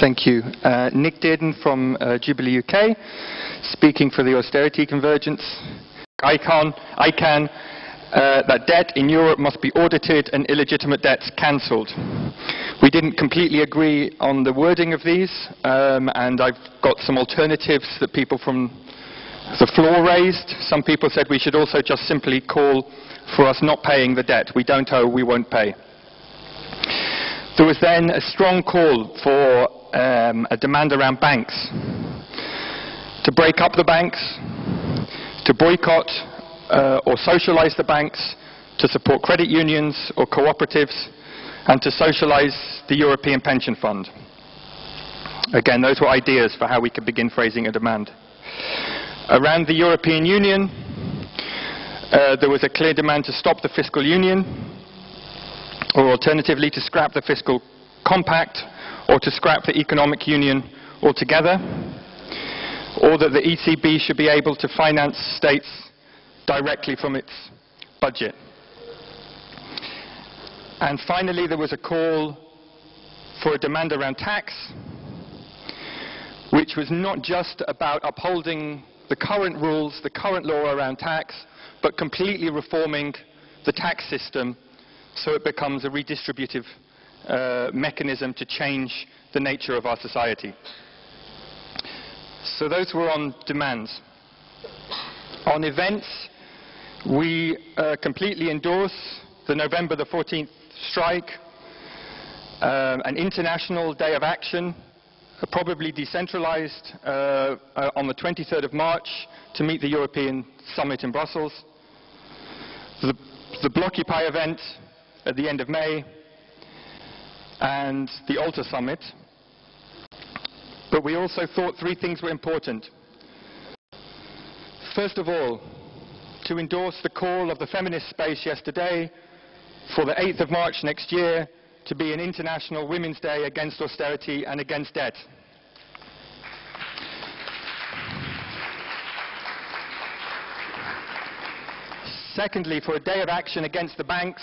Thank you. Nick Dearden from Jubilee UK, speaking for the austerity convergence. ICANN, that debt in Europe must be audited and illegitimate debts cancelled. We didn't completely agree on the wording of these, and I've got some alternatives that people from the floor raised. Some people said we should also just simply call for us not paying the debt. We don't owe, we won't pay. There was then a strong call for a demand around banks, to break up the banks, to boycott or socialize the banks, to support credit unions or cooperatives, and to socialize the European Pension Fund. Again, those were ideas for how we could begin phrasing a demand. Around the European Union, there was a clear demand to stop the fiscal union, or alternatively to scrap the fiscal compact, or to scrap the economic union altogether, or that the ECB should be able to finance states directly from its budget. And finally, there was a call for a demand around tax, which was not just about upholding the current rules, the current law around tax, but completely reforming the tax system so it becomes a redistributive mechanism to change the nature of our society. So those were on demands. On events, we completely endorse the November the 14th strike, an international day of action, probably decentralized, on the 23rd of March to meet the European Summit in Brussels. The Blockupy event at the end of May, and the Alta Summit. But we also thought three things were important. First of all, to endorse the call of the feminist space yesterday for the 8th of March next year to be an International Women's Day against austerity and against debt. Secondly, for a day of action against the banks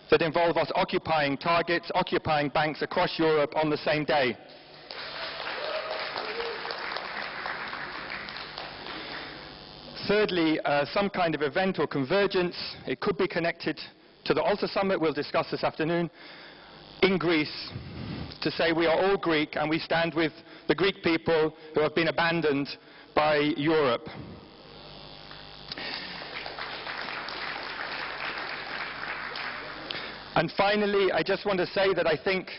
that involve us occupying targets, occupying banks across Europe on the same day. Thirdly, some kind of event or convergence. It could be connected to the Alta Summit we'll discuss this afternoon in Greece, to say we are all Greek and we stand with the Greek people who have been abandoned by Europe. And finally, I just want to say that I think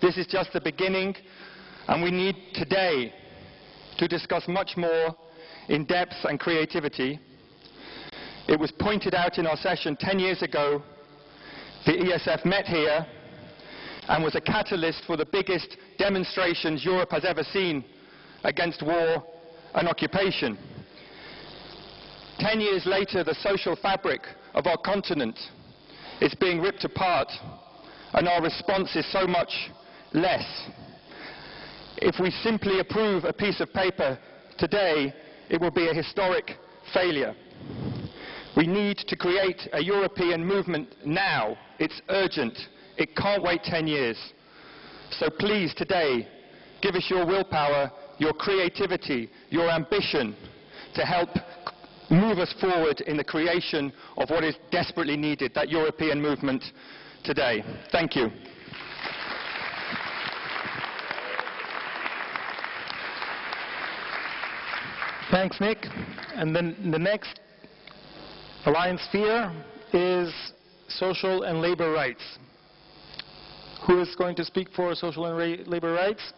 this is just the beginning, and we need today to discuss much more in depth and creativity. It was pointed out in our session 10 years ago, the ESF met here and was a catalyst for the biggest demonstrations Europe has ever seen against war and occupation. 10 years later, the social fabric of our continent is being ripped apart, and our response is so much less. If we simply approve a piece of paper today, it will be a historic failure. We need to create a European movement now. It's urgent. It can't wait 10 years. So please, today, give us your willpower, your creativity, your ambition to help move us forward in the creation of what is desperately needed, that European movement today. Thank you. Thanks, Nick. And then the next alliance sphere is social and labor rights. Who is going to speak for social and labor rights?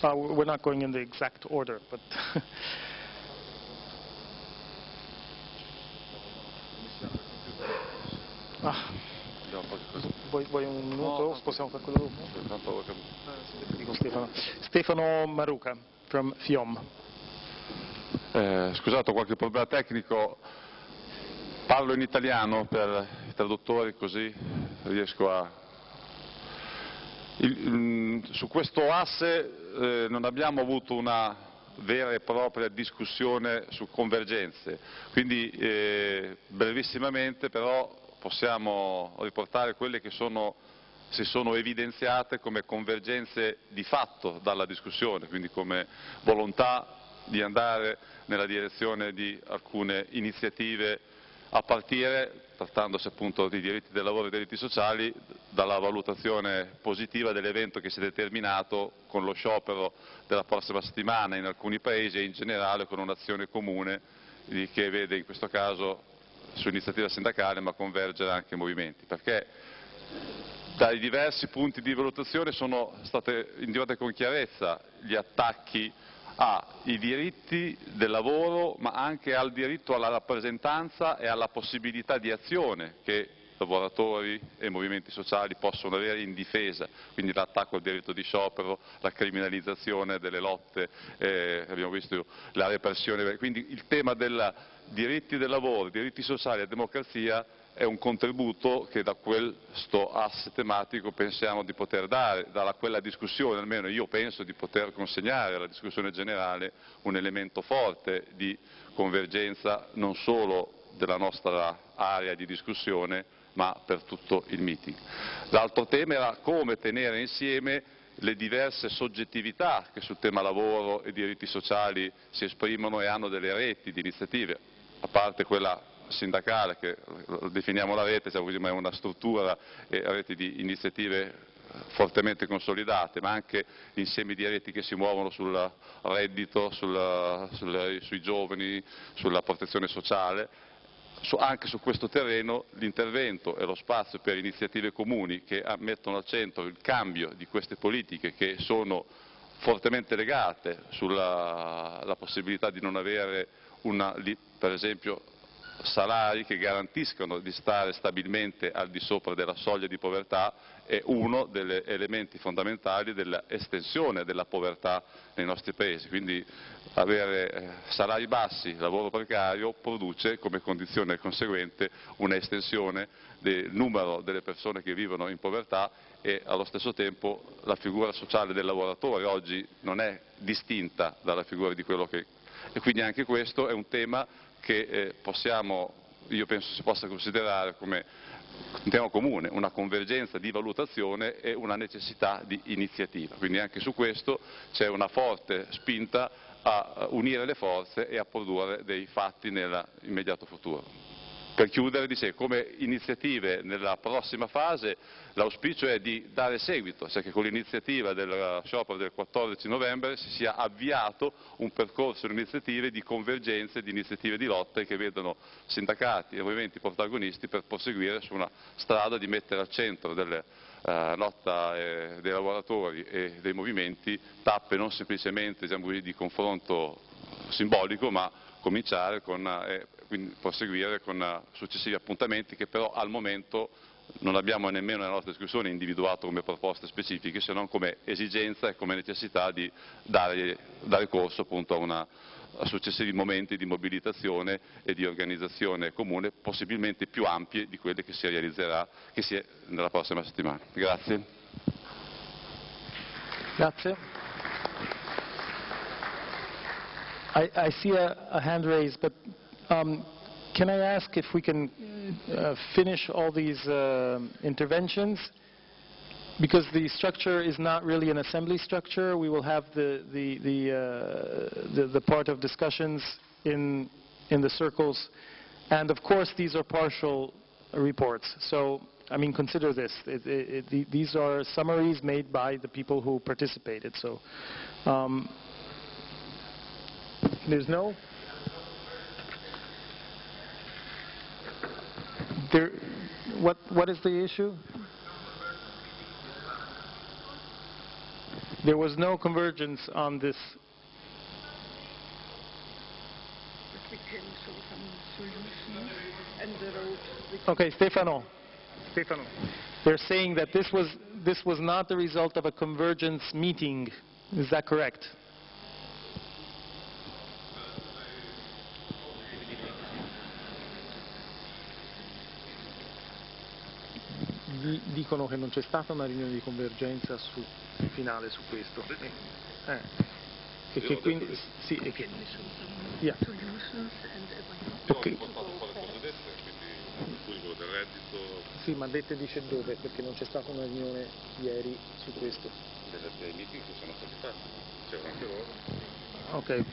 We're not going in the exact order, but vuoi un minuto? Possiamo fare quello dopo? Dico Stefano Maruca from FIOM. Scusate, ho qualche problema tecnico. Parlo in italiano per i traduttori, così riesco a... Su questo asse non abbiamo avuto una vera e propria discussione su convergenze, quindi brevissimamente però possiamo riportare quelle che sono si sono evidenziate come convergenze di fatto dalla discussione, quindi come volontà di andare nella direzione di alcune iniziative a partire, trattandosi appunto di diritti del lavoro e diritti sociali, dalla valutazione positiva dell'evento che si è determinato con lo sciopero della prossima settimana in alcuni paesi e in generale con un'azione comune che vede in questo caso su iniziativa sindacale ma convergere anche movimenti, perché dai diversi punti di valutazione sono state individuate con chiarezza gli attacchi ai diritti del lavoro ma anche al diritto alla rappresentanza e alla possibilità di azione che lavoratori e movimenti sociali possono avere in difesa, quindi l'attacco al diritto di sciopero, la criminalizzazione delle lotte, abbiamo visto la repressione, quindi il tema dei diritti del lavoro, diritti sociali e democrazia è un contributo che da questo asse tematico pensiamo di poter dare, da quella discussione, almeno io penso di poter consegnare alla discussione generale un elemento forte di convergenza non solo della nostra area di discussione ma per tutto il meeting. L'altro tema era come tenere insieme le diverse soggettività che sul tema lavoro e diritti sociali si esprimono e hanno delle reti di iniziative, a parte quella sindacale che definiamo la rete, ma è una struttura e reti di iniziative fortemente consolidate, ma anche insiemi di reti che si muovono sul reddito, sui giovani, sulla protezione sociale. Anche su questo terreno l'intervento e lo spazio per iniziative comuni che mettono al centro il cambio di queste politiche che sono fortemente legate sulla possibilità di non avere per esempio salari che garantiscano di stare stabilmente al di sopra della soglia di povertà è uno degli elementi fondamentali dell'estensione della povertà nei nostri paesi, quindi avere salari bassi, lavoro precario produce come condizione conseguente un'estensione del numero delle persone che vivono in povertà e allo stesso tempo la figura sociale del lavoratore oggi non è distinta dalla figura di quello che... E quindi anche questo è un tema che io penso si possa considerare come un tema comune, una convergenza di valutazione e una necessità di iniziativa. Quindi anche su questo c'è una forte spinta a unire le forze e a produrre dei fatti nell'immediato futuro. Per chiudere, come iniziative nella prossima fase l'auspicio è di dare seguito, cioè che con l'iniziativa del sciopero del 14 novembre si sia avviato un percorso di iniziative di convergenze, di iniziative di lotta che vedono sindacati e movimenti protagonisti per proseguire su una strada di mettere al centro delle lotta dei lavoratori e dei movimenti tappe non semplicemente di confronto simbolico ma cominciare quindi proseguire con successivi appuntamenti che però al momento non abbiamo nemmeno nella nostra discussione individuato come proposte specifiche se non come esigenza e come necessità di dare corso appunto a successivi momenti di mobilitazione e di organizzazione comune possibilmente più ampie di quelle che si realizzerà nella prossima settimana. Grazie. Grazie. I see a hand raised, but can I ask if we can finish all these interventions? Because the structure is not really an assembly structure. We will have the part of discussions in the circles. And of course, these are partial reports. So, I mean, consider this. These are summaries made by the people who participated. So, there's no? What is the issue? There was no convergence on this. Okay, Stefano. They're saying that this was not the result of a convergence meeting. Is that correct? Dicono che non c'è stata una riunione di convergenza finale su questo. E che quindi sì, e che yeah. Okay. quello del reddito. Sì, ma dette dice dove, perché non c'è stata una riunione ieri su questo. Dei meeting che sono stati fatti, c'erano anche loro. Ok.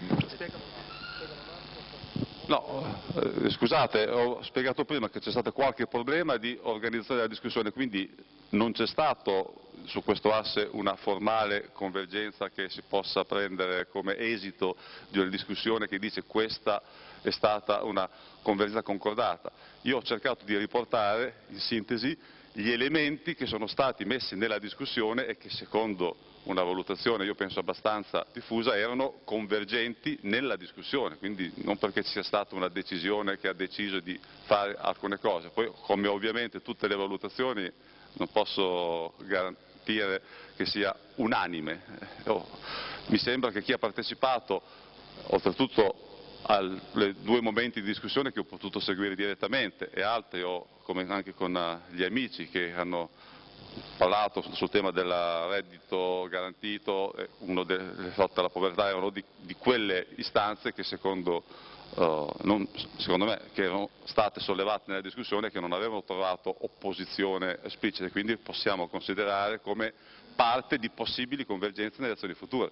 No, scusate, ho spiegato prima che c'è stato qualche problema di organizzare la discussione, quindi non c'è stato su questo asse una formale convergenza che si possa prendere come esito di una discussione che dice questa è stata una convergenza concordata. Io ho cercato di riportare in sintesi gli elementi che sono stati messi nella discussione e che secondo una valutazione, io penso abbastanza diffusa, erano convergenti nella discussione, quindi non perché ci sia stata una decisione che ha deciso di fare alcune cose. Poi, come ovviamente tutte le valutazioni, non posso garantire che sia unanime. Mi sembra che chi ha partecipato, oltretutto ai due momenti di discussione che ho potuto seguire direttamente e altri, come anche con gli amici che hanno parlato sul tema del reddito garantito, uno delle lotte alla povertà, erano di quelle istanze che secondo me che erano state sollevate nella discussione e che non avevano trovato opposizione esplicita, quindi possiamo considerare come parte di possibili convergenze nelle azioni future.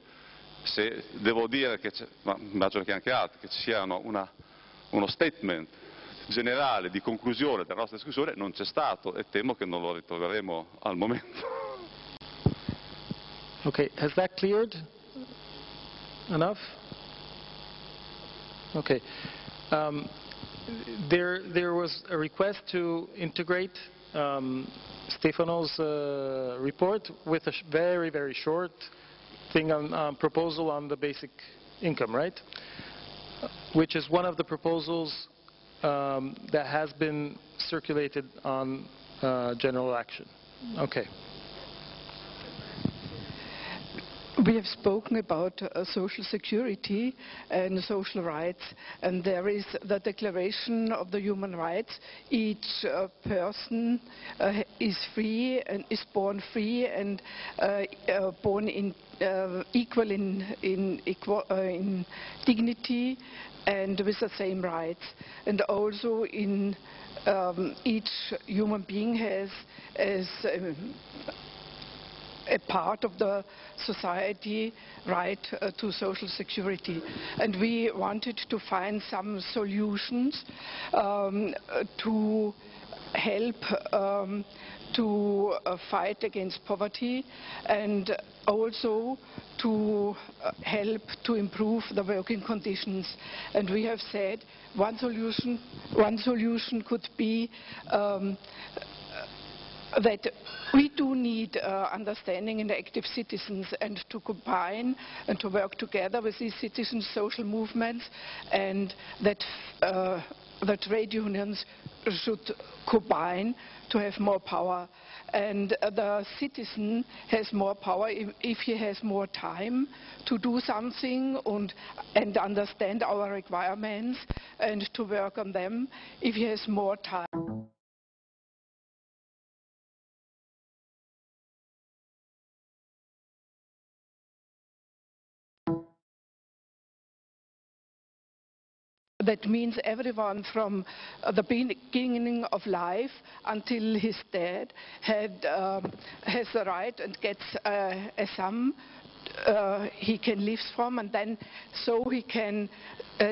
Se devo dire che, ma immagino che anche altri, che ci siano uno statement generale di conclusione della nostra discussione non c'è stato e temo che non lo ritroveremo al momento. Okay, has that cleared enough? Okay. There was a request to integrate Stefano's report with a very, very short thing on proposal on the basic income, right? Which is one of the proposals that has been circulated on general action. Okay. We have spoken about social security and social rights, and there is the Declaration of the Human Rights. Each person is free and is born free and born in equal in dignity and with the same rights. And also in each human being has a part of the society right to social security. And we wanted to find some solutions to help to fight against poverty and also to help to improve the working conditions. And we have said one solution could be that we do need understanding and active citizens, and to combine and to work together with these citizens' social movements, and that the trade unions should combine to have more power. And the citizen has more power if he has more time to do something and understand our requirements and to work on them. If he has more time. That means everyone from the beginning of life until his death has the right and gets a sum he can live from, and then so he can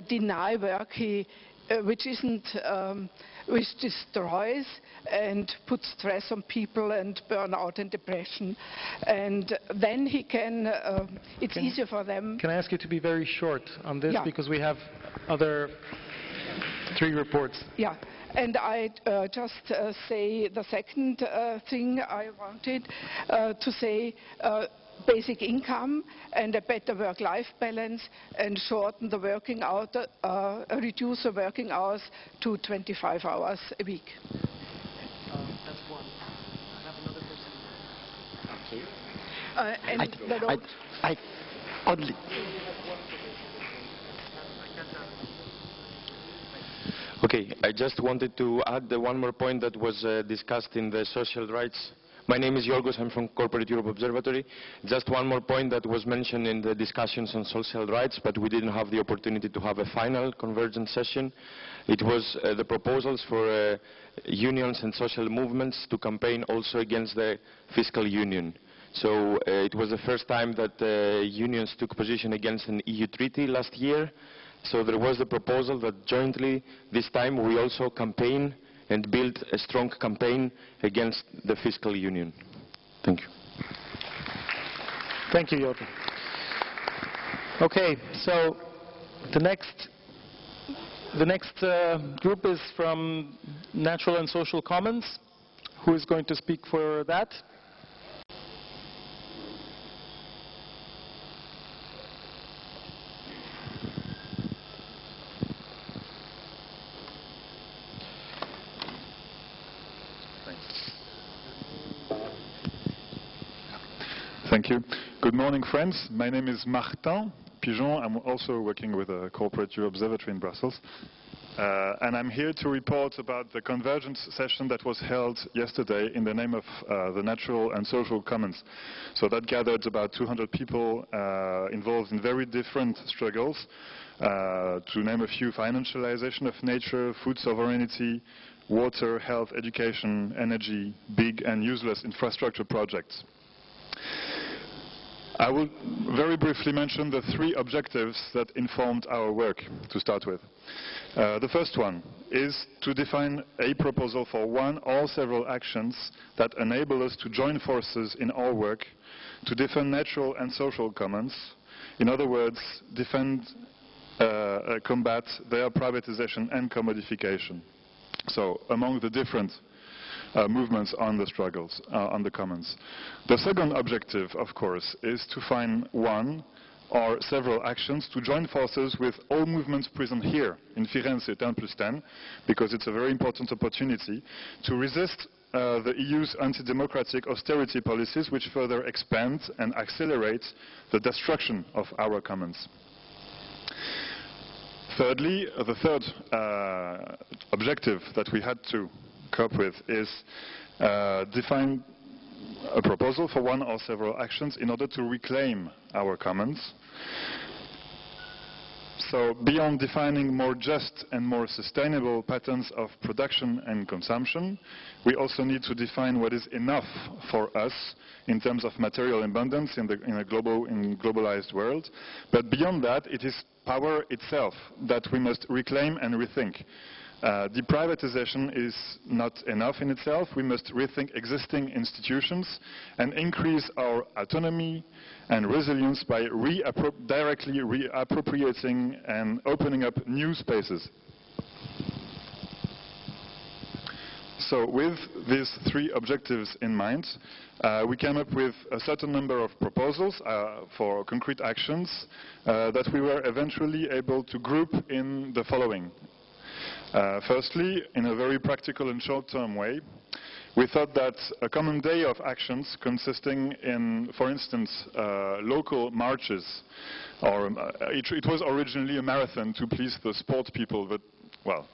deny work which destroys and puts stress on people and burnout and depression. And then he can, it's easier for them. Can I ask you to be very short on this, Yeah. because we have other 3 reports. Yeah, and I just say the second thing I wanted to say, basic income and a better work-life balance, and shorten the working hour, reduce the working hours to 25 hours a week. That's one. I have another person. I only. Okay, I just wanted to add the one more point that was discussed in the social rights My name is Yorgos, I'm from Corporate Europe Observatory. Just one more point that was mentioned in the discussions on social rights, but we didn't have the opportunity to have a final convergence session. It was the proposals for unions and social movements to campaign also against the fiscal union. So it was the first time that unions took position against an EU treaty last year. So there was the proposal that jointly this time we also campaign and build a strong campaign against the fiscal union. Thank you. Thank you, Jota. Okay, so the next group is from Natural and Social Commons. Who is going to speak for that? Thank you. Good morning, friends. My name is Martin Pigeon. I'm also working with a Corporate Europe Observatory in Brussels. And I'm here to report about the convergence session that was held yesterday in the name of the Natural and Social Commons. So that gathered about 200 people involved in very different struggles. To name a few: financialization of nature, food sovereignty, water, health, education, energy, big and useless infrastructure projects. I will very briefly mention the three objectives that informed our work to start with. The first one is to define a proposal for one or several actions that enable us to join forces in our work to defend natural and social commons. In other words, defend, combat their privatization and commodification. So among the different movements on the struggles, on the commons. The second objective, of course, is to find one or several actions to join forces with all movements present here in Firenze 10+10, because it's a very important opportunity to resist the EU's anti-democratic austerity policies, which further expand and accelerate the destruction of our commons. Thirdly, the third objective that we had to cope with is define a proposal for one or several actions in order to reclaim our commons. So beyond defining more just and more sustainable patterns of production and consumption, we also need to define what is enough for us in terms of material abundance in a globalized world. But beyond that, it is power itself that we must reclaim and rethink. Deprivatization is not enough in itself. We must rethink existing institutions and increase our autonomy and resilience by directly reappropriating and opening up new spaces. So with these three objectives in mind, we came up with a certain number of proposals for concrete actions that we were eventually able to group in the following. Firstly, in a very practical and short-term way, we thought that a common day of actions consisting in, for instance, local marches, or it was originally a marathon to please the sport people, but, well,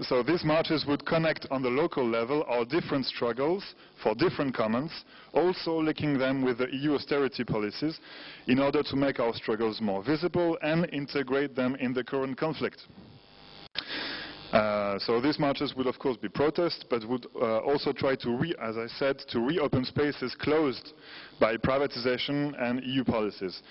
so these marches would connect on the local level our different struggles for different commons, also linking them with the EU austerity policies in order to make our struggles more visible and integrate them in the current conflict. So these marches would of course be protests, but would also try to, as I said, to reopen spaces closed by privatization and EU policies.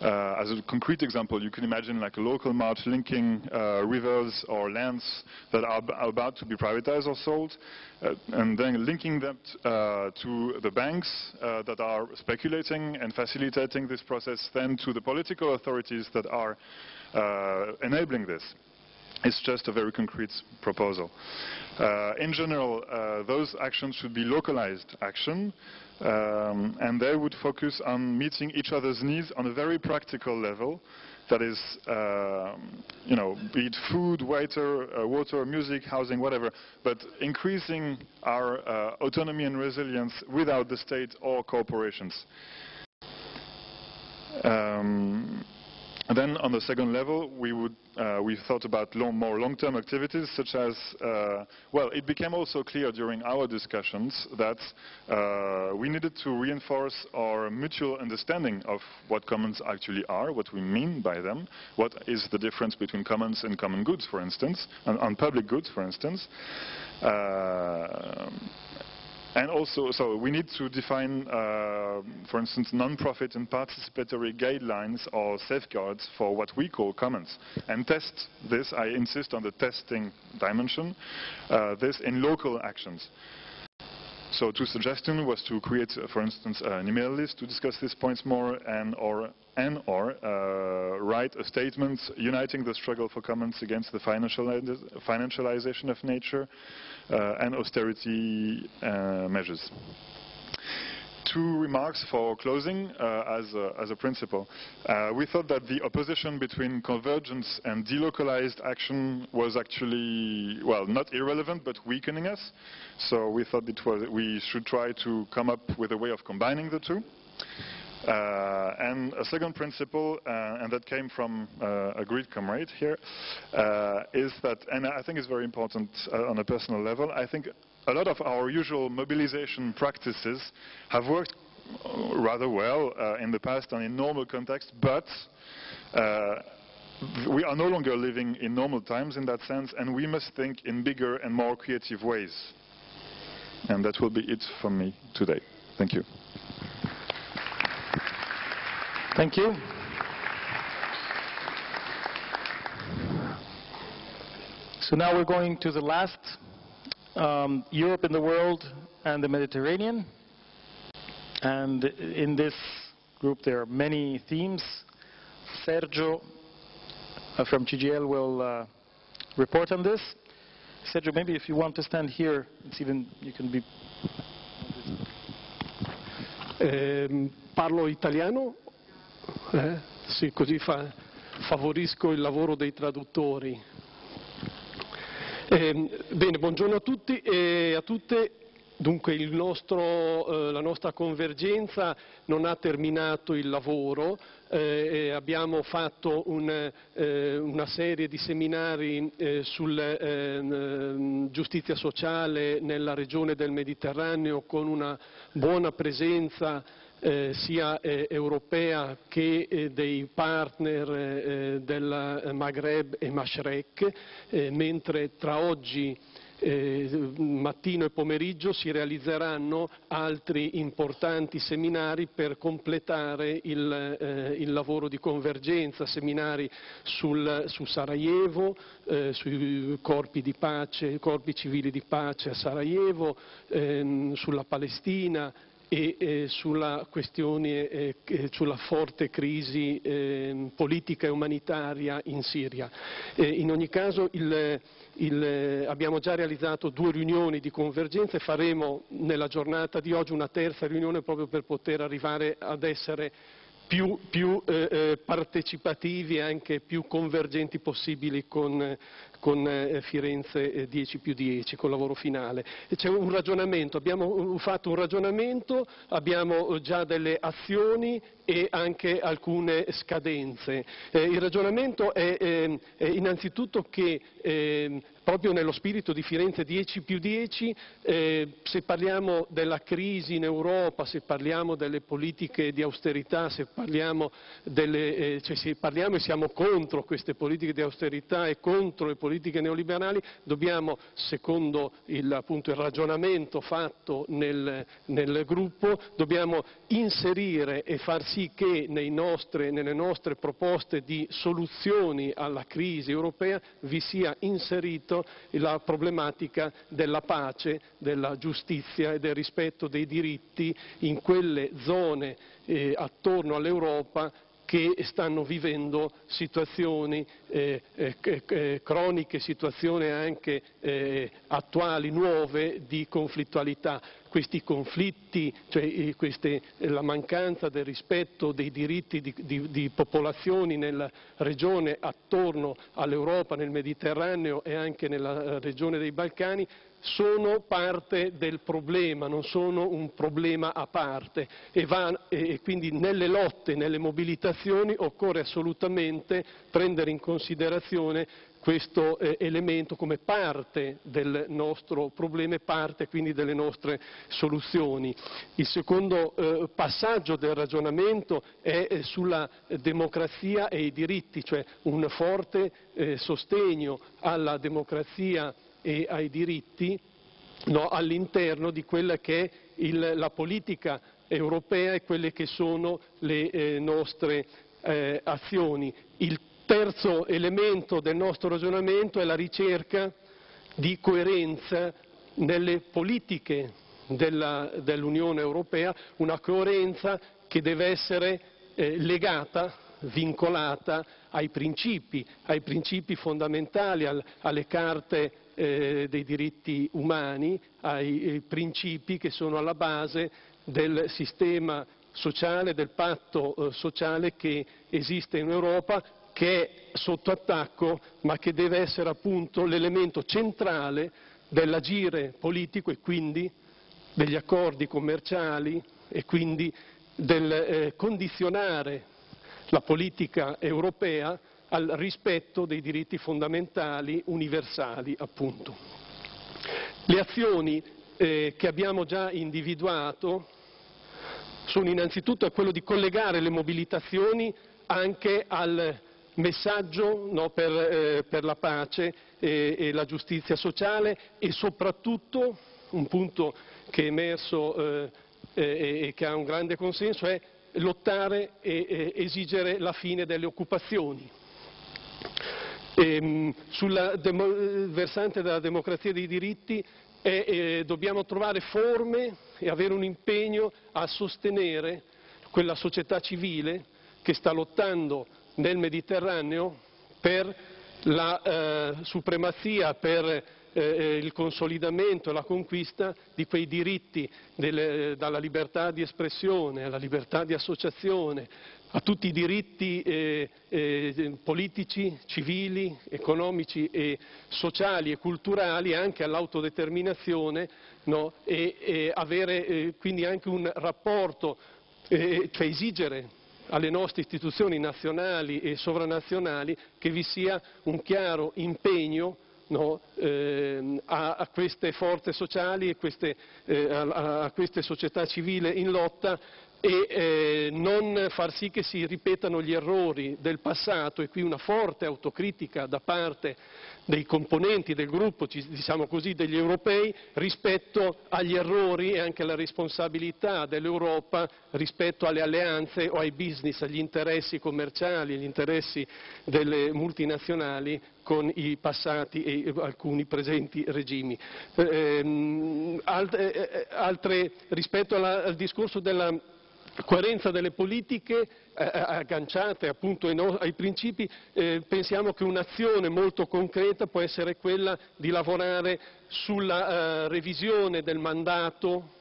As a concrete example, you can imagine like a local march linking rivers or lands that are about to be privatized or sold, and then linking them to the banks that are speculating and facilitating this process, then to the political authorities that are enabling this. It's just a very concrete proposal. In general, those actions should be localized action, and they would focus on meeting each other's needs on a very practical level. That is, be it food, water, music, housing, whatever, but increasing our autonomy and resilience without the state or corporations. And then on the second level, we thought about more long-term activities, such as, well, it became also clear during our discussions that we needed to reinforce our mutual understanding of what commons actually are, what we mean by them, what is the difference between commons and common goods, for instance, and public goods, for instance. And also, so we need to define, for instance, non-profit and participatory guidelines or safeguards for what we call commons. And test this, I insist on the testing dimension, this in local actions. So two suggestions was to create, for instance, an email list to discuss these points more and/or write a statement uniting the struggle for commons against the financialization of nature and austerity measures. Two remarks for closing as a principle. We thought that the opposition between convergence and delocalized action was actually, well, not irrelevant, but weakening us. So we thought we should try to come up with a way of combining the two. And a second principle, and that came from a Greek comrade here, is that, and I think it's very important on a personal level, I think a lot of our usual mobilization practices have worked rather well in the past and in normal context, but we are no longer living in normal times in that sense, and we must think in bigger and more creative ways. And that will be it from me today. Thank you. Thank you. So now we're going to the last, Europe in the world and the Mediterranean. And in this group there are many themes. Sergio from CGL will report on this. Sergio, maybe if you want to stand here, it's even, you can be... Parlo italiano? Sì, così favorisco il lavoro dei traduttori. Bene, buongiorno a tutti e a tutte. Dunque la nostra convergenza non ha terminato il lavoro, abbiamo fatto una serie di seminari sulla giustizia sociale nella regione del Mediterraneo con una buona presenza sia europea che dei partner del Maghreb e Mashrek, mentre tra oggi mattino e pomeriggio si realizzeranno altri importanti seminari per completare il lavoro di convergenza, seminari su Sarajevo, sui corpi di pace, corpi civili di pace a Sarajevo, sulla Palestina e sulla questione, sulla forte crisi politica e umanitaria in Siria. In ogni caso abbiamo già realizzato 2 riunioni di convergenza e faremo nella giornata di oggi una terza riunione proprio per poter arrivare ad essere più partecipativi e anche più convergenti possibili con Firenze 10+10, col lavoro finale. C'è un ragionamento, abbiamo fatto un ragionamento, abbiamo già delle azioni e anche alcune scadenze. Il ragionamento è innanzitutto che proprio nello spirito di Firenze 10+10, se parliamo della crisi in Europa, se parliamo delle politiche di austerità, se parliamo e siamo contro queste politiche di austerità e contro le politiche neoliberali, dobbiamo, secondo appunto il ragionamento fatto nel gruppo, dobbiamo inserire e far sì che nelle nostre proposte di soluzioni alla crisi europea vi sia inserito la problematica della pace, della giustizia e del rispetto dei diritti in quelle zone attorno all'Europa che stanno vivendo situazioni croniche, situazioni anche attuali, nuove, di conflittualità. Questi conflitti, cioè la mancanza del rispetto dei diritti di popolazioni nella regione attorno all'Europa, nel Mediterraneo e anche nella regione dei Balcani, sono parte del problema, non sono un problema a parte e quindi nelle lotte, nelle mobilitazioni occorre assolutamente prendere in considerazione questo elemento come parte del nostro problema e parte quindi delle nostre soluzioni. Il secondo passaggio del ragionamento è sulla democrazia e i diritti, cioè un forte sostegno alla democrazia e ai diritti, no, all'interno di quella che è la politica europea e quelle che sono le nostre azioni. Il terzo elemento del nostro ragionamento è la ricerca di coerenza nelle politiche dell'Unione Europea, una coerenza che deve essere legata, vincolata ai principi fondamentali, alle carte dei diritti umani, ai principi che sono alla base del sistema sociale, del patto sociale che esiste in Europa, che è sotto attacco, ma che deve essere appunto l'elemento centrale dell'agire politico e quindi degli accordi commerciali e quindi del condizionare la politica europea al rispetto dei diritti fondamentali universali, appunto. Le azioni che abbiamo già individuato sono innanzitutto quello di collegare le mobilitazioni anche al messaggio, no, per la pace e la giustizia sociale e soprattutto un punto che è emerso e che ha un grande consenso è lottare e esigere la fine delle occupazioni. Sul versante della democrazia e dei diritti dobbiamo trovare forme e avere un impegno a sostenere quella società civile che sta lottando nel Mediterraneo per la supremazia, per il consolidamento e la conquista di quei diritti dalla libertà di espressione alla libertà di associazione, a tutti i diritti politici, civili, economici e sociali e culturali, anche all'autodeterminazione, no? e avere quindi anche un rapporto, cioè esigere alle nostre istituzioni nazionali e sovranazionali che vi sia un chiaro impegno, no, a queste forze sociali e a queste società civili in lotta e non far sì che si ripetano gli errori del passato, e qui una forte autocritica da parte dei componenti del gruppo, diciamo così, degli europei rispetto agli errori e anche alla responsabilità dell'Europa rispetto alle alleanze o ai business, agli interessi commerciali, agli interessi delle multinazionali con i passati e alcuni presenti regimi. Rispetto al discorso della coerenza delle politiche agganciate appunto ai principi, pensiamo che un'azione molto concreta può essere quella di lavorare sulla revisione del mandato,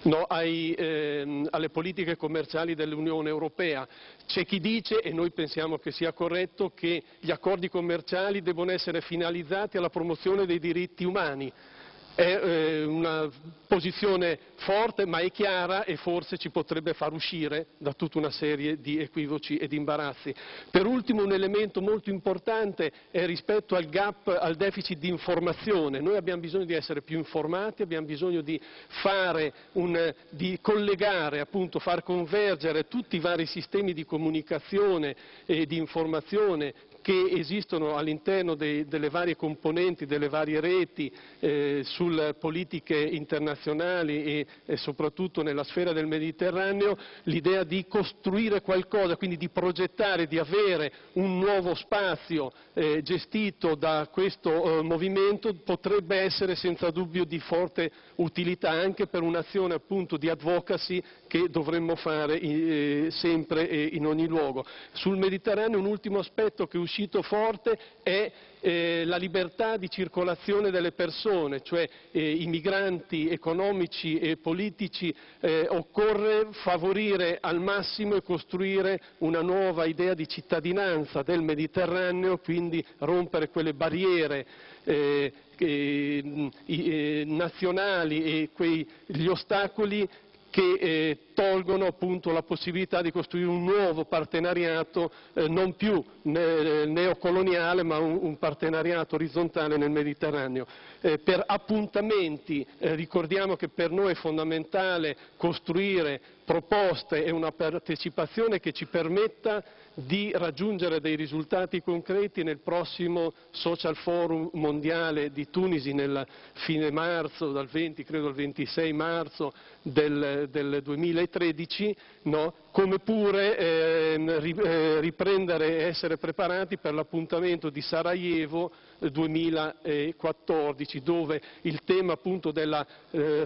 no, alle politiche commerciali dell'Unione Europea. C'è chi dice, e noi pensiamo che sia corretto, che gli accordi commerciali devono essere finalizzati alla promozione dei diritti umani. È una posizione forte ma è chiara e forse ci potrebbe far uscire da tutta una serie di equivoci e di imbarazzi. Per ultimo un elemento molto importante è rispetto al gap, al deficit di informazione. Noi abbiamo bisogno di essere più informati, abbiamo bisogno di di collegare, appunto far convergere tutti i vari sistemi di comunicazione e di informazione che esistono all'interno delle varie componenti, delle varie reti sulle politiche internazionali e soprattutto nella sfera del Mediterraneo, l'idea di costruire qualcosa, quindi di progettare, di avere un nuovo spazio gestito da questo movimento potrebbe essere senza dubbio di forte utilità anche per un'azione appunto di advocacy che dovremmo fare sempre e in ogni luogo. Sul Mediterraneo un ultimo aspetto che è uscito forte è la libertà di circolazione delle persone, cioè i migranti economici e politici, occorre favorire al massimo e costruire una nuova idea di cittadinanza del Mediterraneo, quindi rompere quelle barriere nazionali e gli ostacoli che tolgono appunto la possibilità di costruire un nuovo partenariato non più neocoloniale ma un partenariato orizzontale nel Mediterraneo. Per appuntamenti ricordiamo che per noi è fondamentale costruire proposte e una partecipazione che ci permetta di raggiungere dei risultati concreti nel prossimo Social Forum mondiale di Tunisi nel fine marzo, dal 20 credo al 26 marzo del 2013, no? Come pure riprendere e essere preparati per l'appuntamento di Sarajevo 2014, dove il tema appunto della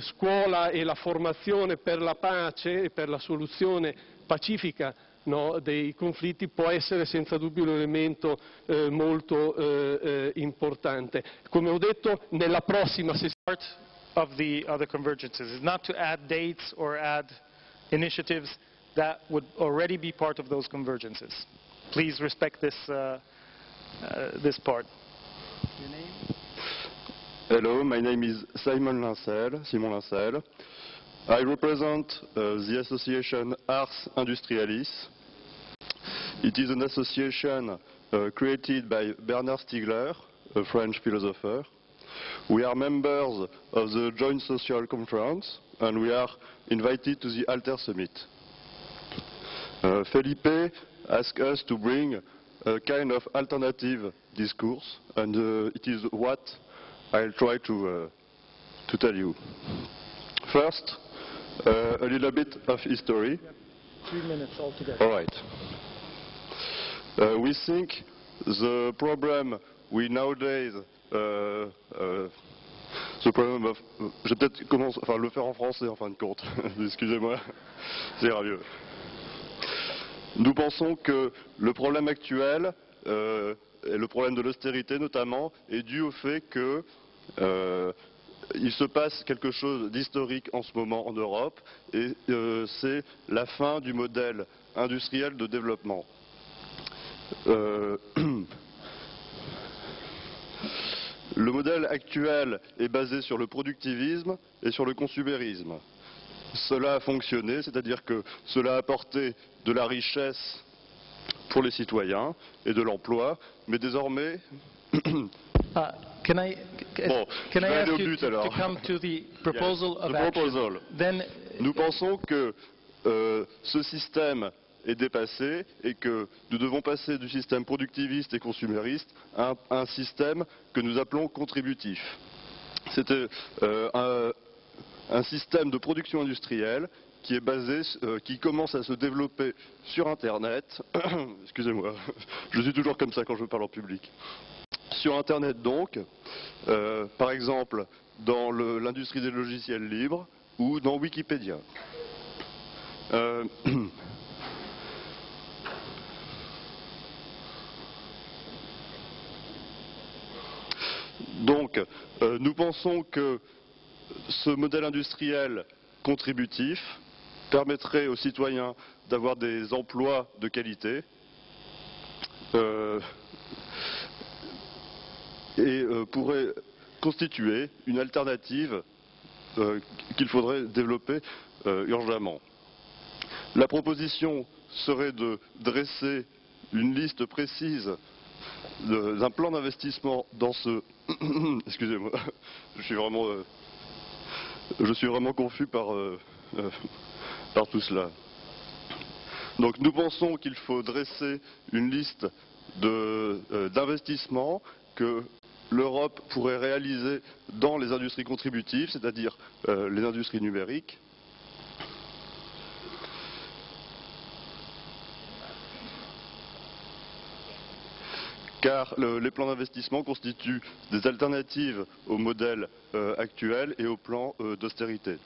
scuola e la formazione per la pace e per la soluzione pacifica, no, dei conflitti può essere senza dubbio un elemento molto importante. Come ho detto, nella prossima sessione of the other convergences is not to add dates or add initiatives that would already be part of those convergences. Please respect this, this part. Your name? Hello, my name is Simon Lincel. I represent the association Ars Industrialis. It is an association created by Bernard Stiegler, a French philosopher. We are members of the Joint Social Conference and we are invited to the Alter Summit. Felipe asked us to bring a kind of alternative discourse and it is what I'll try to tell you. First, a little bit of history. 3 minutes altogether. All right. We think the problem we nowadays, the problem of, je vais peut-être commencer, enfin le faire en français en fin de compte, excusez-moi, c'est mieux. Nous pensons que le problème actuel, et le problème de l'austérité notamment, est dû au fait que il se passe quelque chose d'historique en ce moment en Europe et c'est la fin du modèle industriel de développement. Le modèle actuel est basé sur le productivisme et sur le consumérisme. Cela a fonctionné, c'est-à-dire que cela a apporté de la richesse pour les citoyens et de l'emploi, mais désormais... Can I ask you to come to the proposal of action? Then, nous pensons que ce système est dépassé et que nous devons passer du système productiviste et consumériste à un système que nous appelons contributif. C'était un système de production industrielle qui est basé, qui commence à se développer sur Internet. Excusez-moi, je suis toujours comme ça quand je parle en public. Sur Internet donc, par exemple dans l'industrie des logiciels libres ou dans Wikipédia. Donc, nous pensons que ce modèle industriel contributif permettrait aux citoyens d'avoir des emplois de qualité et pourrait constituer une alternative qu'il faudrait développer urgemment. La proposition serait de dresser une liste précise d'un plan d'investissement dans ce... Excusez-moi, je suis vraiment confus par tout cela. Donc nous pensons qu'il faut dresser une liste d'investissements que l'Europe pourrait réaliser dans les industries contributives, c'est-à-dire les industries numériques. Car les plans d'investissement constituent des alternatives au modèle actuel et au plan d'austérité.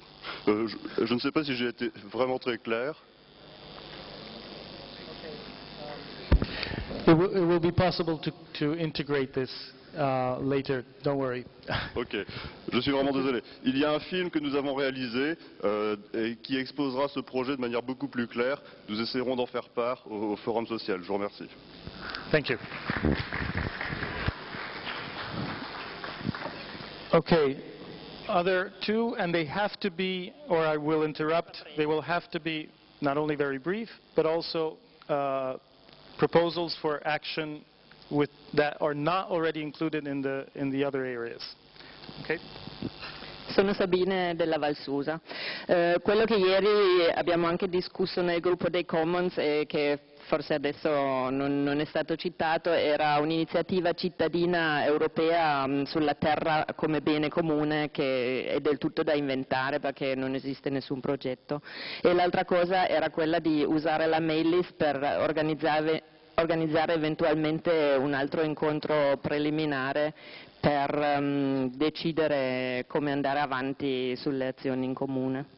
Je ne sais pas si j'ai été vraiment très clair. It will be possible to integrate this later, don't worry. Ok, je suis vraiment désolé. Il y a un film que nous avons réalisé et qui exposera ce projet de manière beaucoup plus claire. Nous essaierons d'en faire part au Forum social. Je vous remercie. Thank you. Okay. Other two, and they have to be, or I will interrupt, they will have to be not only very brief, but also proposals for action that are not already included in the other areas. Okay? Sono Sabine della Valsusa. Quello che ieri abbiamo anche discusso nel gruppo dei Commons e che forse adesso non è stato citato era un'iniziativa cittadina europea sulla terra come bene comune che è del tutto da inventare perché non esiste nessun progetto. E l'altra cosa era quella di usare la mail list per organizzare eventualmente un altro incontro preliminare per decidere come andare avanti sulle azioni in comune.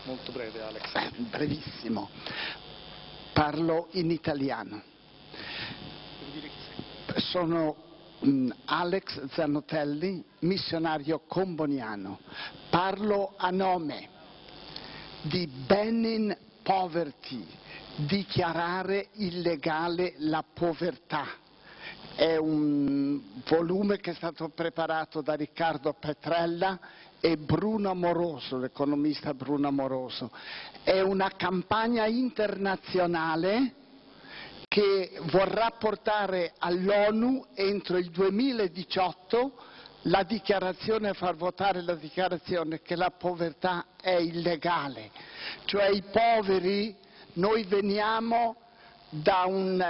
Molto breve, Alex. Brevissimo. Parlo in italiano. Sono Alex Zanotelli, missionario comboniano. Parlo a nome di Banning Poverty, dichiarare illegale la povertà. È un volume che è stato preparato da Riccardo Petrella e Bruno Amoroso, l'economista Bruno Amoroso. È una campagna internazionale che vorrà portare all'ONU entro il 2018 la dichiarazione, far votare la dichiarazione che la povertà è illegale. Cioè i poveri, noi veniamo da un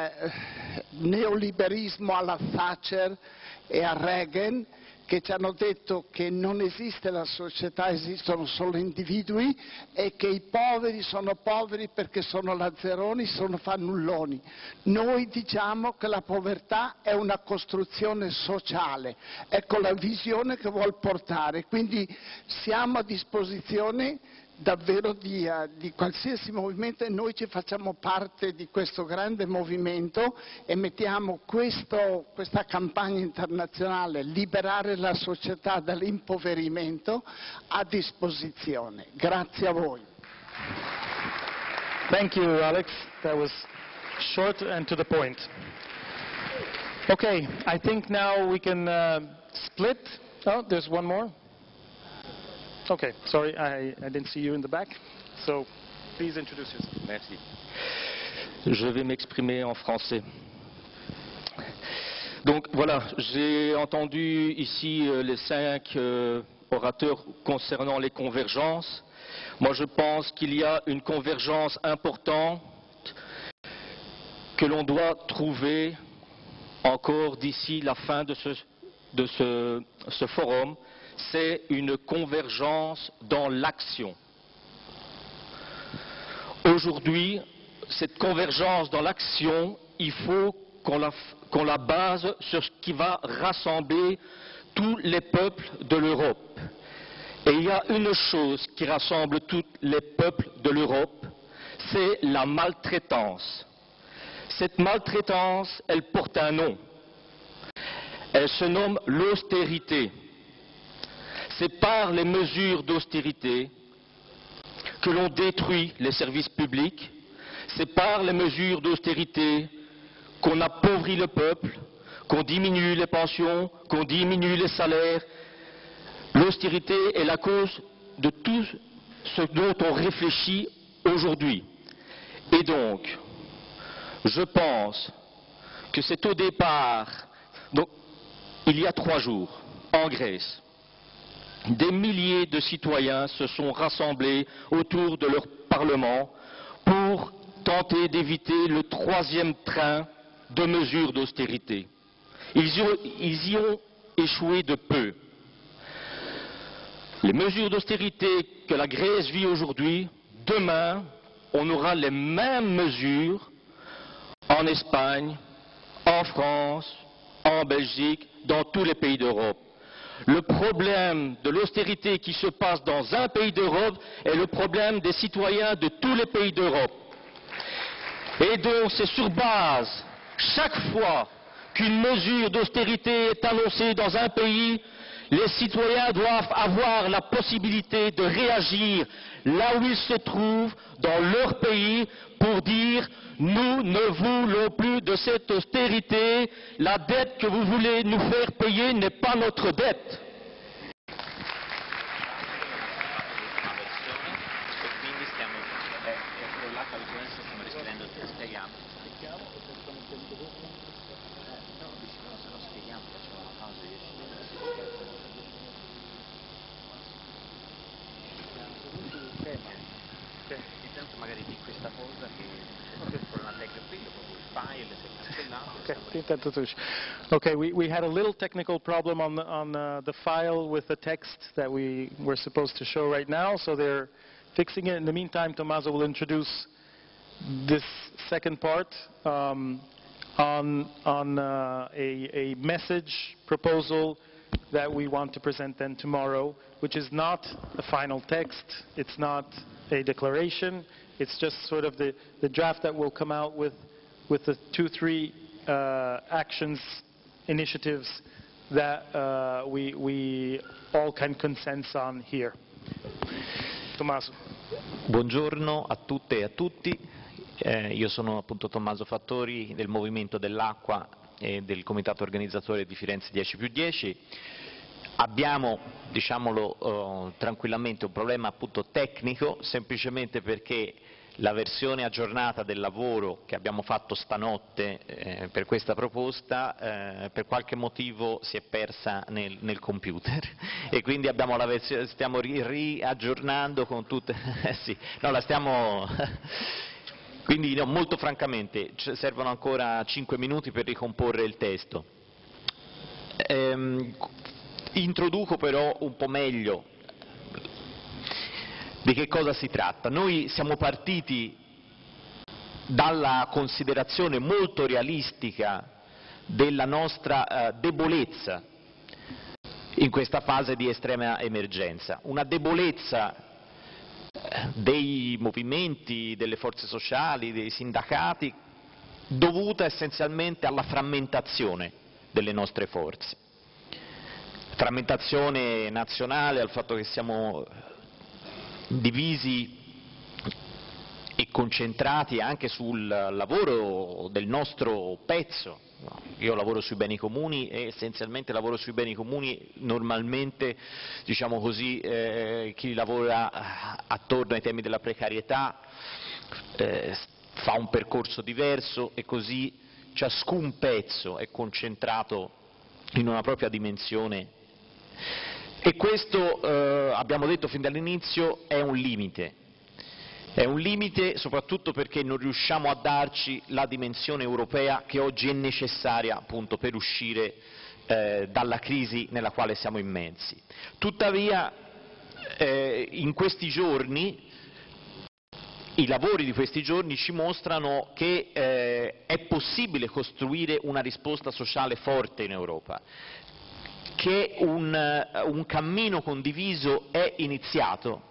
neoliberismo alla Thatcher e a Reagan che ci hanno detto che non esiste la società, esistono solo individui e che i poveri sono poveri perché sono lazzeroni, sono fannulloni. Noi diciamo che la povertà è una costruzione sociale, ecco la visione che vuol portare, quindi siamo a disposizione davvero di qualsiasi movimento e noi ci facciamo parte di questo grande movimento e mettiamo questa campagna internazionale, liberare la società dall'impoverimento, a disposizione. Grazie a voi. Thank you, Alex. That was short and to the point. Okay, I think now we can split. Oh, there's one more. Okay, sorry, I didn't see you in the back. So, please introduce yourself. Merci. Je vais m'exprimer en français. Donc voilà, j'ai entendu ici les 5 orateurs concernant les convergences. Moi je pense qu'il y a une convergence importante que l'on doit trouver encore d'ici la fin de ce forum. C'est une convergence dans l'action. Aujourd'hui, cette convergence dans l'action, il faut qu'on la base sur ce qui va rassembler tous les peuples de l'Europe. Et il y a une chose qui rassemble tous les peuples de l'Europe, c'est la maltraitance. Cette maltraitance, elle porte un nom. Elle se nomme l'austérité. C'est par les mesures d'austérité que l'on détruit les services publics, c'est par les mesures d'austérité qu'on appauvrit le peuple, qu'on diminue les pensions, qu'on diminue les salaires. L'austérité est la cause de tout ce dont on réfléchit aujourd'hui. Et donc, je pense que c'est au départ, donc, il y a 3 jours, en Grèce, des milliers de citoyens se sont rassemblés autour de leur Parlement pour tenter d'éviter le 3e train de mesures d'austérité. Ils y ont échoué de peu. Les mesures d'austérité que la Grèce vit aujourd'hui, demain, on aura les mêmes mesures en Espagne, en France, en Belgique, dans tous les pays d'Europe. Le problème de l'austérité qui se passe dans un pays d'Europe est le problème des citoyens de tous les pays d'Europe. Et donc c'est sur base, chaque fois qu'une mesure d'austérité est annoncée dans un pays, Les citoyens doivent avoir la possibilité de réagir là où ils se trouvent, dans leur pays, pour dire « Nous ne voulons plus de cette austérité, la dette que vous voulez nous faire payer n'est pas notre dette ». Okay, we had a little technical problem on the file with the text that we were supposed to show right now, so they're fixing it. In the meantime, Tommaso will introduce this second part on a message proposal that we want to present then tomorrow, which is not a final text, it's not a declaration, it's just sort of the draft that will come out with the 2-3 actions, initiatives that we all can consensus on here. Tommaso. Buongiorno a tutte e a tutti, io sono appunto Tommaso Fattori del Movimento dell'Acqua e del Comitato Organizzatore di Firenze 10+10. Abbiamo, diciamolo tranquillamente, un problema appunto tecnico, semplicemente perché la versione aggiornata del lavoro che abbiamo fatto stanotte per questa proposta per qualche motivo si è persa nel computer e quindi abbiamo la versione, stiamo riaggiornando con tutte, sì, no, la stiamo quindi no, molto francamente servono ancora 5 minuti per ricomporre il testo. Introduco però un po' meglio di che cosa si tratta. Noi siamo partiti dalla considerazione molto realistica della nostra debolezza in questa fase di estrema emergenza, una debolezza dei movimenti, delle forze sociali, dei sindacati, dovuta essenzialmente alla frammentazione delle nostre forze. Frammentazione nazionale, al fatto che siamo divisi e concentrati anche sul lavoro del nostro pezzo. Io lavoro sui beni comuni e essenzialmente lavoro sui beni comuni, normalmente diciamo così chi lavora attorno ai temi della precarietà fa un percorso diverso e così ciascun pezzo è concentrato in una propria dimensione. E questo, abbiamo detto fin dall'inizio, è un limite soprattutto perché non riusciamo a darci la dimensione europea che oggi è necessaria appunto per uscire dalla crisi nella quale siamo immersi. Tuttavia, in questi giorni, i lavori di questi giorni ci mostrano che è possibile costruire una risposta sociale forte in Europa, che un cammino condiviso è iniziato,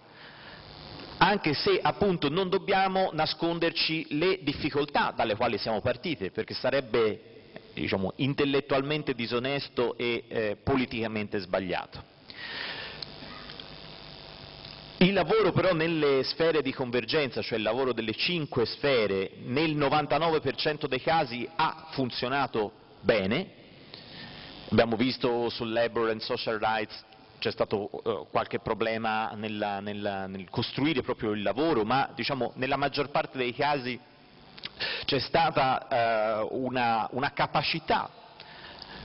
anche se appunto non dobbiamo nasconderci le difficoltà dalle quali siamo partiti, perché sarebbe diciamo, intellettualmente disonesto e politicamente sbagliato. Il lavoro però nelle sfere di convergenza, cioè il lavoro delle 5 sfere, nel 99% dei casi ha funzionato bene. Abbiamo visto sul Labour and Social Rights c'è stato qualche problema nel costruire proprio il lavoro, ma diciamo nella maggior parte dei casi c'è stata una capacità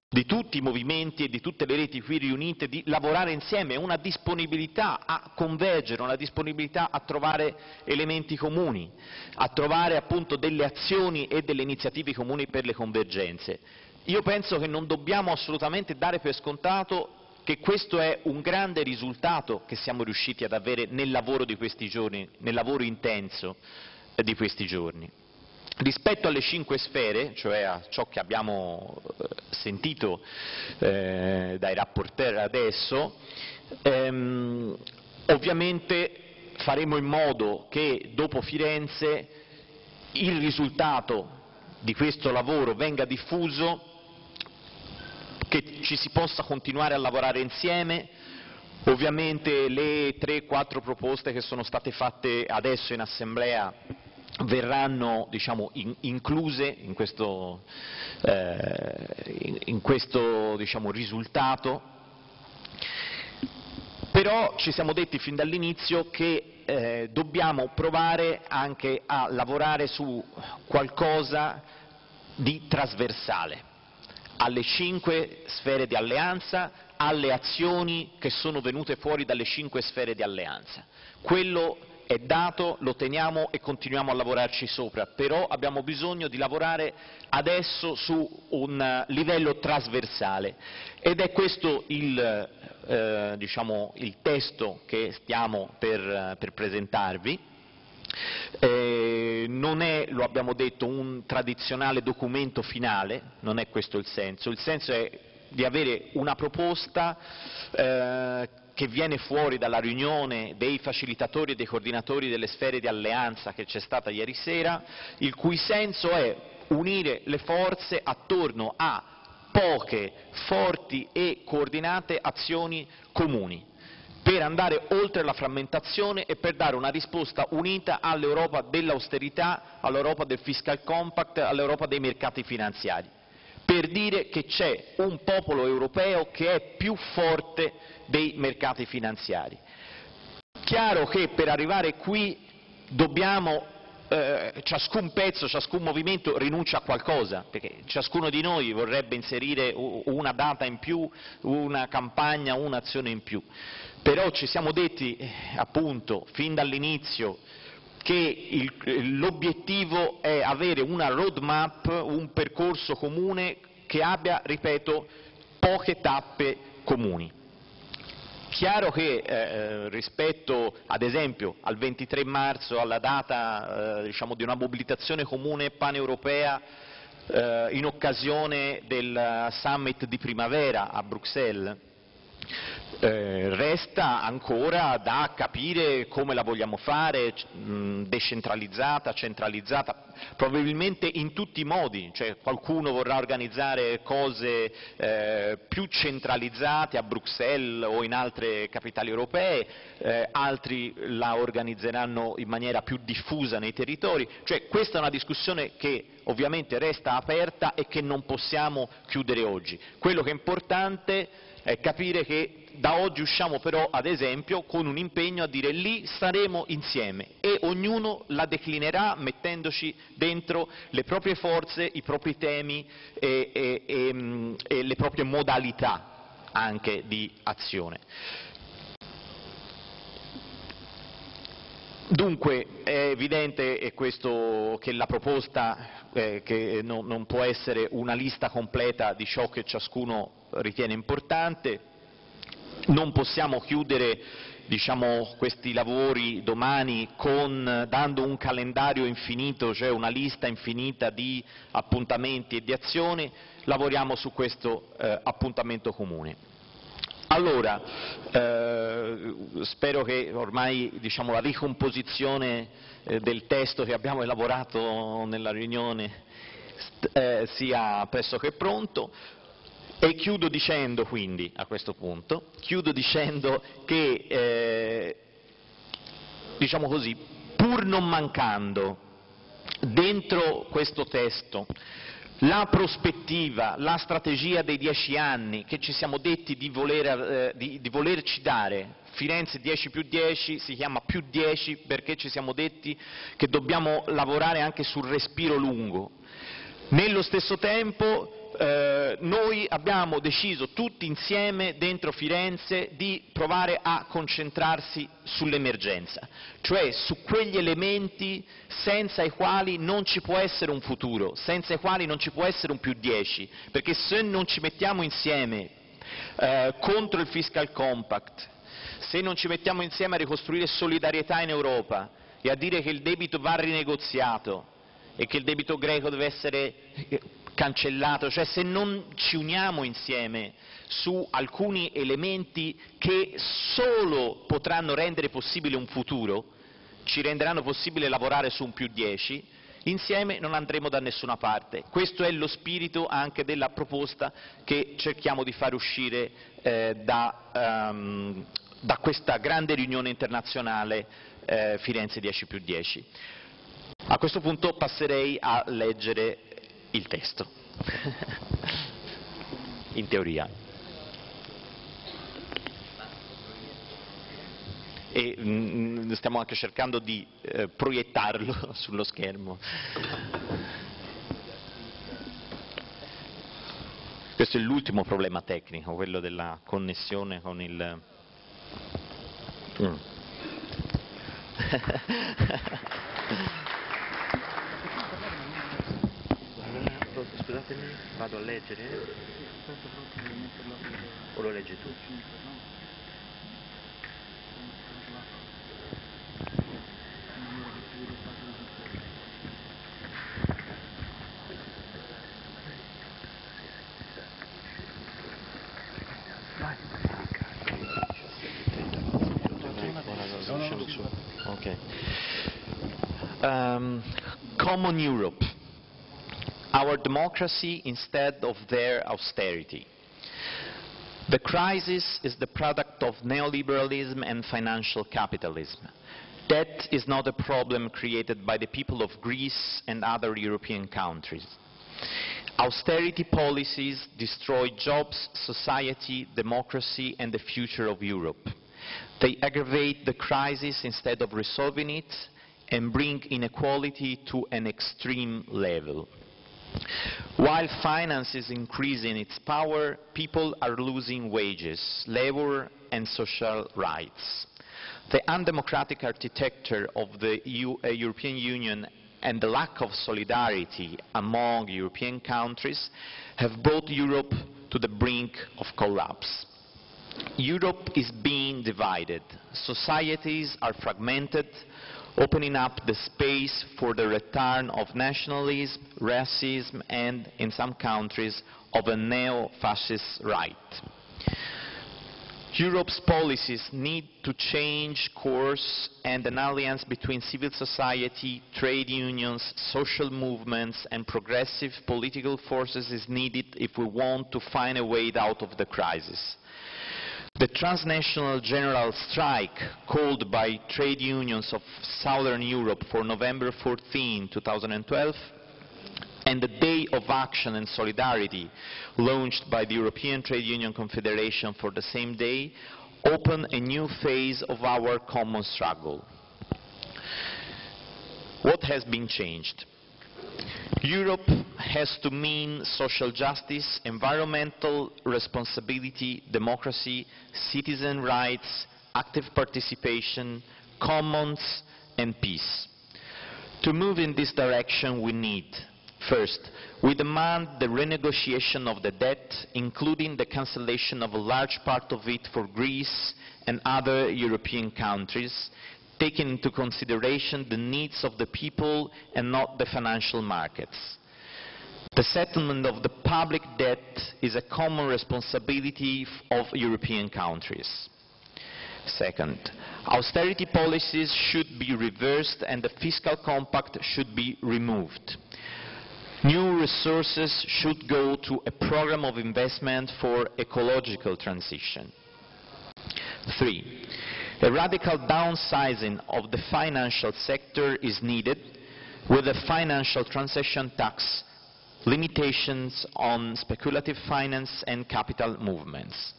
di tutti i movimenti e di tutte le reti qui riunite di lavorare insieme, una disponibilità a convergere, una disponibilità a trovare elementi comuni, a trovare appunto delle azioni e delle iniziative comuni per le convergenze. Io penso che non dobbiamo assolutamente dare per scontato che questo è un grande risultato che siamo riusciti ad avere nel lavoro di questi giorni, nel lavoro intenso di questi giorni. Rispetto alle 5 sfere, cioè a ciò che abbiamo sentito dai rapporteur adesso, ovviamente faremo in modo che dopo Firenze il risultato di questo lavoro venga diffuso che ci si possa continuare a lavorare insieme. Ovviamente le 3-4 proposte che sono state fatte adesso in Assemblea verranno, diciamo, incluse in questo diciamo, risultato, però ci siamo detti fin dall'inizio che dobbiamo provare anche a lavorare su qualcosa di trasversale alle 5 sfere di alleanza, alle azioni che sono venute fuori dalle 5 sfere di alleanza. Quello è dato, lo teniamo e continuiamo a lavorarci sopra, però abbiamo bisogno di lavorare adesso su un livello trasversale ed è questo diciamo, il testo che stiamo per presentarvi. Non è, lo abbiamo detto, un tradizionale documento finale, non è questo il senso è di avere una proposta che viene fuori dalla riunione dei facilitatori e dei coordinatori delle sfere di alleanza che c'è stata ieri sera, il cui senso è unire le forze attorno a poche, forti e coordinate azioni comuni, per andare oltre la frammentazione e per dare una risposta unita all'Europa dell'austerità, all'Europa del fiscal compact, all'Europa dei mercati finanziari, per dire che c'è un popolo europeo che è più forte dei mercati finanziari. Chiaro che per arrivare qui dobbiamo ciascun pezzo, ciascun movimento rinuncia a qualcosa, perché ciascuno di noi vorrebbe inserire una data in più, una campagna, un'azione in più. Però ci siamo detti appunto fin dall'inizio che l'obiettivo è avere una roadmap, un percorso comune che abbia, ripeto, poche tappe comuni. Chiaro che rispetto ad esempio al 23 marzo, alla data diciamo, di una mobilitazione comune paneuropea in occasione del summit di primavera a Bruxelles, resta ancora da capire come la vogliamo fare, decentralizzata, centralizzata, probabilmente in tutti i modi, cioè qualcuno vorrà organizzare cose più centralizzate a Bruxelles o in altre capitali europee, altri la organizzeranno in maniera più diffusa nei territori, cioè questa è una discussione che ovviamente resta aperta e che non possiamo chiudere oggi. Quello che è importante è capire che da oggi usciamo però, ad esempio, con un impegno a dire lì staremo insieme e ognuno la declinerà mettendoci dentro le proprie forze, i propri temi e le proprie modalità anche di azione. Dunque è evidente che la proposta che non può essere una lista completa di ciò che ciascuno ritiene importante. Non possiamo chiudere diciamo, questi lavori domani dando un calendario infinito, cioè una lista infinita di appuntamenti e di azioni, lavoriamo su questo appuntamento comune. Allora, spero che ormai diciamo, la ricomposizione del testo che abbiamo elaborato nella riunione sia pressoché pronto. E chiudo dicendo quindi, a questo punto, che, diciamo così, pur non mancando dentro questo testo la prospettiva, la strategia dei 10 anni che ci siamo detti di volerci dare, Firenze 10+10 si chiama +10 perché ci siamo detti che dobbiamo lavorare anche sul respiro lungo. Nello stesso tempo noi abbiamo deciso tutti insieme dentro Firenze di provare a concentrarsi sull'emergenza, cioè su quegli elementi senza i quali non ci può essere un futuro, senza i quali non ci può essere un +10, perché se non ci mettiamo insieme contro il fiscal compact, se non ci mettiamo insieme a ricostruire solidarietà in Europa e a dire che il debito va rinegoziato e che il debito greco deve essere cancellato, cioè se non ci uniamo insieme su alcuni elementi che solo potranno rendere possibile un futuro, ci renderanno possibile lavorare su un +10, insieme non andremo da nessuna parte. Questo è lo spirito anche della proposta che cerchiamo di fare uscire da questa grande riunione internazionale Firenze 10+10. A questo punto passerei a leggere il testo, in teoria. E stiamo anche cercando di proiettarlo sullo schermo. Questo è l'ultimo problema tecnico, quello della connessione con il... Scusatemi, vado a leggere? O lo leggi tu? Okay. Common Europe. Our democracy instead of their austerity. The crisis is the product of neoliberalism and financial capitalism. Debt is not a problem created by the people of Greece and other European countries. Austerity policies destroy jobs, society, democracy, and the future of Europe. They aggravate the crisis instead of resolving it and bring inequality to an extreme level. While finance is increasing its power, people are losing wages, labor, and social rights. The undemocratic architecture of the European Union and the lack of solidarity among European countries have brought Europe to the brink of collapse. Europe is being divided. Societies are fragmented, opening up the space for the return of nationalism, racism, and, in some countries, of a neo-fascist right. Europe's policies need to change course, and an alliance between civil society, trade unions, social movements, and progressive political forces is needed if we want to find a way out of the crisis. The transnational general strike called by trade unions of Southern Europe for November 14, 2012, and the Day of Action and Solidarity launched by the European Trade Union Confederation for the same day open a new phase of our common struggle. What has been changed? Europe has to mean social justice, environmental responsibility, democracy, citizen rights, active participation, commons, and peace. To move in this direction, we need, first, we demand the renegotiation of the debt, including the cancellation of a large part of it for Greece and other European countries, taking into consideration the needs of the people and not the financial markets. The settlement of the public debt is a common responsibility of European countries. Second, austerity policies should be reversed and the fiscal compact should be removed. New resources should go to a program of investment for ecological transition. 3. A radical downsizing of the financial sector is needed, with a financial transaction tax, limitations on speculative finance and capital movements.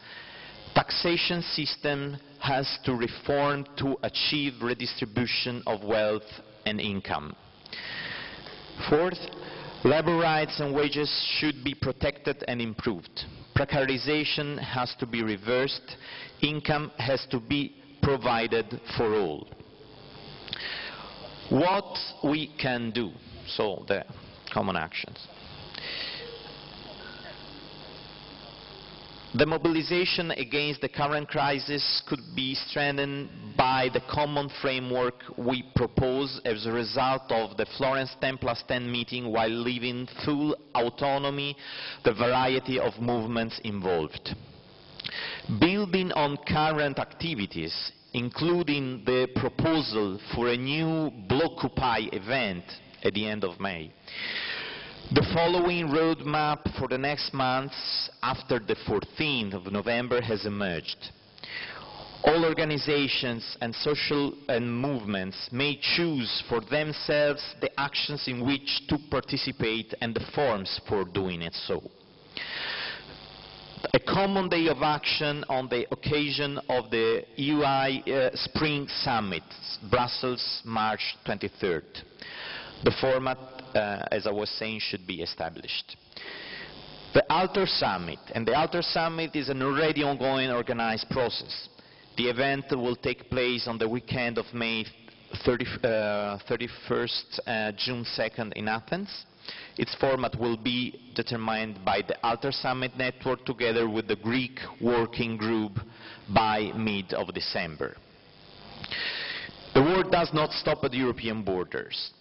Taxation system has to reform to achieve redistribution of wealth and income. Fourth, labor rights and wages should be protected and improved. Precarization has to be reversed. Income has to be provided for all. What we can do, so the common actions. The mobilization against the current crisis could be strengthened by the common framework we propose as a result of the Florence 10+10 meeting, while leaving full autonomy the variety of movements involved. Building on current activities, including the proposal for a new Blockupy event at the end of May. The following roadmap for the next months after the 14th of November has emerged. All organizations and social movements may choose for themselves the actions in which to participate and the forms for doing it so. A common day of action on the occasion of the UI Spring Summit, Brussels, March 23rd. The format, as I was saying, should be established. The Alter Summit, and the Alter Summit is an already ongoing organized process. The event will take place on the weekend of May 31st, June 2nd in Athens. Its format will be determined by the Alter Summit Network together with the Greek Working Group by mid of December. The war does not stop at European borders.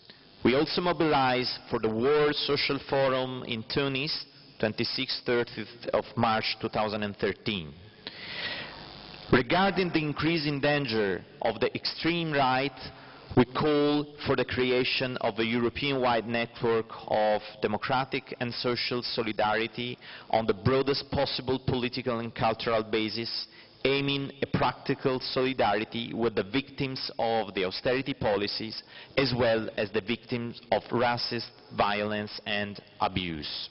We also mobilize for the World Social Forum in Tunis, 26-30th of March 2013. Regarding the increasing danger of the extreme right, we call for the creation of a European-wide network of democratic and social solidarity on the broadest possible political and cultural basis, aiming at practical solidarity with the victims of the austerity policies as well as the victims of racist violence and abuse.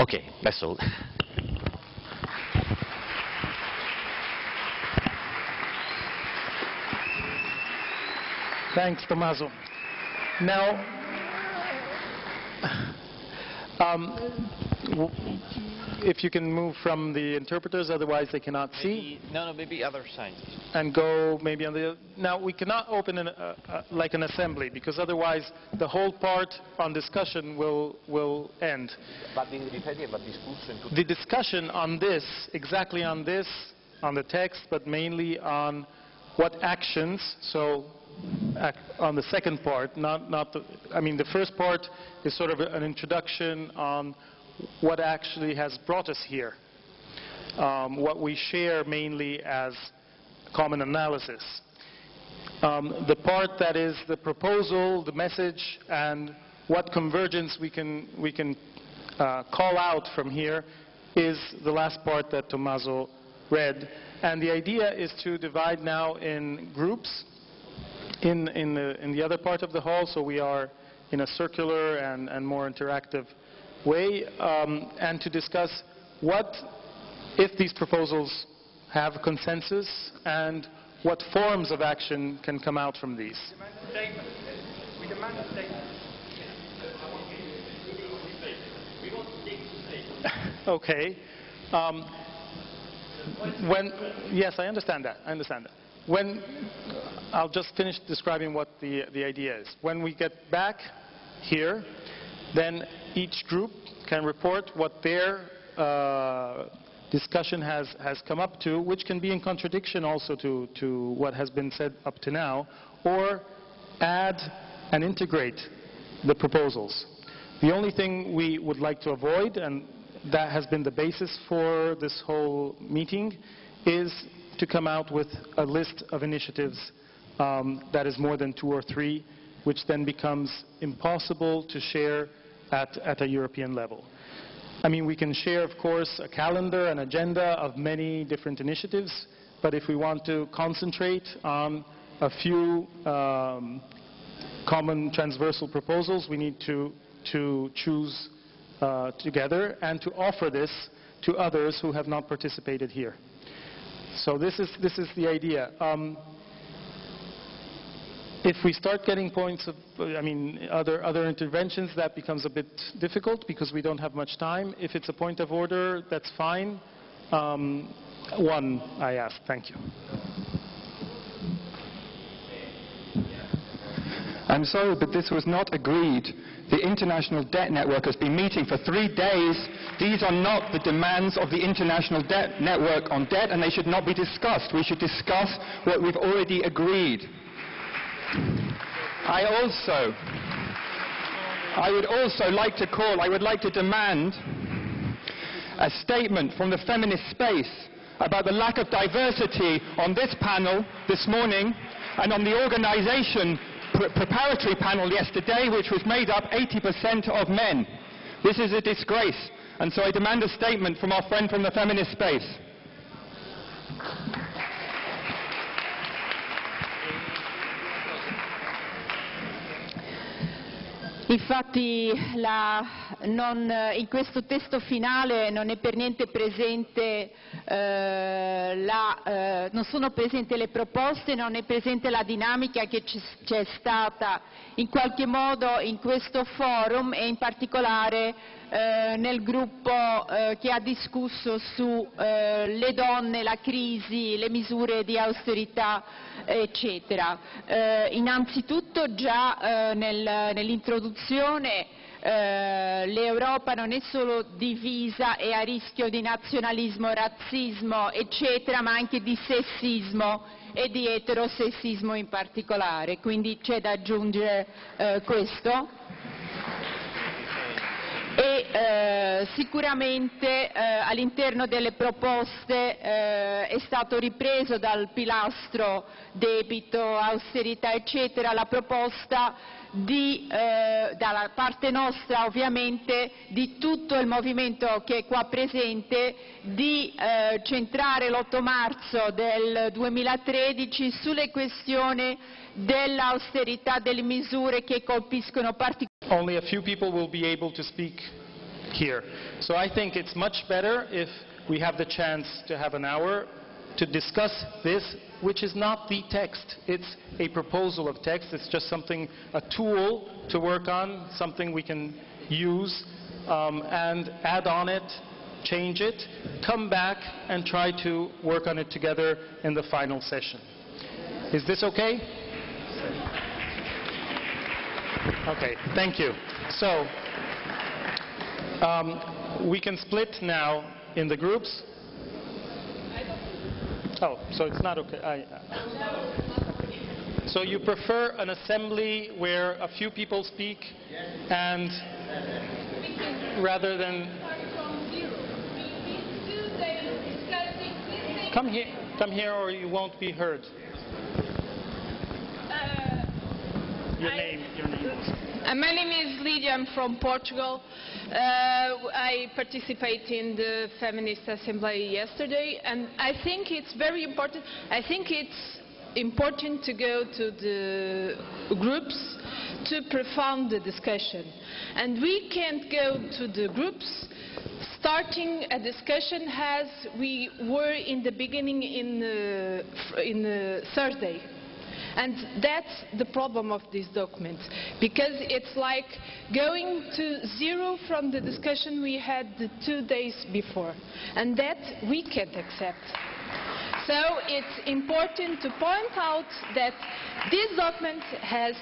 Okay, that's all. Thanks, Tommaso. Now, if you can move from the interpreters, otherwise they cannot see. Maybe other side. And go maybe on the... Now, we cannot open like an assembly, because otherwise the whole part on discussion will end. The discussion on this, exactly on this, on the text, but mainly on what actions, so on the second part, the first part is sort of an introduction on what actually has brought us here, what we share mainly as common analysis. The part that is the proposal, the message, and what convergence we can call out from here is the last part that Tommaso read. And the idea is to divide now in groups in the other part of the hall, so we are in a circular and more interactive way, and to discuss what, if these proposals have consensus, and what forms of action can come out from these. Okay. Yes, I understand that. I'll just finish describing what the idea is. When we get back here, then each group can report what their discussion has come up to, which can be in contradiction also to what has been said up to now, or add and integrate the proposals. The only thing we would like to avoid, and that has been the basis for this whole meeting, is to come out with a list of initiatives that is more than 2 or 3, which then becomes impossible to share at a European level. I mean, we can share, of course, a calendar, an agenda of many different initiatives, but if we want to concentrate on a few common transversal proposals, we need to choose together and to offer this to others who have not participated here. So this is the idea. If we start getting points of, other interventions, that becomes a bit difficult because we don't have much time. If it's a point of order, that's fine. One, I ask. Thank you. I'm sorry, but this was not agreed. The International Debt Network has been meeting for 3 days. These are not the demands of the International Debt Network on debt, and they should not be discussed. We should discuss what we've already agreed. I would also like to demand a statement from the feminist space about the lack of diversity on this panel this morning and on the organization preparatory panel yesterday, which was made up 80% of men. This is a disgrace, and so I demand a statement from our friend from the feminist space. Infatti in questo testo finale non è per niente presente non sono presenti le proposte, non è presente la dinamica che c'è stata in qualche modo in questo forum e in particolare nel gruppo che ha discusso su le donne, la crisi, le misure di austerità, eccetera. Innanzitutto già nell'introduzione l'Europa non è solo divisa e a rischio di nazionalismo, razzismo, eccetera, ma anche di sessismo e di eterosessismo in particolare, quindi c'è da aggiungere questo. E sicuramente all'interno delle proposte è stato ripreso dal pilastro debito, austerità, eccetera, la proposta dalla parte nostra ovviamente di tutto il movimento che è qua presente di centrare l'8 marzo del 2013 sulle questioni dell'austerità, delle misure che colpiscono particolarmente. Only a few people will be able to speak here. So I think it's much better if we have the chance to have an hour to discuss this, which is not the text. It's a proposal of text. It's just something, a tool to work on, something we can use and add on it, change it, come back and try to work on it together in the final session. Is this okay? Okay, thank you. So, we can split now in the groups. Oh, so it's not okay. So you prefer an assembly where a few people speak and rather than... Come here or you won't be heard. Your name. My name is Lydia, I'm from Portugal. I participated in the Feminist Assembly yesterday, and I think it's very important. I think it's important to go to the groups to profound the discussion. And we can't go to the groups starting a discussion as we were in the beginning in Thursday. And that's the problem of these documents, because it's like going to zero from the discussion we had the 2 days before, and that we can't accept. So it's important to point out that this document has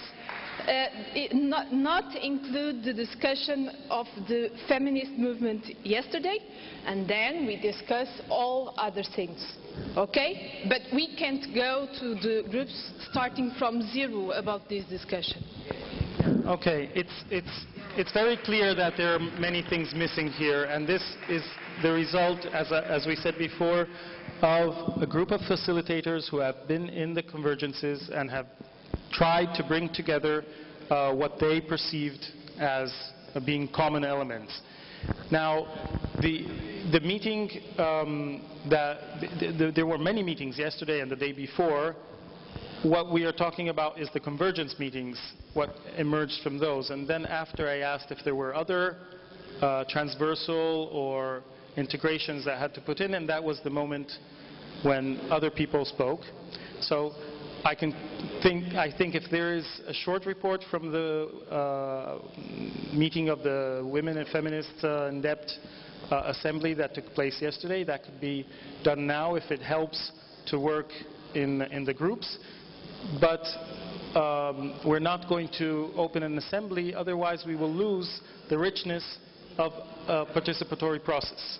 not include the discussion of the feminist movement yesterday, and then we discuss all other things. Okay? But we can't go to the groups starting from zero about this discussion. Okay, it's very clear that there are many things missing here, and this is the result, as we said before, of a group of facilitators who have been in the convergences and have tried to bring together what they perceived as being common elements. Now, the meeting, there were many meetings yesterday and the day before. What we are talking about is the convergence meetings, what emerged from those. And then after I asked if there were other transversal or integrations that had to put in, and that was the moment when other people spoke. So I think if there is a short report from the meeting of the Women and Feminists in-depth assembly that took place yesterday, that could be done now if it helps to work in the groups. But we're not going to open an assembly, otherwise we will lose the richness of a participatory process.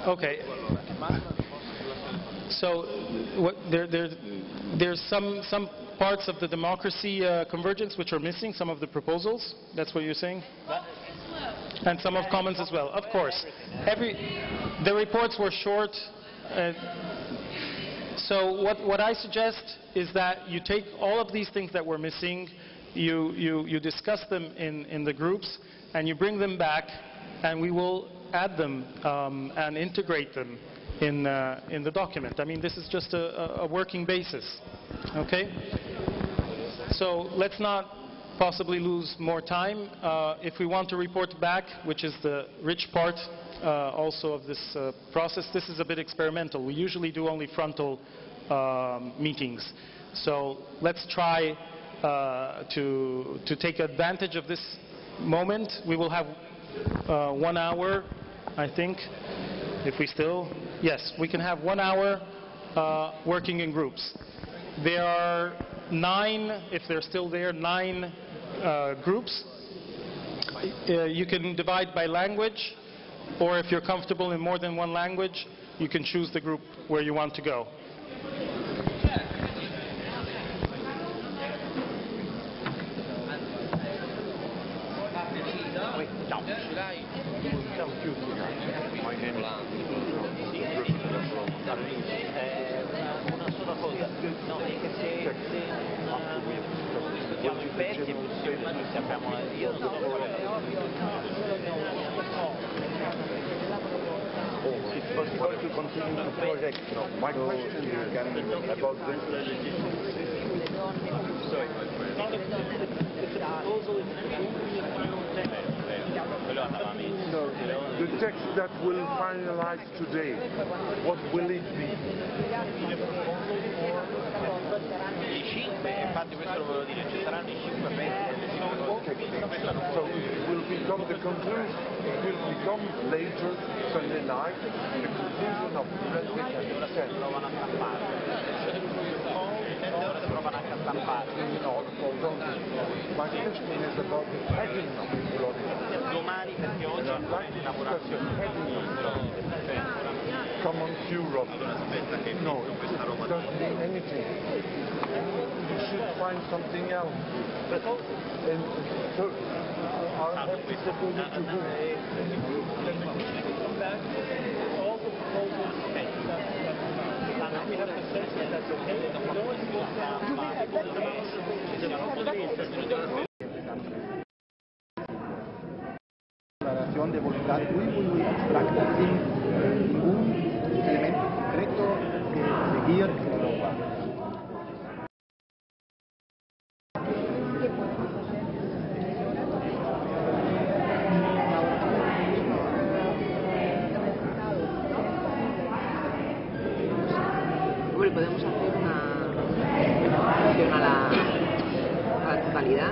Okay. So there's some parts of the democracy convergence which are missing, some of the proposals. That's what you're saying? And some of comments as well, of course. The reports were short. So what I suggest is that you take all of these things that we're missing, you discuss them in the groups, and you bring them back, and we will add them and integrate them in the document. I mean, this is just a working basis, okay? So let's not possibly lose more time. If we want to report back, which is the rich part also of this process, this is a bit experimental. We usually do only frontal meetings. So let's try to take advantage of this moment. We will have 1 hour, I think, if we still... Yes, we can have 1 hour working in groups. There are 9, if they're still there, 9 groups. You can divide by language, or if you're comfortable in more than one language, you can choose the group where you want to go. Una sola cosa, no, è che se mettiamo i pezzi, noi sappiamo, io sono It's possible to continue the project. No, my question is about the the text that will finalize today. What will it be? I 5, infatti questo lo volevo dire, ci saranno i 5 pezzi. So it will become the conclusion, it will become later Sunday night, the conclusion of the presentation. Provano a stampare. Provano anche a stampare. My question is about the heading of the project. Domani, perché oggi è una lavorazione. Common Europe. No, it doesn't mean anything. You should find something else. And so I'll have to propose it to whom? All the proposals we have consensus, that's okay. No one declaración de voluntad muy abstracta, sin ningún elemento concreto que seguir, Hombre, podemos hacer una acción a la totalidad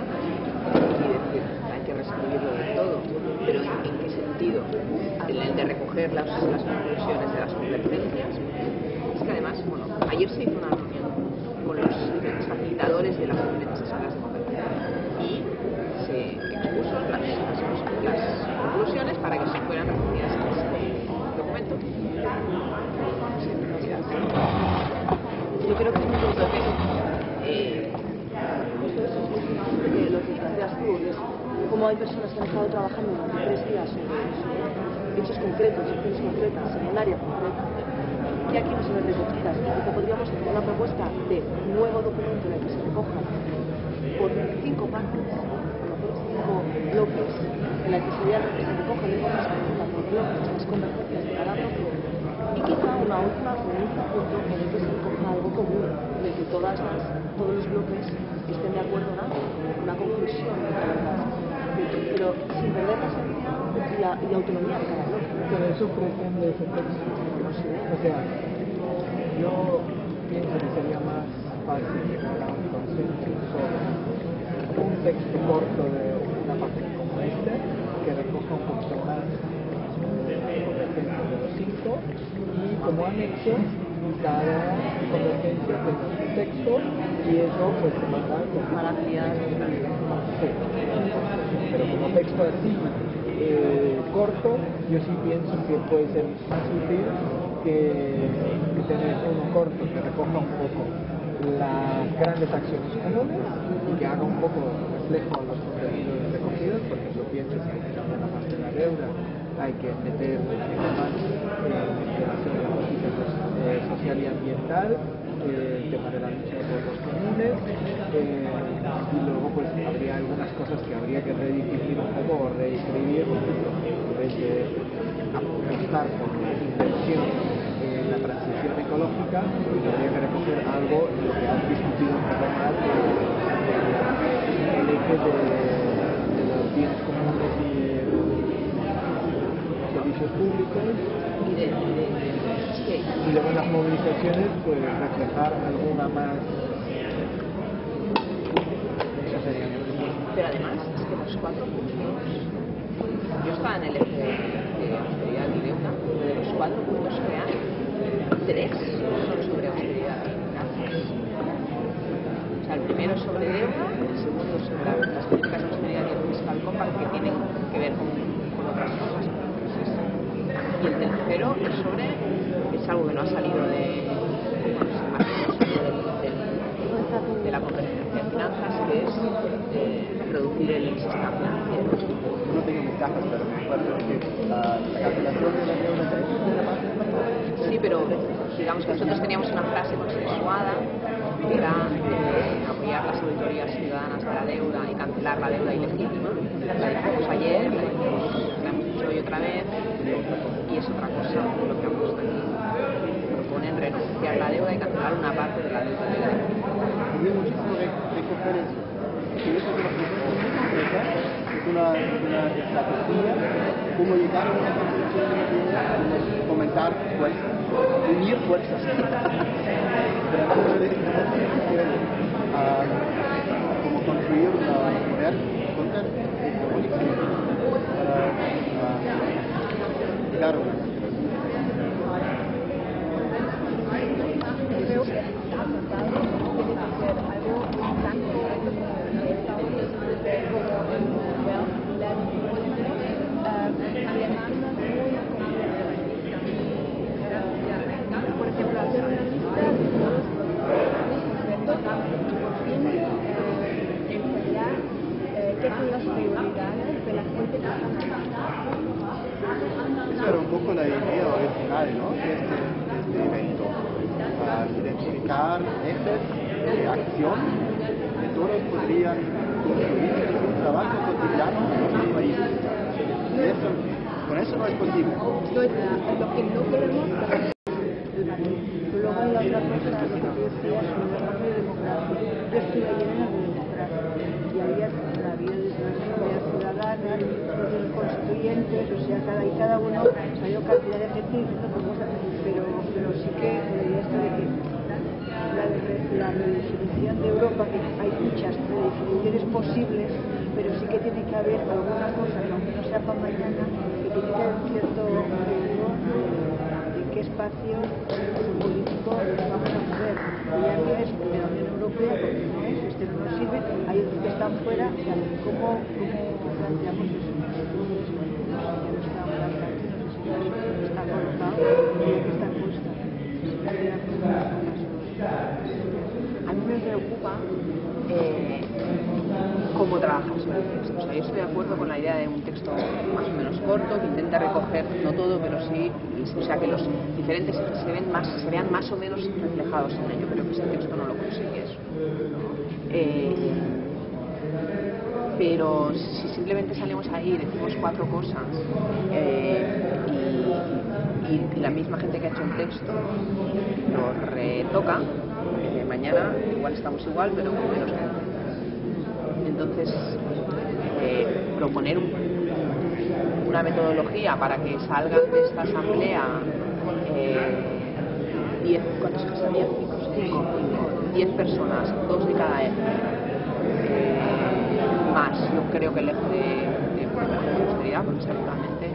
y decir, hay que reescribirlo del todo, pero ¿en qué sentido? ¿En el de recoger las conclusiones de las competencias? Es que además, bueno, ayer se hizo una reunión con los diferentes facilitadores de las diferentes escuelas de competencia y se expuso las conclusiones para que se fueran recogidas en este documento. Yo creo que es muy importante lo que planteas tú, es cómo hay personas que han estado trabajando durante 3 días sobre hechos concretos, acciones concretas, en un área concreta, y aquí no se ven recogidas. Porque podríamos hacer una propuesta de nuevo documento en el que se recojan por 5 partes, por 5 bloques, en el que se recojan de forma específica por bloques las convergencias de cada bloque, y quizá un último punto en el que se recoja algo común, en el que todos los bloques estén de acuerdo en algo, una conclusión, pero sin perder la esencia y autonomía de cada bloque. Pero eso pretende ese texto. No sé. O sea, yo pienso que sería más fácil llegar a un consenso sobre un texto corto de una página como este, que recoja un poquito más las convergencias de los 5, y como anexo cada convergencia tenga su texto, y eso pues se manda para ampliar pero como texto así corto, yo sí pienso que puede ser más útil que tener uno corto que recoja un poco las grandes acciones comunes y que haga un poco reflejo a los contenidos recogidos, porque yo pienso que hay que cambiar la parte de la deuda, hay que meter más en relación a la política social y ambiental, el tema de la lucha por los comunes, y luego pues habría algunas cosas que habría que redirigir un poco o reescribir, por ejemplo, en vez de apostar por la inversión en la transición ecológica, pues habría que recoger algo en lo que han discutido un poco más el eje de los bienes comunes y servicios públicos, y luego en las movilizaciones pues reflejar alguna más. Eso sería mi opinión. Pero además es que los 4 puntos, yo estaba en el eje de austeridad y deuda, de los 4 puntos que hay, 3 son sobre austeridad y finanzas. O sea, el primero es sobre deuda, el segundo es sobre las políticas de austeridad y el fiscal compact, que tienen que ver con otras cosas. Y el tercero es sobre, es algo que no ha salido de la convergencia de finanzas, que es reducir el sistema financiero. No tengo ventajas, pero me acuerdo que la cancelación de la deuda. Sí, pero digamos que nosotros teníamos una frase consensuada que era apoyar las auditorías ciudadanas de la deuda y cancelar la deuda ilegítima. La dijimos ayer, la hemos dicho hoy otra vez, y es otra cosa lo que han puesto aquí. Proponen renunciar la deuda y cancelar una parte de la deuda ilegítima. Tiene muchísimo de coger eso. Si eso es una propuesta muy concreta, es una estrategia, cómo llegar a una conclusión de la deuda, fomentar fuerzas, unir fuerzas. Pero no puede como construir una poder contra esta política para llegar a una. Creo que está tratado tiene que ser algo tan concreto como el wealth led demandas muy concretas. Por ejemplo, hacer una lista de todos los concretos y por fin ensayar qué son las prioridades de la gente que está necesitada. Esa era un poco la idea original, ¿no?, de este evento. Identificar ejes de acción que todos podrían construir un trabajo cotidiano en nuestros países. Con eso no es posible. Lo que no queremos luego hay otra cosa, lo que tú decías sobre la parte de democracia. Yo estuve ayer en la de democracia y había la vida de la asamblea ciudadana, los constituyentes, o sea, cada uno salió cantidad de gente diciendo cosas, pero sí que la idea está de que la redefinición de Europa, que hay muchas redefiniciones posibles, pero sí que tiene que haber alguna cosa que aunque no sea para mañana, que tiene que haber un cierto riesgo de qué espacio político vamos a mover. Y ya no es de la Unión Europea, porque no es, este no nos sirve, hay otros que están fuera, o sea, ¿cómo planteamos eso? Está colocado, que está puesto. A mí me preocupa cómo trabajar sobre el texto. O sea, yo estoy de acuerdo con la idea de un texto más o menos corto, que intenta recoger, no todo, pero sí, o sea, que los diferentes se vean más o menos reflejados en ello. Creo que ese texto no lo consigue eso. Pero si simplemente salimos ahí y decimos 4 cosas y la misma gente que ha hecho un texto lo retoca, mañana igual estamos igual, pero con menos gente. Entonces, proponer una metodología para que salgan de esta asamblea 10, ¿cuántas cosas? 10 personas, 2 de cada eje, más yo creo que el eje de austeridad, porque seguramente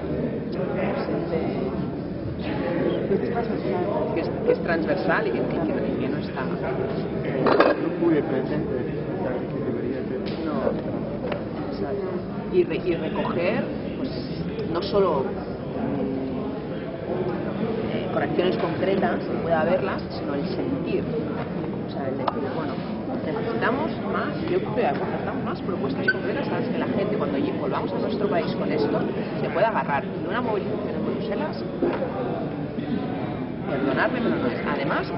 que es transversal y que no está muy presente, que debería ser. No, exacto. Y recoger, pues, no solo correcciones concretas, que pueda haberlas, sino el sentir. O sea, el decir, bueno, necesitamos más, yo creo que necesitamos más propuestas concretas a las que la gente, cuando volvamos a nuestro país con esto, se pueda agarrar. Y una movilización en Bruselas, perdonadme, pero no es. Además,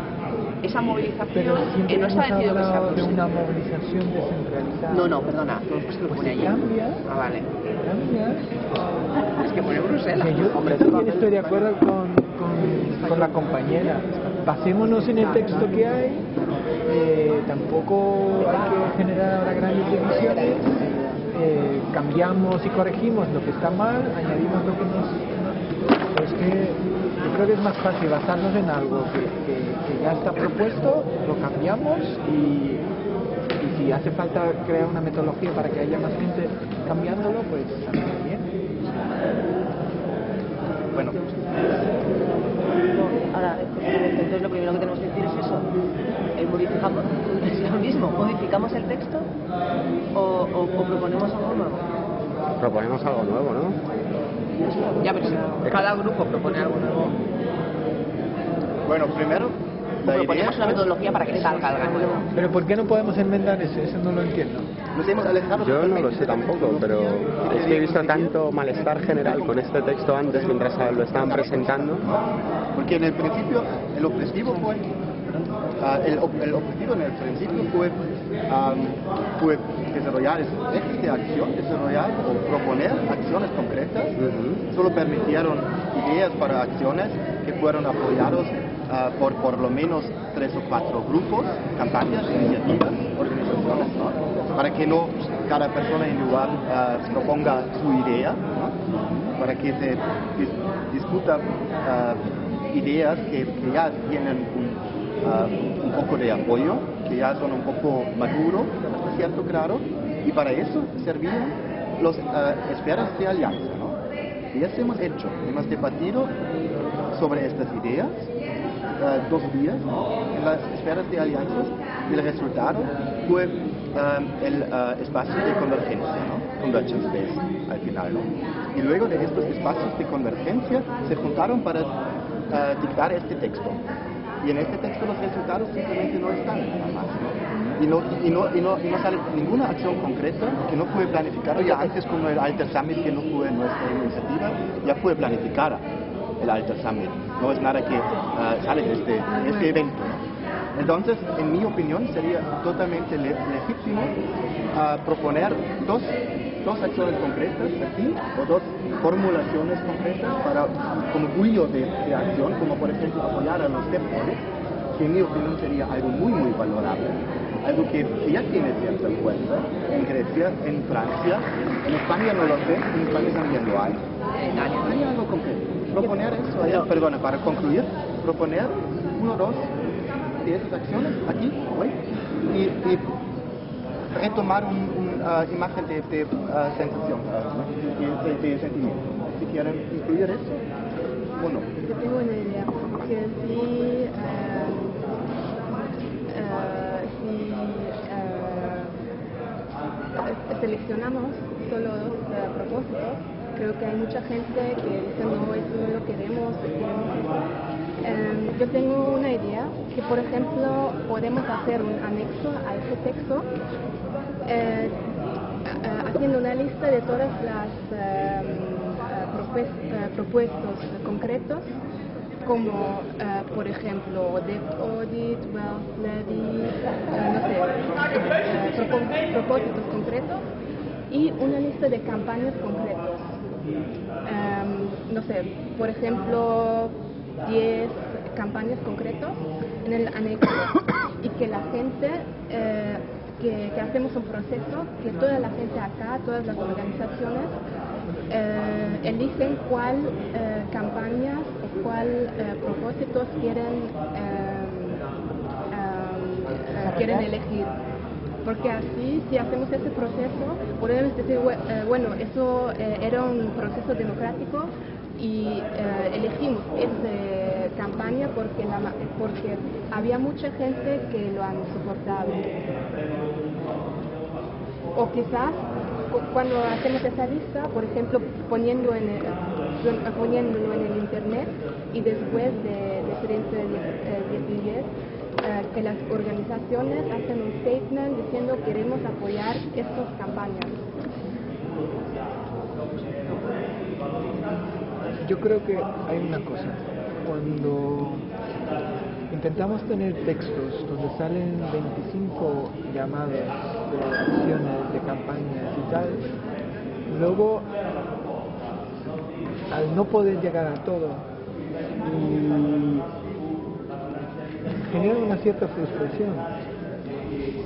esa movilización no está decidido que sea de una movilización descentralizada. No, perdona, pues lo pone allí. Cambia. Ah, vale. Cambia. Es que pone Bruselas. Que yo también estoy de acuerdo con la compañera. Basémonos en el texto que hay. Tampoco hay que generar ahora grandes divisiones. Cambiamos y corregimos lo que está mal, añadimos lo que nos... Pero es que yo creo que es más fácil basarnos en algo que ya está propuesto, lo cambiamos y si hace falta crear una metodología para que haya más gente cambiándolo, pues bien. Bueno. Ahora, entonces lo primero que tenemos que decir es eso. Modificamos, es lo mismo, modificamos el texto o proponemos algo nuevo. Proponemos algo nuevo, ¿no? Ya, pero si cada grupo propone algo nuevo. Bueno, primero, proponemos una metodología para que salga algo nuevo. Pero ¿por qué no podemos enmendar eso? Eso no lo entiendo. Yo no lo sé tampoco, pero es que he visto tanto malestar general con este texto antes mientras lo estaban presentando. Porque en el principio el objetivo fue desarrollar ejes de acción, desarrollar o proponer acciones concretas. Solo permitieron ideas para acciones que fueron apoyados por lo menos 3 o 4 grupos, campañas, iniciativas, organizaciones, ¿no? Para que no cada persona individual proponga su idea, ¿no? Para que se discuta ideas que ya tienen un poco de apoyo, que ya son un poco maduros, hasta cierto grado, y para eso servían las esferas de alianza, ¿no? Y eso hemos hecho, hemos debatido sobre estas ideas 2 días, ¿no? En las esferas de alianzas, y el resultado fue el espacio de convergencia, ¿no? Convergence Space, al final, ¿no? Y luego de estos espacios de convergencia se juntaron para dictar este texto. Y en este texto los resultados simplemente no están, nada más, ¿no? Y no sale ninguna acción concreta que no fue planificada ya antes, como el Alter Summit, que no fue nuestra iniciativa, ya fue planificada el Alter Summit. No es nada que sale de este evento, ¿no? Entonces, en mi opinión, sería totalmente legítimo proponer dos acciones concretas aquí, o 2 formulaciones concretas como bullo de acción, como por ejemplo apoyar a los stepmothers, que en mi opinión sería algo muy valorable, algo que ya tiene cierta fuerza en Grecia, en Francia, en España no lo sé, en España también lo hay. Hay algo concreto. Proponer eso, para concluir, proponer 1 o 2 de esas acciones aquí, hoy, y retomar una imagen de sensación, de sentimiento. Si quieren incluir eso, o no. Yo tengo una idea, que si seleccionamos solo 2 propósitos, creo que hay mucha gente que dice no, eso no lo queremos, yo tengo una idea que, por ejemplo, podemos hacer un anexo a ese texto haciendo una lista de todas las propuestos concretos, como por ejemplo Debt Audit, Wealth Levy, propósitos concretos, y una lista de campañas concretas. Por ejemplo, 10 campañas concretas en el anexo, y que la gente, que hacemos un proceso, que toda la gente acá, todas las organizaciones, eligen cuál campañas o cuál propósitos quieren elegir. Porque así, si hacemos ese proceso, podemos decir, bueno, eso era un proceso democrático y elegimos esa campaña porque había mucha gente que lo han soportado. O quizás, cuando hacemos esa lista, por ejemplo, poniéndolo en el internet, y después de 10 y 10, que las organizaciones hacen un statement diciendo queremos apoyar estas campañas. Yo creo que hay una cosa, cuando intentamos tener textos donde salen 25 llamadas de acciones, de campañas y tal, luego al no poder llegar a todo y genera una cierta frustración.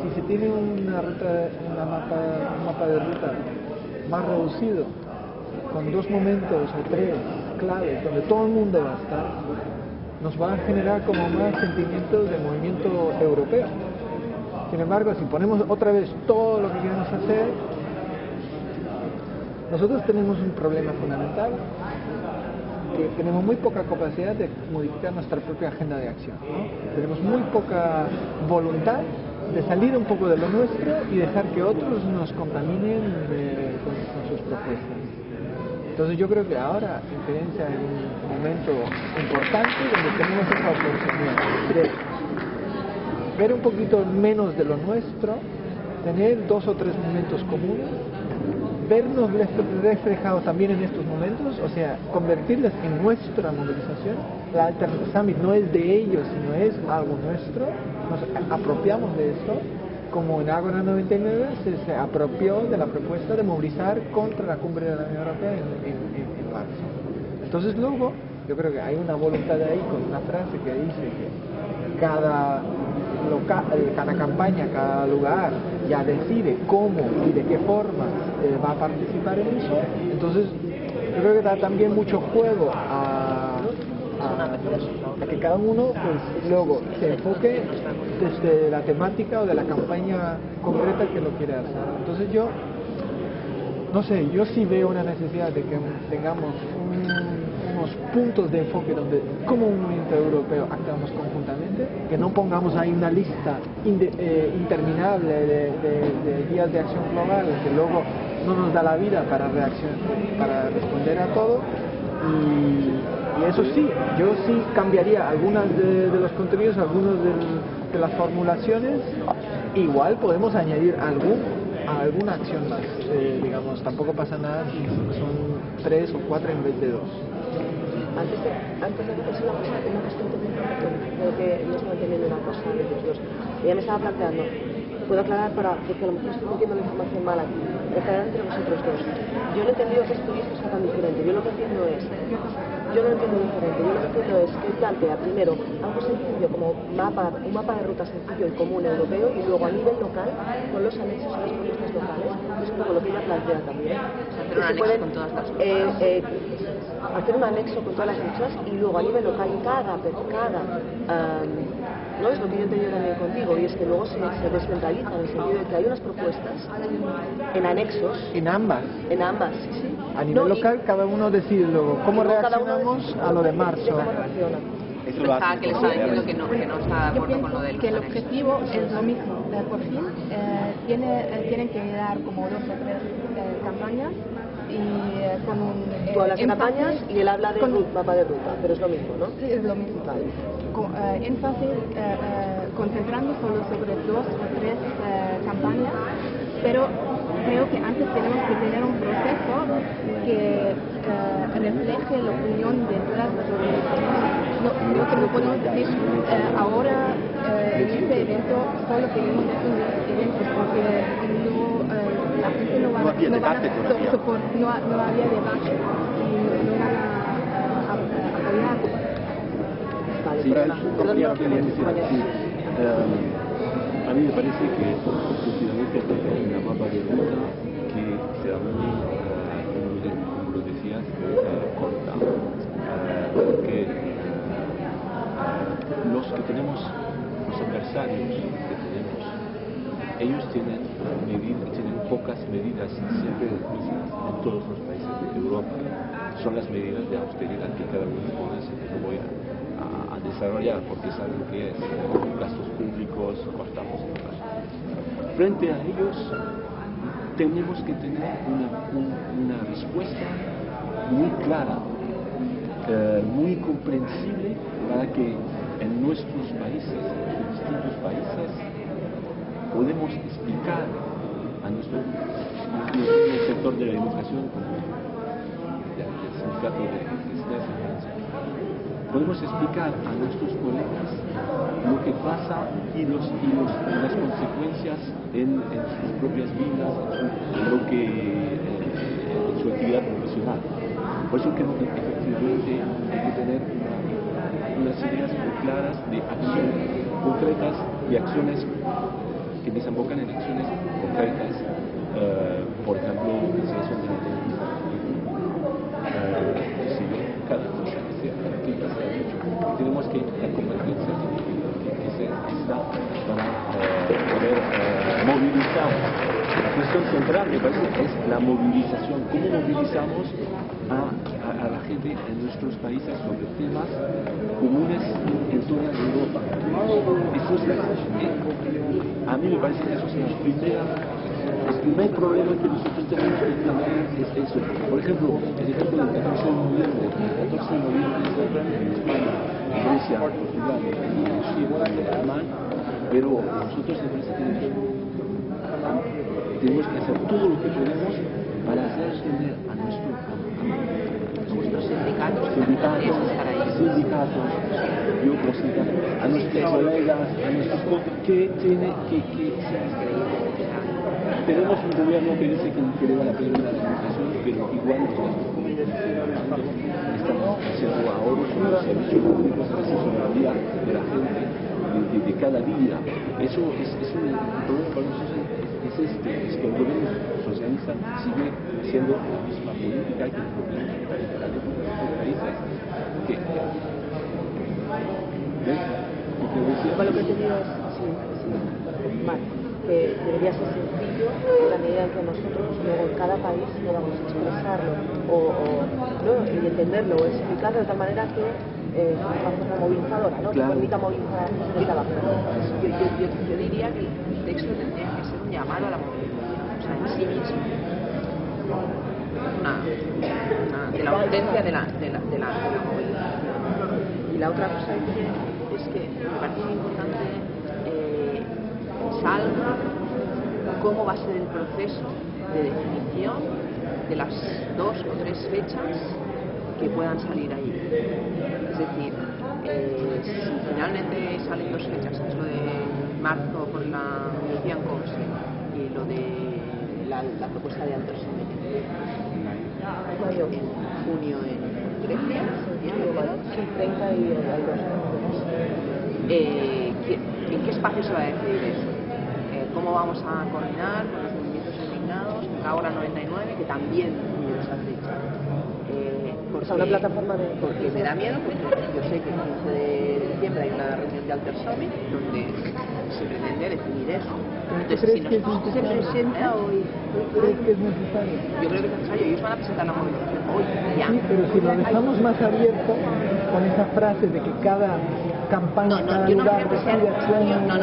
Si se tiene un mapa de ruta más reducido, con 2 momentos o 3 claves donde todo el mundo va a estar, nos va a generar como más sentimientos de movimiento europeo. Sin embargo, si ponemos otra vez todo lo que queremos hacer, nosotros tenemos un problema fundamental, que tenemos muy poca capacidad de modificar nuestra propia agenda de acción, ¿no? Tenemos muy poca voluntad de salir un poco de lo nuestro y dejar que otros nos contaminen con sus propuestas. Entonces yo creo que ahora diferencia en un momento importante donde tenemos esa oportunidad de ver un poquito menos de lo nuestro, tener 2 o 3 momentos comunes, vernos reflejados también en estos momentos, o sea, convertirles en nuestra movilización. La Alternative Summit no es de ellos, sino es algo nuestro, nos apropiamos de esto, como en Ágora 99 se apropió de la propuesta de movilizar contra la cumbre de la Unión Europea en marzo. Entonces luego, yo creo que hay una voluntad de ahí con una frase que dice que cada campaña, cada lugar ya decide cómo y de qué forma va a participar en eso. Entonces yo creo que da también mucho juego a que cada uno pues luego se enfoque desde la temática o de la campaña concreta que lo quiere hacer. Entonces yo no sé, yo sí veo una necesidad de que tengamos unos puntos de enfoque donde como un movimiento europeo actuamos conjuntamente, que no pongamos ahí una lista interminable de guías de acción global que luego no nos da la vida para responder a todo. Y eso sí, yo sí cambiaría algunas de los contenidos, algunas de las formulaciones. Igual podemos añadir alguna acción más, digamos, tampoco pasa nada si son 3 o 4 en vez de 2. Antes de es una cuestión técnica, creo que no estaba entendiendo una cosa de los dos. Ella me estaba planteando, puedo aclarar porque a lo mejor estoy metiendo la información mal aquí, aclarar entre vosotros dos. Yo no he entendido que esto y esto sea tan diferente. Yo lo que entiendo es, yo no lo entiendo diferente. Yo lo que entiendo es que plantea primero algo sencillo como un mapa de ruta sencillo y común europeo, y luego a nivel local con los anexos a las propuestas locales. Es un poco lo que ella plantea también. Hacer un anexo con todas las hacer un anexo con todas las luchas y luego a nivel local no es lo que yo he entendido también contigo, y es que luego se descentraliza en el sentido de que hay unas propuestas en anexos. En ambas, sí. A nivel local cada uno decide luego cómo reaccionamos a lo de marzo. Pensaba que le estaba diciendo que no está de acuerdo con lo del que el objetivo es lo mismo. Por fin tienen que dar como 2 o 3 campañas y con un tú hablas de campañas y él habla de mapa de ruta, pero es lo mismo, ¿no? Sí, es lo mismo. Vale. Énfasis concentrando solo sobre 2 o 3 campañas, pero creo que antes tenemos que tener un proceso que refleje la opinión de todas las organizaciones. No podemos decir ahora en este evento solo queremos estos eventos porque la gente no había debate y no van a apoyar. Sí, a mí me parece que efectivamente hay que tener una mapa de ruta que sea muy, como lo decías, corta, porque los que tenemos, los adversarios que tenemos, ellos tienen pocas medidas siempre mismas en todos los países de Europa. Son las medidas de austeridad que cada uno pone, que no voy a desarrollar porque saben que es gastos públicos, cortamos y demás. Frente a ellos tenemos que tener una respuesta muy clara, muy comprensible para que en nuestros países, en nuestros distintos países, podemos explicar a nuestro en el sector de la educación, como el sindicato de Cristés en Francia, podemos explicar a nuestros colegas lo que pasa y las consecuencias en sus propias vidas, en su actividad profesional. Por eso creo que efectivamente hay que tener unas ideas muy claras de acciones concretas y acciones que desembocan en acciones concretas. Por ejemplo, cancelación de la televisión. Cada cosa que sea dicho. Tenemos que la convergencia que se necesita para poder movilizar. La cuestión central, me parece, es la movilización. ¿Cómo movilizamos a la gente en nuestros países sobre temas comunes en toda Europa? Eso es a mí me parece que eso es el primer problema que nosotros tenemos que entender es eso. Por ejemplo, el ejemplo del 14 de noviembre. El 14 de noviembre se celebra en España, en Grecia, en Portugal, en Chile, en Alemania, pero nosotros me parece que tenemos que hacer todo lo que podemos para hacer entender a nuestros sindicatos, a nuestros colegas, a nuestros que tenemos un gobierno que dice que le va a pedir la democracia, pero igual estamos haciendo ahorros en los servicios públicos, en la vida de la gente, de cada día. Eso es un problema para nosotros. Es que el gobierno socialista sigue siendo la misma política que el gobierno para nuestros países. Lo que te digo es, que debería ser sencillo en la medida en que nosotros luego en cada país podamos expresarlo y entenderlo o explicarlo de tal manera que es una forma movilizadora, ¿no? Que permita movilizar el trabajo. Yo diría que el texto tendría que ser un llamado a la movilización, o sea, en sí mismo. De la urgencia de la movilización. Y la otra cosa es que me parece muy importante salga cómo va a ser el proceso de definición de las 2 o 3 fechas que puedan salir ahí. Es decir, si finalmente salen 2 fechas, que es lo de marzo por la European Council y lo de la propuesta de altos niveles, en junio en Grecia, Sí, 30 y ¿en qué espacio se va a decidir eso? ¿Cómo vamos a coordinar con los movimientos indignados, la hora 99, que también pide esa fecha? Una plataforma porque me da miedo, porque yo sé que el 15 de diciembre hay una reunión de Alter Summit donde se pretende definir eso. Entonces, ¿crees que se presenta hoy? ¿Crees que es necesario? Yo creo que es necesario. Ellos van a presentar la movilización hoy, ya. Sí, pero si lo dejamos más abierto con esa frase de que cada campaña, cada lugar decide acción...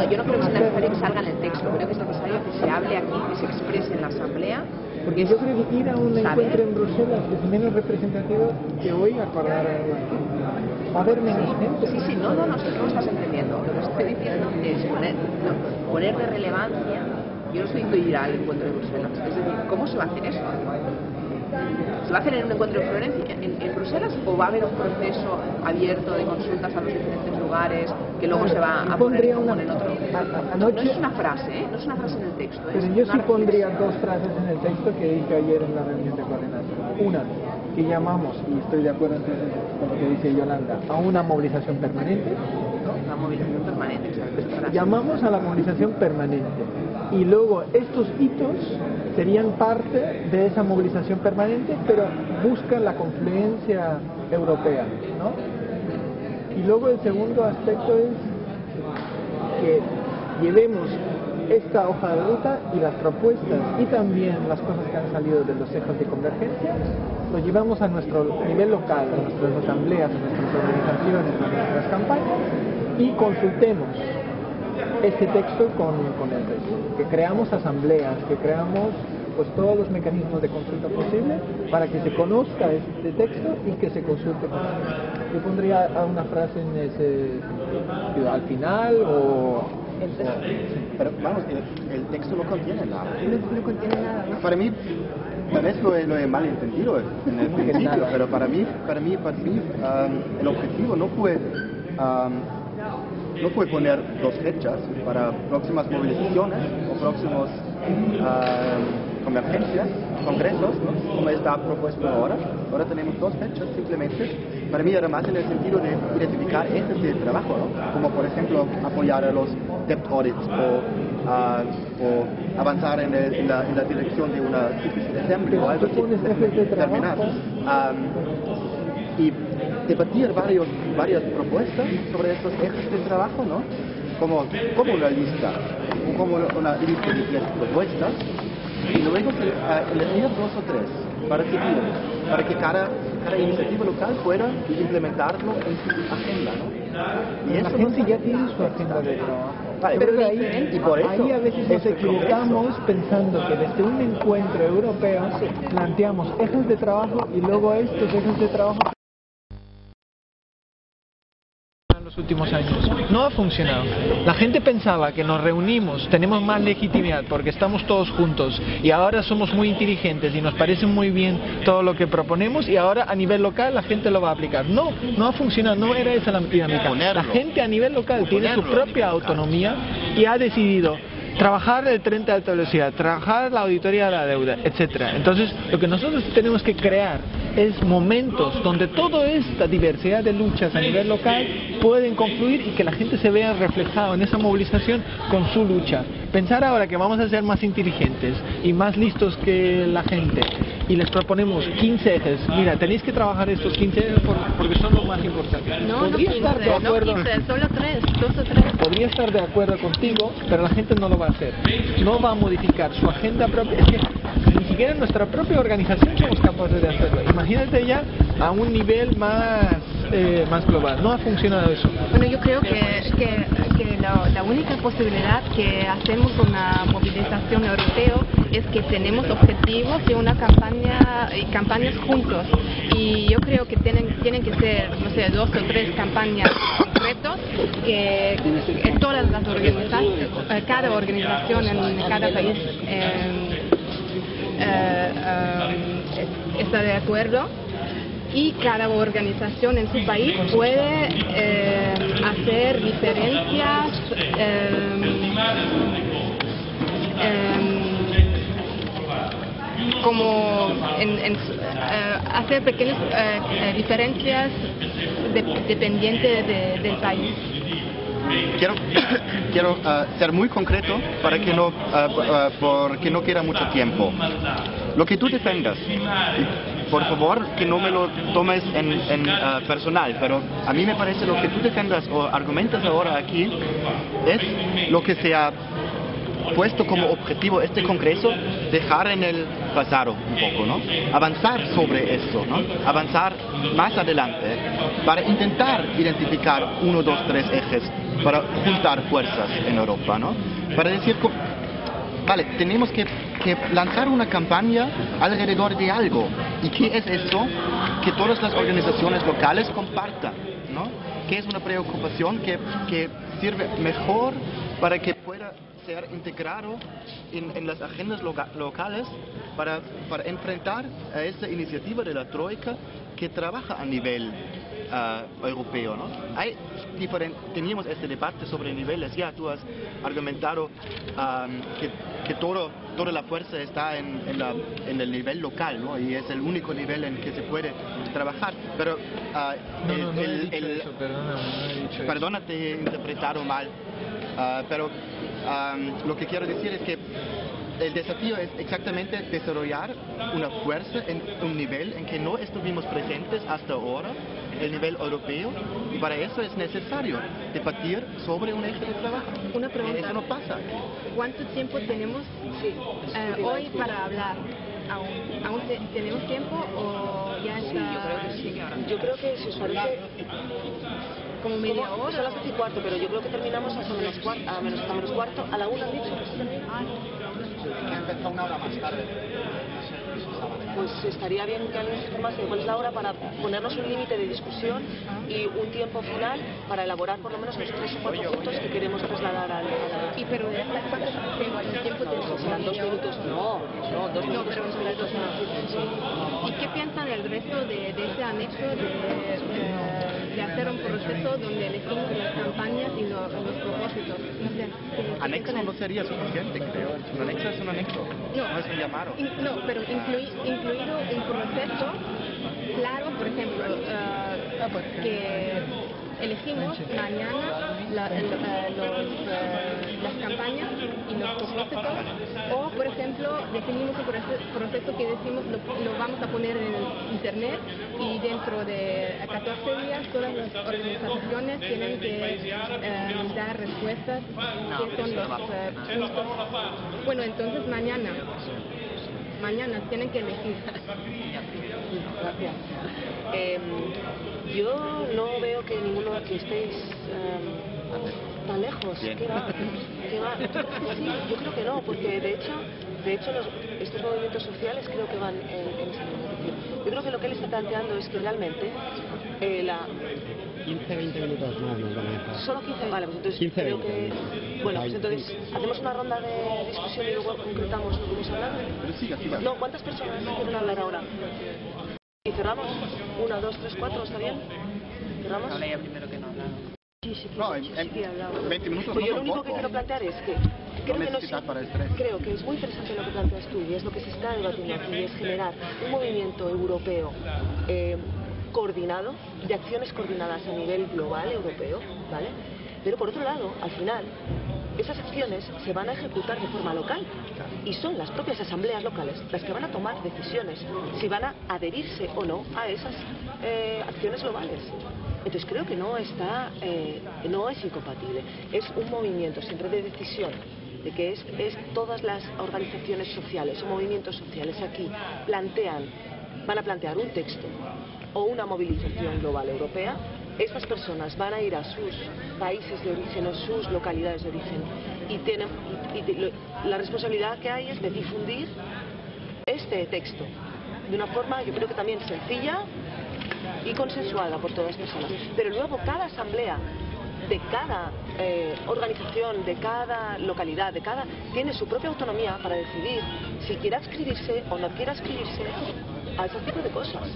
Yo no creo que sea necesario que salga en el texto. Creo que es necesario que se hable aquí, que se exprese en la asamblea. Porque yo creo que ir a un encuentro en Bruselas es menos representativo que hoy acordar algo aquí. Va a haber menos gente. Sí, no, tú no estás entendiendo. Lo que estoy diciendo es poner de relevancia. Yo no estoy diciendo ir al encuentro de Bruselas. Es decir, ¿cómo se va a hacer eso? ¿Se va a hacer en un encuentro en Florencia, en Bruselas, o va a haber un proceso abierto de consultas a los diferentes lugares que luego se va a poner en otro? No es una frase, no es una frase en el texto. Pero yo sí pondría 2 frases en el texto que dije ayer en la reunión de coordinación. Una, que llamamos, y estoy de acuerdo entonces con lo que dice Yolanda, a una movilización permanente. Una movilización permanente, exacto. Llamamos a la movilización permanente. Y luego estos hitos serían parte de esa movilización permanente, pero buscan la confluencia europea, ¿no? Y luego el segundo aspecto es que llevemos esta hoja de ruta y las propuestas y también las cosas que han salido de los ejes de convergencia, lo llevamos a nuestro nivel local, a nuestras asambleas, a nuestras organizaciones, a nuestras campañas y consultemos este texto con el resto. Que creamos asambleas, que creamos pues todos los mecanismos de consulta posibles para que se conozca este texto y que se consulte con él. Yo pondría una frase en ese sentido, al final o... Pero vamos, el texto no contiene nada. No contiene nada, ¿no? Para mí, tal vez lo he malentendido en el principio, pero para mí el objetivo no fue poner dos fechas para próximas movilizaciones o próximos convergencias, congresos, ¿no? Como está propuesto ahora. Ahora tenemos dos fechas simplemente. Para mí era más en el sentido de identificar ejes de trabajo, ¿no? Como por ejemplo apoyar a los debt audits o avanzar en la dirección de una citizen assembly o algo así. Terminar. Y debatir varias propuestas sobre estos ejes de trabajo, ¿no? Como una lista, como una lista de 10 propuestas, y luego elegir 2 o 3 para que cada iniciativa local pueda implementarlo en su agenda, ¿no? Y la gente ya tiene su agenda de trabajo. Vale, Pero y por eso ahí a veces nos equivocamos pensando que desde un encuentro europeo planteamos ejes de trabajo y luego estos ejes de trabajo los últimos años. No ha funcionado. La gente pensaba que nos reunimos, tenemos más legitimidad porque estamos todos juntos y ahora somos muy inteligentes y nos parece muy bien todo lo que proponemos y ahora a nivel local la gente lo va a aplicar. No ha funcionado, no era esa la dinámica. La gente a nivel local tiene su propia autonomía y ha decidido trabajar el tren de alta velocidad, trabajar la auditoría de la deuda, etcétera. Entonces, lo que nosotros tenemos que crear es momentos donde toda esta diversidad de luchas a nivel local pueden confluir y que la gente se vea reflejado en esa movilización con su lucha. Pensar ahora que vamos a ser más inteligentes y más listos que la gente y les proponemos 15 ejes, mira, tenéis que trabajar estos 15 ejes porque son los más importantes. No 15, solo 3, 2 o 3. Podría estar de acuerdo contigo, pero la gente no lo va a hacer. No va a modificar su agenda propia. Es que ni siquiera en nuestra propia organización somos capaces de hacerlo. Imagínate ya a un nivel más global. No ha funcionado eso. Bueno, yo creo que la única posibilidad que hacemos una movilización europea es que tenemos objetivos y una campañas juntos. Y yo creo que tienen que ser, no sé, 2 o 3 campañas concretos que todas las organizaciones, cada organización en cada país está de acuerdo. Y cada organización en su país puede hacer diferencias, como hacer pequeñas diferencias dependientes del país. Quiero ser muy concreto porque no queda mucho tiempo. Lo que tú defendas, por favor, que no me lo tomes en personal, pero a mí me parece lo que tú defendas o argumentas ahora aquí es lo que se ha puesto como objetivo este congreso, dejar en el pasado un poco, ¿no? Avanzar sobre esto, ¿no? Avanzar más adelante para intentar identificar 1, 2, 3 ejes para juntar fuerzas en Europa, ¿no? Para decir, vale, tenemos que lanzar una campaña alrededor de algo. ¿Y qué es eso? Que todas las organizaciones locales compartan, ¿no? Que es una preocupación que sirve mejor para que pueda ser integrado en las agendas locales para enfrentar a esta iniciativa de la Troika que trabaja a nivel europeo, ¿no? Teníamos este debate sobre niveles, ya tú has argumentado que toda la fuerza está en el nivel local, ¿no? Y es el único nivel en que se puede trabajar, pero perdona, te he interpretado mal, pero lo que quiero decir es que el desafío es exactamente desarrollar una fuerza en un nivel en que no estuvimos presentes hasta ahora, el nivel europeo, y para eso es necesario debatir sobre un eje de trabajo. Una pregunta. Eso no pasa. ¿Cuánto tiempo tenemos hoy para hablar? ¿Aún tenemos tiempo o ya está? Sí, yo creo que sí. Yo creo que si os parece... Como media hora. Son las 7:15, pero yo creo que terminamos a menos cuarto. A la 1 han dicho que se termina. Empezó una hora más tarde. Pues estaría bien que alguien se informase de cuál es la hora para ponernos un límite de discusión y un tiempo final para elaborar por lo menos los 3 o 4 puntos que queremos trasladar a la... ¿Y pero de cuánto tiempo tenemos? Serán 2 minutos, no, 2 minutos, pero 3 minutos, ¿Y qué piensa del resto de ese anexo de hacer un proceso donde elegimos las campañas y los propósitos? No sé, Anexo no sería suficiente, creo. Un anexo es un anexo. No es un llamado. No, pero incluido un proceso claro, por ejemplo, que elegimos mañana las campañas y los propósitos, o por ejemplo definimos un proceso que decimos lo vamos a poner en internet y dentro de 14 días todas las organizaciones tienen que dar respuestas que son los puntos. Bueno, entonces mañana tienen que elegir. Gracias. Yo no veo que ninguno que estéis tan lejos. ¿Qué va? ¿Tú crees que sí? Yo creo que no, porque de hecho estos movimientos sociales creo que van en esa misma dirección. Yo creo que lo que él está planteando es que realmente 15-20 minutos más nos van a dejar. Solo 15, vale, pues entonces 15, creo 20. que... Bueno, pues entonces hacemos una ronda de discusión y luego concretamos lo que vamos a hablar. No, ¿cuántas personas quieren hablar ahora? ¿Y cerramos? 1, 2, 3, 4, ¿está bien? ¿Cerramos? Habla ella primero que no hablado. Sí, No, en 20 minutos pues no yo lo son único que poco. quiero plantear es que creo que es muy interesante lo que planteas tú y es lo que se está debatiendo aquí, y es generar un movimiento europeo coordinado, de acciones coordinadas a nivel global europeo, ¿vale? Pero por otro lado, al final, esas acciones se van a ejecutar de forma local y son las propias asambleas locales las que van a tomar decisiones si van a adherirse o no a esas acciones globales. Entonces creo que no es incompatible, es un movimiento siempre de decisión, de que es todas las organizaciones sociales o movimientos sociales aquí van a plantear un texto o una movilización global europea. Estas personas van a ir a sus países de origen o sus localidades de origen y la responsabilidad que hay es de difundir este texto de una forma, yo creo que también sencilla y consensuada por todas las personas. Pero luego cada asamblea de cada organización, de cada localidad, tiene su propia autonomía para decidir si quiere adscribirse o no quiere adscribirse a ese tipo de cosas.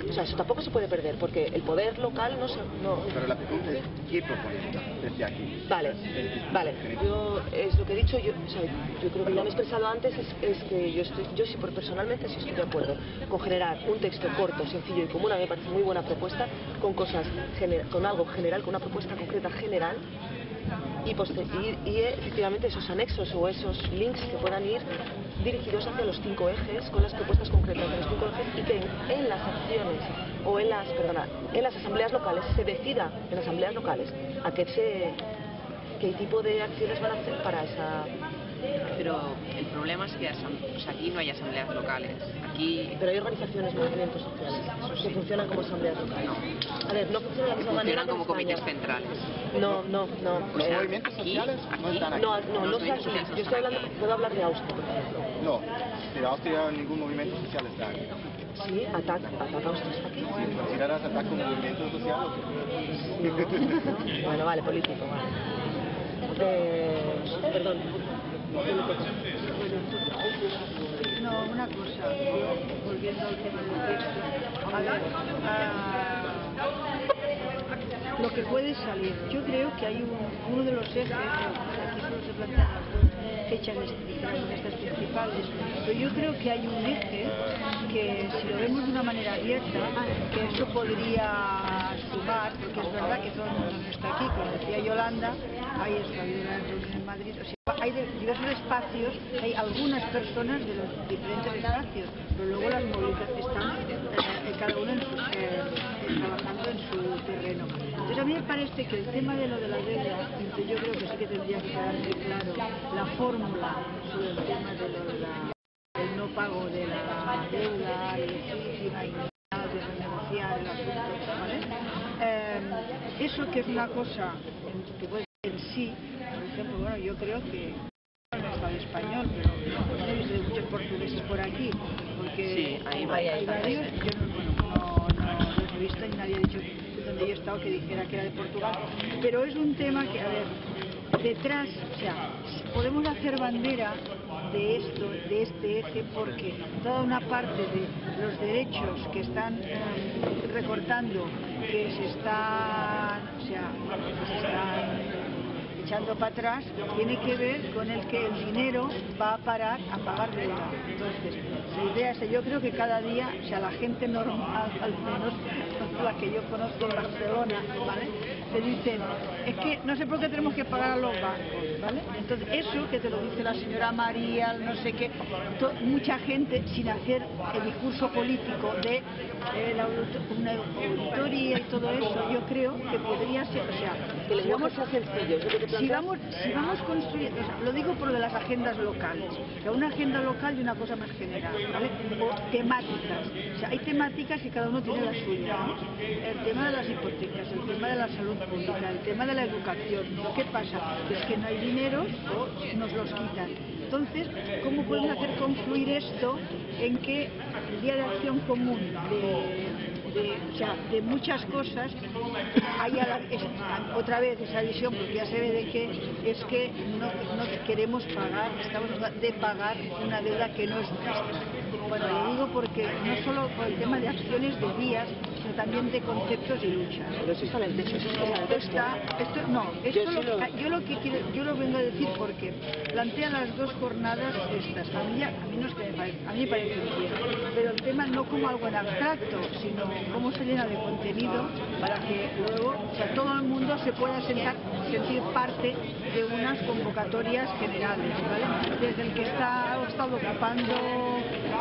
O sea, eso tampoco se puede perder, porque el poder local Pero la pregunta es, ¿qué propone desde aquí? Vale. Yo, es lo que he dicho, yo creo que ya me he expresado antes, es que yo sí, personalmente sí estoy de acuerdo con generar un texto corto, sencillo y común. A mí me parece muy buena propuesta, con algo general, con una propuesta concreta general, y efectivamente esos anexos o esos links que puedan ir dirigidos hacia los 5 ejes, con las propuestas concretas de los 5 ejes, y que en las acciones o en las asambleas locales se decida en las asambleas locales a qué tipo de acciones van a hacer para esa... Pero el problema es que aquí no hay asambleas locales. Pero hay organizaciones, movimientos sociales que funcionan como asambleas locales. A ver, no funcionan de la misma manera como que en comités España. centrales. No. Los movimientos sociales no están aquí. No sé aquí. Yo estoy hablando, puedo hablar de Austria, por ejemplo. No, de Austria ningún movimiento social está aquí. Sí, ATAC Austria está aquí. ¿Consideras ATAC como movimiento social o qué? No. Bueno, vale, político, vale. Perdón. No, una cosa, volviendo al tema del texto. A ver, lo que puede salir, yo creo que hay uno de los ejes, aquí solo se plantean las dos fechas de estas principales, pero yo creo que hay un eje que, si lo vemos de una manera abierta, que eso podría sumar, porque es verdad que todo el mundo no está aquí, como decía Yolanda, hay una reunión en Madrid, o sea, hay diversos espacios, hay algunas personas de los diferentes espacios, pero luego las movilizaciones están cada uno trabajando en su terreno. Entonces a mí me parece que el tema de lo de la deuda, yo creo que sí que tendría que quedar muy claro la fórmula sobre el tema de lo del no pago de la deuda ilegítima y de renegociar el asunto, ¿vale? Eso que es una cosa que puede ser en sí, por ejemplo, bueno, yo creo que para el español, pero no he visto muchos portugueses por aquí, porque Sí, hay varios, yo no los he visto y nadie ha dicho donde yo he estado que dijera que era de Portugal, pero es un tema que, a ver, detrás, o sea, podemos hacer bandera de esto, de este eje, porque toda una parte de los derechos que están recortando, que se están, o sea, que se están echando para atrás, tiene que ver con el que el dinero va a parar a pagar deuda. Entonces, la idea es, yo creo que cada día, o sea, la gente normal, al menos la que yo conozco en Barcelona, ¿vale?, te dicen, es que no sé por qué tenemos que pagar a los bancos, ¿vale? Entonces, eso que te lo dice la señora María, no sé qué, mucha gente sin hacer el discurso político de una auditoría y todo eso, yo creo que podría ser, o sea, que el lenguaje sea sencillo, ¿es lo que te planteas? si vamos construyendo, o sea, lo digo por lo de las agendas locales, o sea, una agenda local y una cosa más general, ¿vale? O temáticas, o sea, hay temáticas y cada uno tiene la suya, ¿no? El tema de las hipotecas, el tema de la salud pública, el tema de la educación. ¿Qué pasa? Que es que no hay dinero o nos los quitan. Entonces, ¿cómo podemos hacer confluir esto en que el Día de Acción Común de muchas cosas haya otra vez esa visión, porque ya se ve de que es que no queremos pagar, estamos de pagar una deuda que no es nuestra? Bueno, lo digo porque no solo por el tema de acciones de días, sino también de conceptos y luchas. Pero eso está en el texto, yo lo vengo a decir porque plantea las dos jornadas estas. A mí no es que me parece, a mí me parece bien, pero el tema no como algo en abstracto, sino cómo se llena de contenido para que luego, o sea, todo el mundo se pueda sentir parte de unas convocatorias generales, ¿vale? Desde el que ha estado ocupando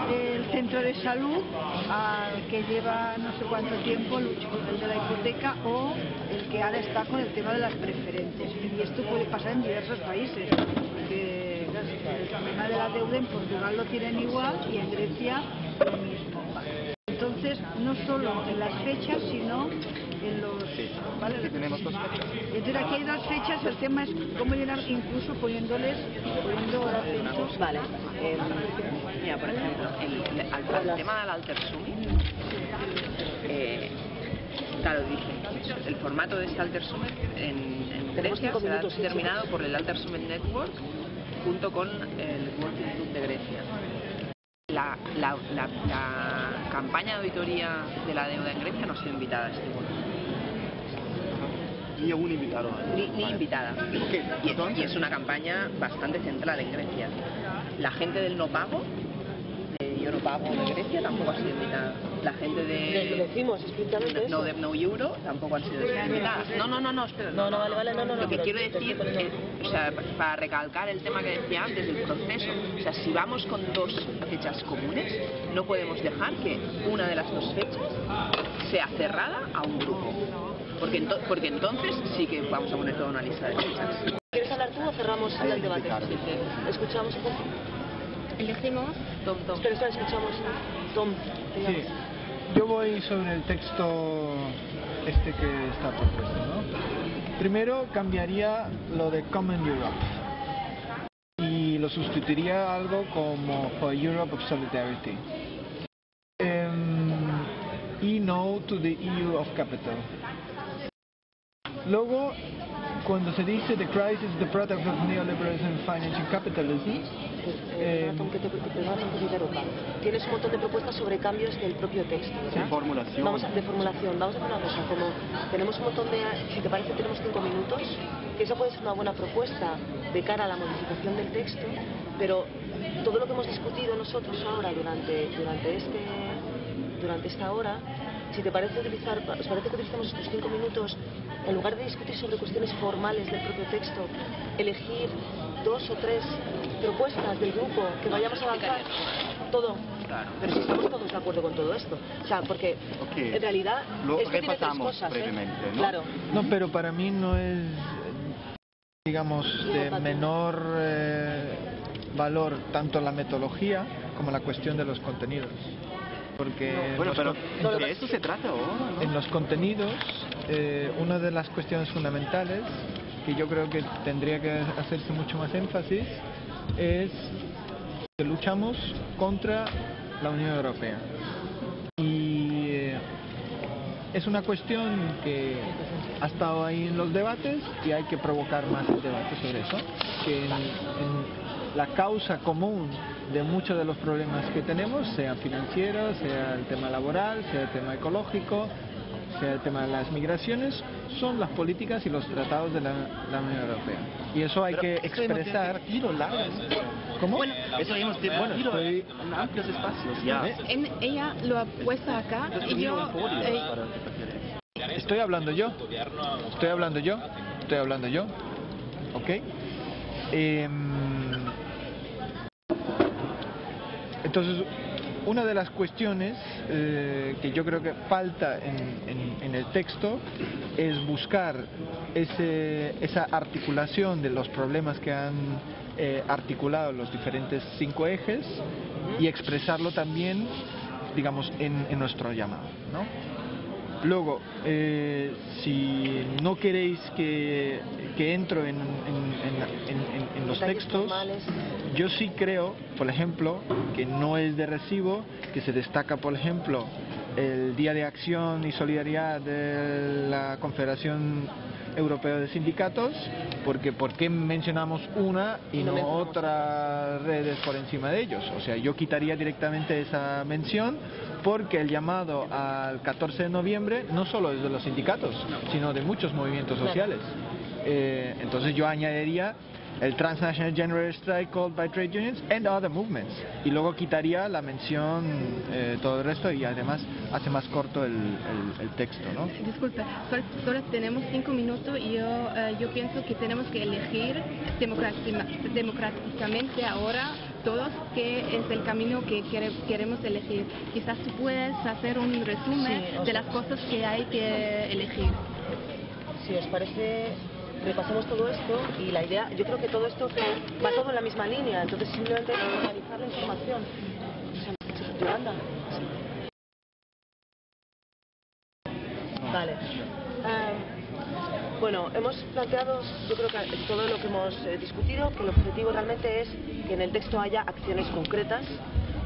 el centro de salud al que lleva no sé cuánto tiempo luchando con el de la hipoteca, o el que ahora está con el tema de las preferentes. Y esto puede pasar en diversos países, porque el tema de la deuda en Portugal lo tienen igual y en Grecia lo mismo. Entonces, no solo en las fechas, sino en los... ¿vale? Aquí tenemos dos fechas. Entonces, aquí hay dos fechas, el tema es cómo llenar, incluso poniendo acentos. Vale. Mira, por ejemplo, el tema del Alter Summit, claro, dije, el formato de este Alter Summit en Grecia será determinado por el Alter Summit Network junto con el Working Group de Grecia. La campaña de auditoría de la deuda en Grecia no ha sido invitada a este workshop. Ni aún invitaron. Ni invitada. Y es una campaña bastante central en Grecia. La gente del no pago, yo no pago de Grecia, tampoco ha sido invitada. La gente de... Lo decimos explícitamente eso. No euro tampoco han sido invitadas. No, espera. No. Lo que quiero decir es, o sea, para recalcar el tema que decía antes del proceso, o sea, si vamos con dos fechas comunes, no podemos dejar que una de las dos fechas sea cerrada a un grupo. Porque entonces sí que vamos a poner toda una lista de fechas. ¿Quieres hablar tú o cerramos el debate? Escuchamos un poco. Elegimos. Tom. Espera, escuchamos. Tom. Sí. Yo voy sobre el texto que está propuesto, ¿no? Primero cambiaría lo de Common Europe y lo sustituiría a algo como For Europe of Solidarity. Y no to the EU of Capital. Luego, cuando se dice the crisis is the product of neoliberalism and financial capitalism, tienes un montón de propuestas sobre cambios del propio texto, ¿verdad? De formulación. Vamos a hacer una cosa, como tenemos un montón de... Si te parece, tenemos 5 minutos, que eso puede ser una buena propuesta de cara a la modificación del texto, pero todo lo que hemos discutido nosotros ahora durante esta hora, si te parece ¿os parece que utilicemos estos 5 minutos, en lugar de discutir sobre cuestiones formales del propio texto, elegir 2 o 3 propuestas del grupo que vayamos a avanzar? Todo. Claro. Pero si estamos todos de acuerdo con todo esto. O sea, porque en realidad lo esto tiene 3 cosas, brevemente, ¿no? Claro. No, pero para mí no es, digamos, de menor valor tanto la metodología como la cuestión de los contenidos. Porque de esto se trata ahora, ¿no? En los contenidos, una de las cuestiones fundamentales que yo creo que tendría que hacerse mucho más énfasis es que luchamos contra la Unión Europea. Y es una cuestión que ha estado ahí en los debates y hay que provocar más el debate sobre eso, que en la causa común de muchos de los problemas que tenemos, sean financieros, sea el tema laboral, sea el tema ecológico, sea el tema de las migraciones, son las políticas y los tratados de la Unión Europea. Y eso hay que expresar. ¿Cómo? Bueno, eso hemos debatido en amplios espacios ya. Ella lo ha puesto acá y yo... Estoy hablando yo. ¿Ok? Entonces, una de las cuestiones que yo creo que falta en el texto es buscar esa articulación de los problemas que han articulado los diferentes 5 ejes y expresarlo también, digamos, en nuestro llamado, ¿no? Luego, si no queréis que entro en los textos, yo sí creo, por ejemplo, que no es de recibo que se destaca, por ejemplo, el Día de Acción y Solidaridad de la Confederación Europea de Sindicatos, porque ¿por qué mencionamos una y no otras redes por encima de ellos? O sea, yo quitaría directamente esa mención, porque el llamado al 14 de noviembre no solo es de los sindicatos, sino de muchos movimientos sociales. Entonces yo añadiría el Transnational General Strike called by trade unions and other movements, y luego quitaría la mención, todo el resto, y además hace más corto el texto, ¿no? Disculpe, solo tenemos 5 minutos y yo pienso que tenemos que elegir democráticamente ahora todos qué es el camino que queremos elegir. Quizás tú puedes hacer un resumen de las cosas que hay que elegir. Si os parece, repasamos todo esto, y la idea, yo creo que todo esto va todo en la misma línea, entonces simplemente analizar la información. Yolanda. Vale. Bueno, hemos planteado, yo creo que todo lo que hemos discutido, que el objetivo realmente es que en el texto haya acciones concretas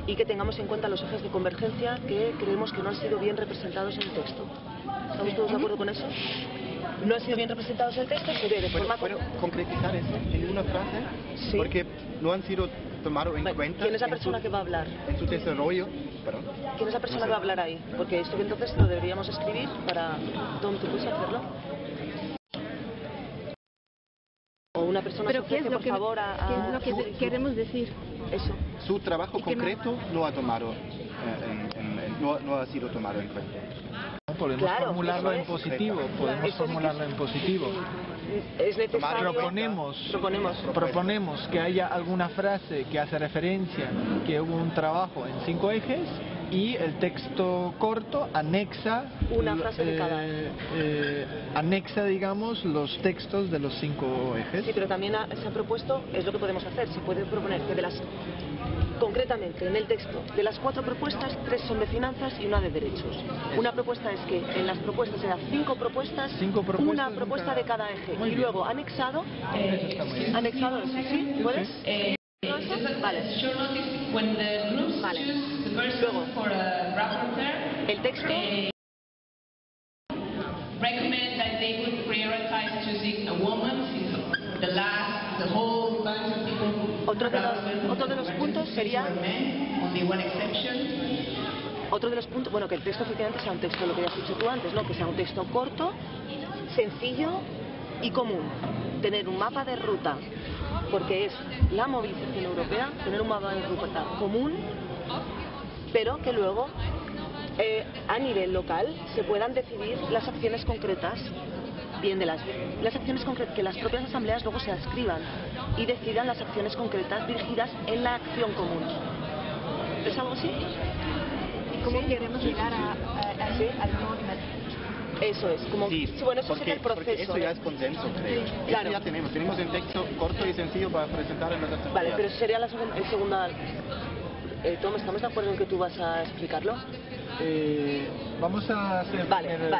y que tengamos en cuenta los ejes de convergencia que creemos que no han sido bien representados en el texto. ¿Estamos todos de acuerdo con eso? No han sido bien representados en el texto, se ve de forma... ¿Puedo concretizar eso en una frase? Sí. Porque no han sido tomados en cuenta... ¿Quién es la persona que va a hablar? En su desarrollo, perdón. ¿Quién es la persona que va a hablar ahí? Porque esto que entonces lo deberíamos escribir para... Tom, ¿tú puedes hacerlo? O una persona Pero que ¿qué es lo por favor ¿qué es lo que queremos decir? Eso. Su trabajo concreto no ha tomado, no ha sido tomado en cuenta. Podemos formularlo en positivo, Es necesario. Proponemos que haya alguna frase que hace referencia que hubo un trabajo en 5 ejes, y el texto corto anexa una frase de cada anexa, digamos, los textos de los 5 ejes. Sí, pero también se ha propuesto, es lo que podemos hacer, se puede proponer que concretamente en el texto, de las 4 propuestas, 3 son de finanzas y 1 de derechos. Una propuesta es que en las propuestas sean 5 propuestas, una propuesta de cada eje, y luego anexado, ¿sí? ¿Puedes? Vale. Luego, el texto. Recommend that they would prioritize choosing a woman since the whole bunch of people. Otro de los puntos sería. Otro de los puntos, bueno, que el texto efectivamente sea un texto, lo que ya has dicho tú antes, ¿no? Que sea un texto corto, sencillo y común. Tener un mapa de ruta, porque es la movilización europea, tener un mapa de ruta común, pero que luego a nivel local se puedan decidir las acciones concretas, bien de las acciones concretas, que las propias asambleas luego se adscriban y decidan las acciones concretas dirigidas en la acción común. ¿Es algo así? ¿Cómo queremos llegar al nuevo nivel? Eso es, como bueno, eso sería el proceso. Porque eso ya es consenso, creo. Claro. Eso ya tenemos un texto corto y sencillo para presentar en las asambleas. Vale, pero sería el segunda. Tom, ¿estamos de acuerdo en que tú vas a explicarlo? Vamos a hacer el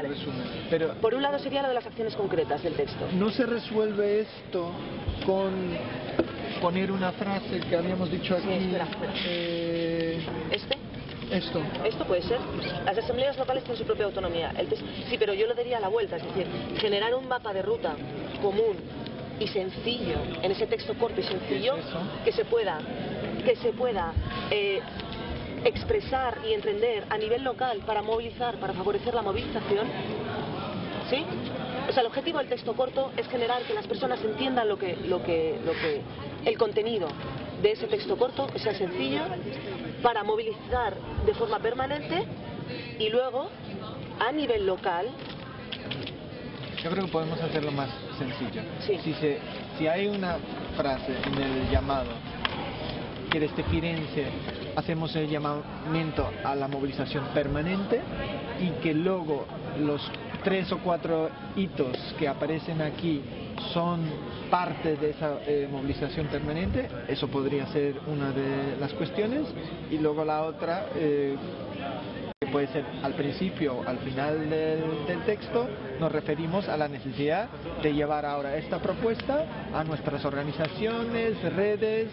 resumen. Pero por un lado sería lo de las acciones concretas del texto. No se resuelve esto con poner una frase que habíamos dicho aquí. Sí, espera. Esto puede ser. Las asambleas locales tienen su propia autonomía. Sí, pero yo lo daría a la vuelta, es decir, generar un mapa de ruta común y sencillo, en ese texto corto y sencillo, que se pueda expresar y entender a nivel local para movilizar, para favorecer la movilización. ¿Sí? O sea, el objetivo del texto corto es generar que las personas entiendan el contenido de ese texto corto, que sea sencillo, para movilizar de forma permanente, y luego, a nivel local... Yo creo que podemos hacerlo más sencillo. Si hay una frase en el llamado que desde Firenze hacemos el llamamiento a la movilización permanente, y que luego los 3 o 4 hitos que aparecen aquí son parte de esa movilización permanente, eso podría ser una de las cuestiones, y luego la otra, que puede ser al principio o al final del texto, nos referimos a la necesidad de llevar ahora esta propuesta a nuestras organizaciones, redes,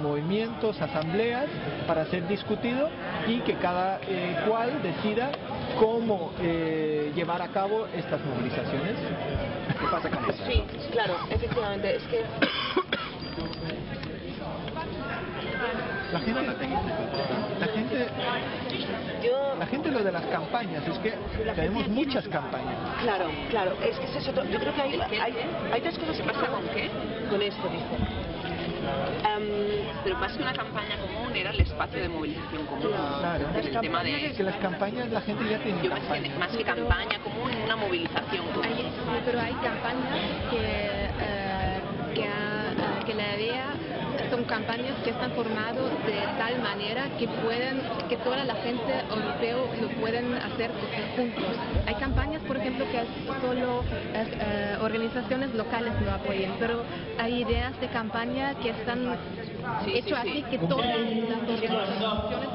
movimientos, asambleas, para ser discutido, y que cada cual decida cómo llevar a cabo estas movilizaciones. ¿Qué pasa con eso? Sí, claro, efectivamente, es que... La gente lo de las campañas, es que tenemos muchas campañas. Claro, es que es eso. Yo creo que hay 3 cosas que pasan con qué, con esto, dice. Pero más que una campaña común, era el espacio de movilización común. Claro, el tema de... que las campañas la gente ya tiene. Yo pensé más que campaña común, una movilización común. Pero hay campañas que la idea son campañas que están formadas de tal manera que toda la gente europea lo pueden hacer juntos. Hay campañas, por ejemplo, que solo organizaciones locales lo apoyan, pero hay ideas de campaña que están hechas así que todas las organizaciones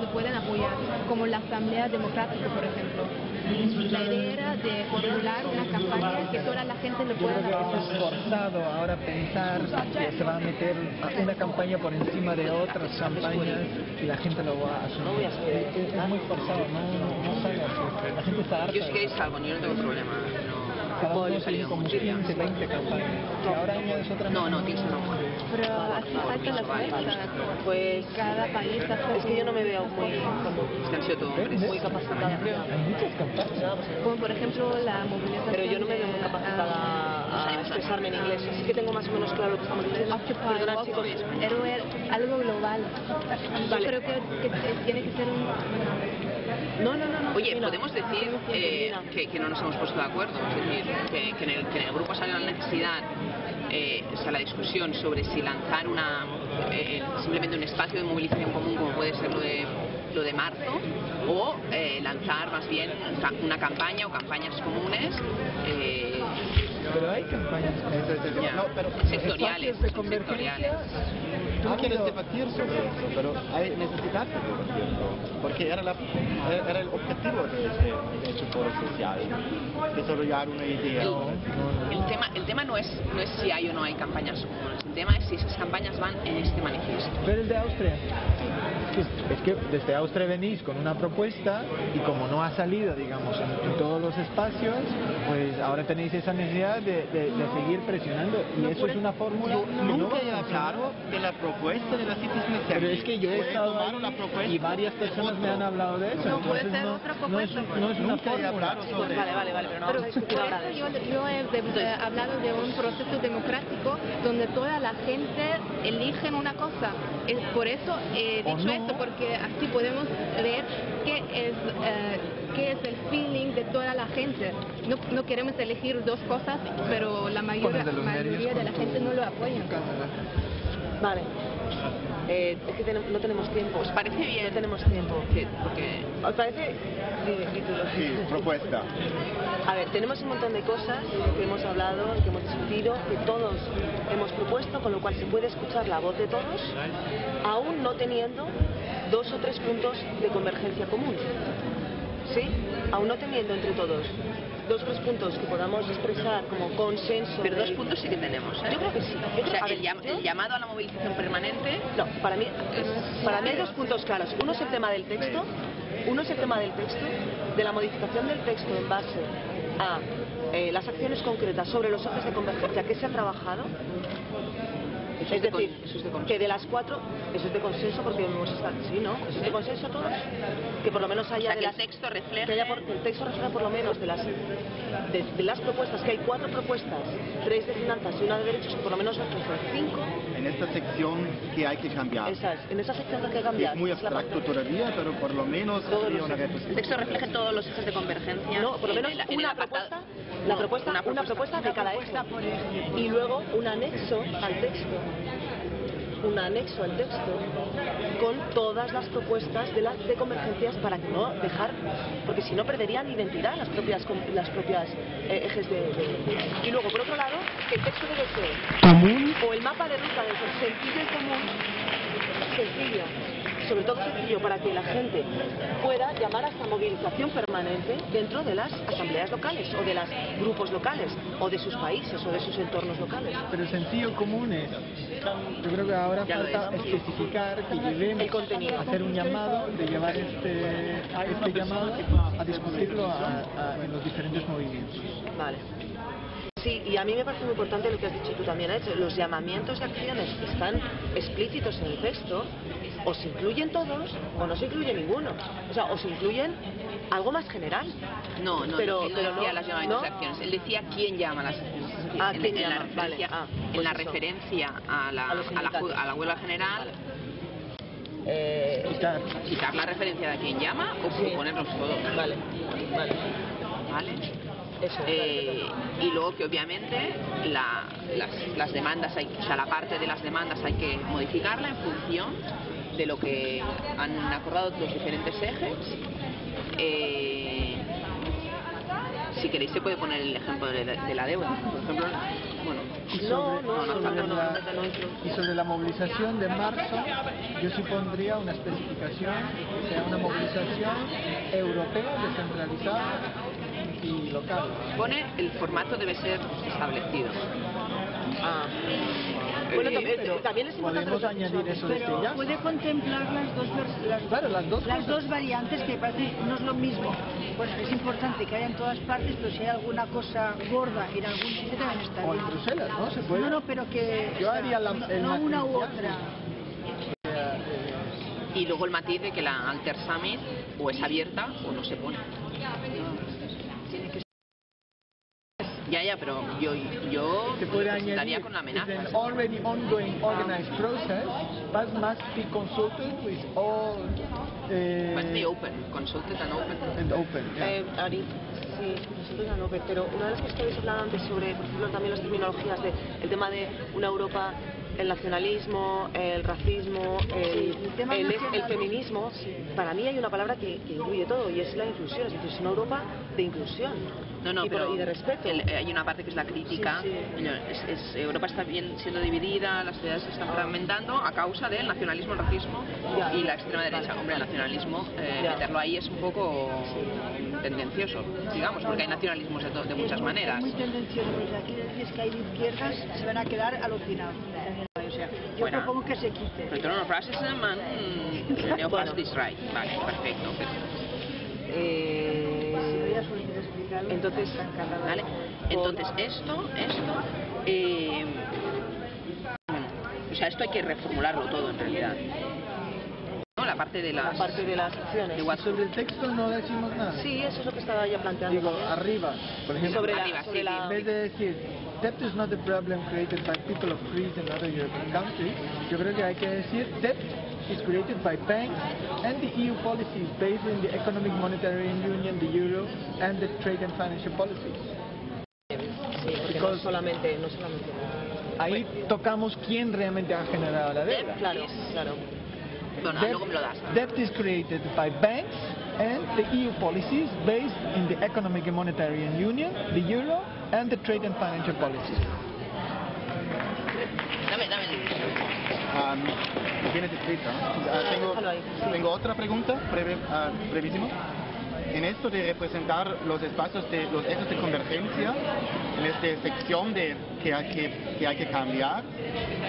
lo pueden apoyar, como la Asamblea Democrática, por ejemplo. La idea era de formular una campaña que toda la gente lo pueda apoyar. Es forzado ahora pensar que se va a meter una campaña por encima de otras campañas y la gente lo va a asumir. Es muy forzado, no sale así. La gente está harta. Yo si queréis algo, yo no tengo problema. Cada uno salen como 15, 20 campañas. Y ahora añades otra. No, tienes una buena. Pero hace falta la fuerza. Pues cada país hace... Es que yo no me veo muy... Es que han sido todo hombres. Muy capacitada. Hay muchas campañas. Como por ejemplo la movilización... Pero yo no me veo muy capacitada a expresarme en inglés. Sí que tengo más o menos claro lo que estamos diciendo. Perdonad, chicos. Pero es algo global. Vale. Yo creo que tiene que ser un... No. Oye, podemos decir que no nos hemos puesto de acuerdo. Es decir, que en el grupo salió la necesidad, o sea, la discusión sobre si lanzar simplemente un espacio de movilización común, como puede ser lo de marzo, o lanzar más bien una campaña o campañas comunes. Pero hay campañas sectoriales. Tú quieres debatir sobre eso, pero hay necesidad de debatirlo, porque era el objetivo de este foro social, desarrollar una idea. El tema no es si hay o no hay campañas comunes, el tema es si esas campañas van en este manifiesto. Pero el de Austria, es que desde Austria venís con una propuesta y como no ha salido, digamos, en todos los espacios, pues ahora tenéis esa necesidad de seguir presionando, y eso es una fórmula. Nunca he hablado de la propuesta de la Citizen. Pero es que yo he estado ahí y varias personas me han hablado de eso. No puede ser otra propuesta. No es una fórmula. Vale, pero no vamos a discutir ahora de eso. Yo he hablado de un proceso democrático donde toda la gente elige una cosa. Por eso he dicho esto, porque así podemos ver qué es el feeling de toda la gente. No queremos elegir 2 cosas, pero la mayoría de la gente no lo apoya. Vale. Es que no tenemos tiempo. ¿Os parece bien? No tenemos tiempo. Porque... ¿Os parece? Sí, propuesta. A ver, tenemos un montón de cosas que hemos hablado, que hemos discutido, que todos hemos propuesto, con lo cual se puede escuchar la voz de todos, aún no teniendo 2 o 3 puntos de convergencia común. ¿Sí? Aún no teniendo entre todos 2 o 3 puntos que podamos expresar como consenso. Pero 2 puntos sí que tenemos, ¿eh? Yo creo que sí. O sea, el llamado a la movilización permanente... No, para mí hay 2 puntos claros. Uno es el tema del texto, de la modificación del texto en base a las acciones concretas sobre los ejes de convergencia que se ha trabajado. Es decir, que de las 4, eso es de consenso porque hemos estado, sí, ¿no? Eso es de consenso todos, que por lo menos haya que el texto refleje... que el texto refleja por lo menos de las propuestas, que hay 4 propuestas, 3 de finanzas y 1 de derechos, que por lo menos reflejan 5. En esta sección que hay que cambiar. Esa es, en esa sección que hay que cambiar. Es muy abstracto todavía, pero por lo menos sería una el texto refleje todos los ejes de convergencia. No, por lo menos una propuesta de cada eje. Y luego un anexo al texto. Con todas las propuestas de convergencias para que no dejar, porque si no perderían identidad las propias ejes y luego por otro lado que el texto debe ser común o el mapa de ruta debe ser sencillo y común, sencillo, sobre todo sencillo para que la gente pueda llamar a esta movilización permanente dentro de las asambleas locales o de los grupos locales o de sus países o de sus entornos locales. Pero el sentido común es, yo creo que ahora falta especificar que llevemos el contenido, hacer un llamado, de llevar este llamado a discutirlo en los diferentes movimientos. Vale. Sí, y a mí me parece muy importante lo que has dicho tú también, los llamamientos y acciones que están explícitos en el texto, o se incluyen todos o no se incluye ninguno. O sea, o se incluyen algo más general. No decía las llamamientos y acciones, él decía quién llama las acciones. En la referencia a la huelga general, quitar la referencia de quién llama o ponerlos todos. Vale. Eso, y luego que obviamente las demandas, la parte de las demandas hay que modificarla en función de lo que han acordado los diferentes ejes. Si queréis se puede poner el ejemplo de la deuda, por ejemplo. Y sobre la movilización de marzo, yo sí pondría una especificación, que sea una movilización europea, descentralizada y local. Pone el formato debe ser establecido. Bueno, también es importante. Podemos añadir eso de pero puede contemplar las dos variantes, que parece no es lo mismo. Bueno, es importante que haya en todas partes, pero si hay alguna cosa gorda en algún sitio también está bien. O en Bruselas, ¿no? Se puede. No, pero que yo haría no una u otra. Y luego el matiz de que la Alter Summit o es abierta o no se pone. Tiene que Ya, pero yo estaría con la amenaza. It's an already ongoing organized process, but must be consulted with all... must be open, consulted and open. And open, yeah. Ari, sí, consulted and open, pero una de las cosas que habéis hablado antes sobre, por ejemplo, también las terminologías el tema de una Europa, el nacionalismo, el racismo, el feminismo, para mí hay una palabra que incluye todo y es la inclusión, es decir, es una Europa de inclusión. Pero y de respeto. Hay una parte que es la crítica. Europa está siendo dividida, las ciudades se están fragmentando a causa del nacionalismo, el racismo y la extrema derecha. Hombre, el nacionalismo, meterlo ahí es un poco tendencioso, digamos, porque hay nacionalismos de muchas maneras. Es muy tendencioso, porque aquí decís que hay de izquierdas, se van a quedar alucinados. O sea, yo propongo que se quite. Return of Racism and Neo-Fascist Right. Vale, perfecto. Entonces esto o sea, esto hay que reformularlo todo en realidad, ¿no? La parte de las acciones. Sobre el texto no decimos nada. Sí, eso es lo que estaba ya planteando. Digo, arriba, por ejemplo, en vez de decir debt is not a problem created by people of Greece and other European countries, yo creo que hay que decir debt is created by banks and the EU policies based in the economic monetary union, the euro, and the trade and financial policies. Sí, porque no solamente. Ahí tocamos quién realmente ha generado la deuda. Claro. Bueno, luego me lo das. Debt is created by banks and the EU policies based in the economic and monetary union, the euro, and the trade and financial policies. Tienes escrito, ¿no? Tengo otra pregunta, brevísima. en esto de representar los espacios de los ejes de convergencia, en esta sección que hay que cambiar,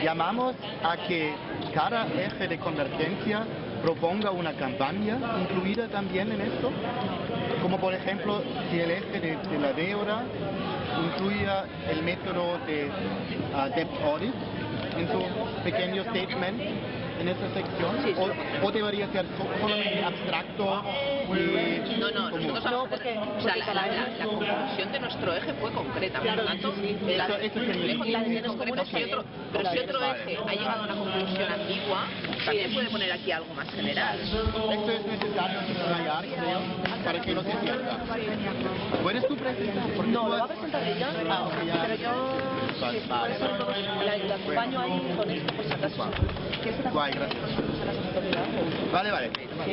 llamamos a que cada eje de convergencia proponga una campaña incluida también en esto, como por ejemplo si el eje de la deuda incluya el método de debt audit en su pequeño statement en esta sección, o debería ser solamente abstracto y No, porque o sea, la conclusión de nuestro eje fue concreta, por lo tanto, lejos de las decisiones comunes, pero si otro eje ha llegado a una conclusión ambigua, también puede poner aquí algo más general. Esto es necesario subrayar, creo, para que no se pierda. ¿Puedes tú presentar? No, lo va a presentar ella, pero yo Vale. la acompaño ahí con esto, por si acaso. Guay, gracias. Vale, vale. ¿Sí?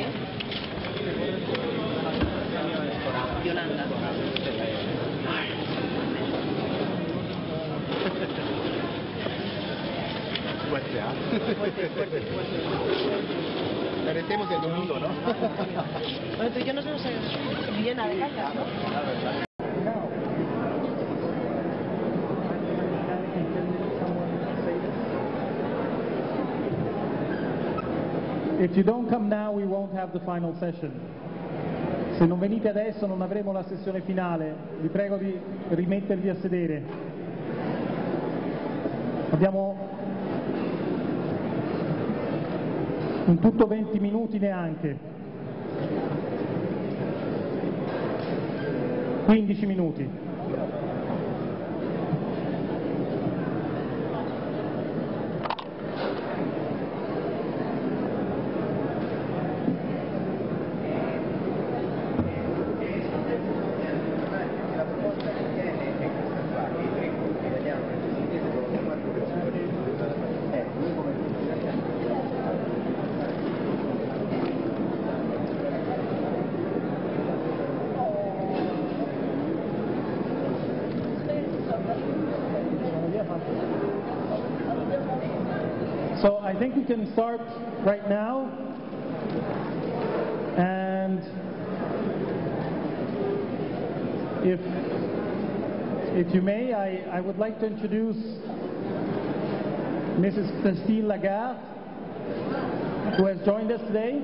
Yolanda. Fuerte, ¿ah? Fuerte. Merecemos el domingo, ¿no? Bueno, tú y yo nos vemos en Viena de Callas, ¿no? If you don't come now, we won't have the final session. Se non venite adesso non avremo la sessione finale. Vi prego di rimettervi a sedere. Abbiamo in tutto 20 minuti neanche. 15 minuti. So I think we can start right now, and if you may, I would like to introduce Mrs. Christine Lagarde, who has joined us today.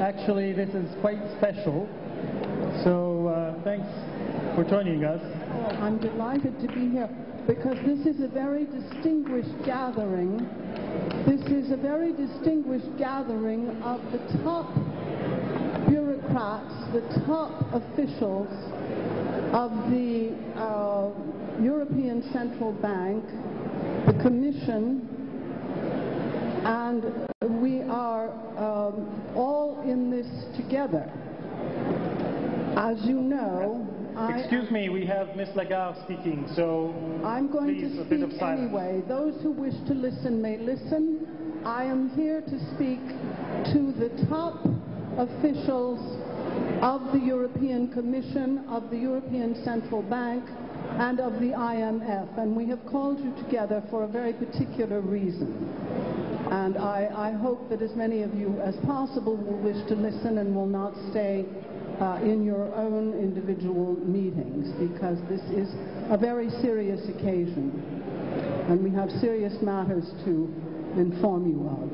Actually, this is quite special, so thanks for joining us. I'm delighted to be here because this is a very distinguished gathering. This is a very distinguished gathering of the top bureaucrats, the top officials of the European Central Bank, the Commission, and we are all in this together. As you know, Excuse me, we have Ms. Lagarde speaking, so I'm going please, to a bit of speak silence. anyway. Those who wish to listen may listen. I am here to speak to the top officials of the European Commission, of the European Central Bank, and of the IMF. And we have called you together for a very particular reason. And I hope that as many of you as possible will wish to listen and will not stay in your own individual meetings, because this is a very serious occasion and we have serious matters to inform you of.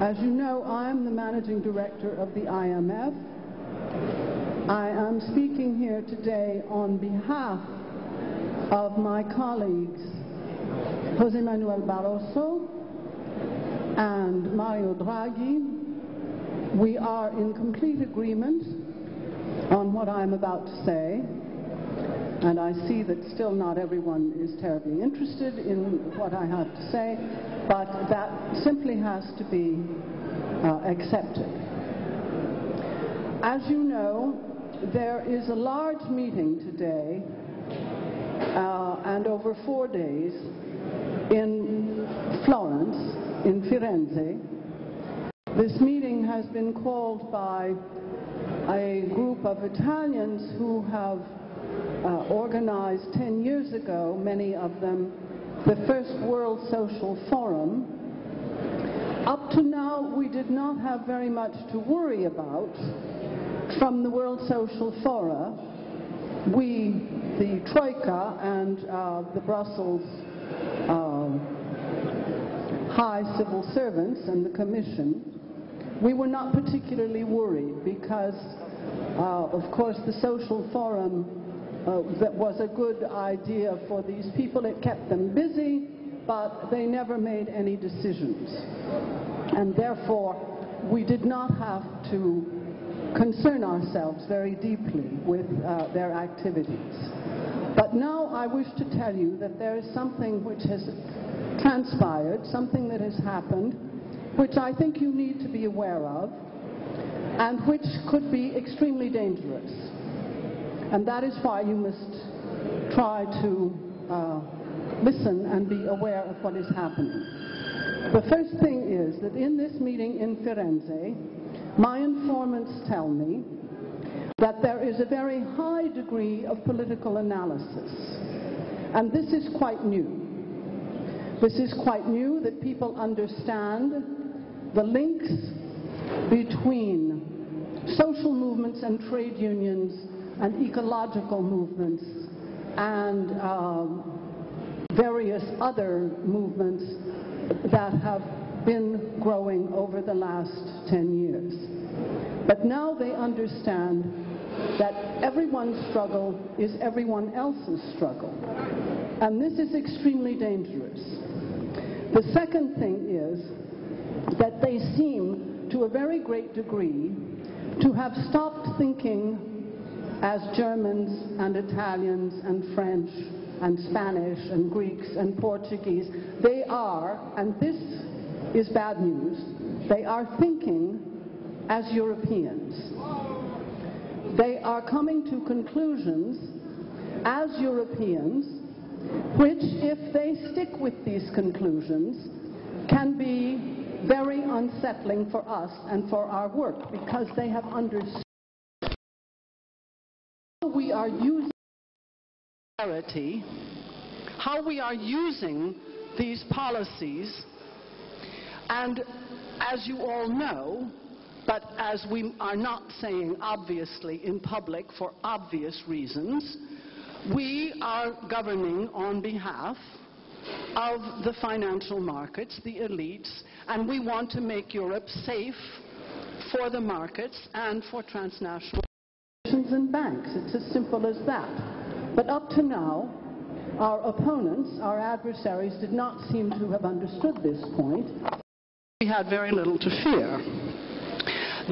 As you know, I'm the managing director of the IMF. I am speaking here today on behalf of my colleagues José Manuel Barroso and Mario Draghi. We are in complete agreement on what I'm about to say, and I see that still not everyone is terribly interested in what I have to say, but that simply has to be accepted. As you know, there is a large meeting today and over 4 days in Florence, in Firenze. This meeting has been called by a group of Italians who have organized 10 years ago, many of them, the first World Social Forum. Up to now, we did not have very much to worry about from the World Social Forum. We, the Troika and the Brussels high civil servants and the Commission, we were not particularly worried because, of course, the Social Forum that was a good idea for these people. It kept them busy, but they never made any decisions. And therefore, we did not have to concern ourselves very deeply with their activities. But now I wish to tell you that there is something which has transpired, something that has happened, which I think you need to be aware of, and which could be extremely dangerous. And that is why you must try to listen and be aware of what is happening. The first thing is that in this meeting in Firenze, my informants tell me that there is a very high degree of political analysis. And this is quite new. This is quite new, that people understand the links between social movements and trade unions and ecological movements and various other movements that have been growing over the last 10 years. But now they understand that everyone's struggle is everyone else's struggle. And this is extremely dangerous. The second thing is that they seem, to a very great degree, to have stopped thinking as Germans and Italians and French and Spanish and Greeks and Portuguese. They are, and this is bad news, they are thinking as Europeans. They are coming to conclusions as Europeans, which, if they stick with these conclusions, can be very unsettling for us and for our work, because they have understood how we are using solidarity, how we are using these policies, and as you all know, but as we are not saying obviously in public for obvious reasons, we are governing on behalf of the financial markets, the elites, and we want to make Europe safe for the markets and for transnational institutions and banks. It's as simple as that. But up to now, our opponents, our adversaries, did not seem to have understood this point. We had very little to fear.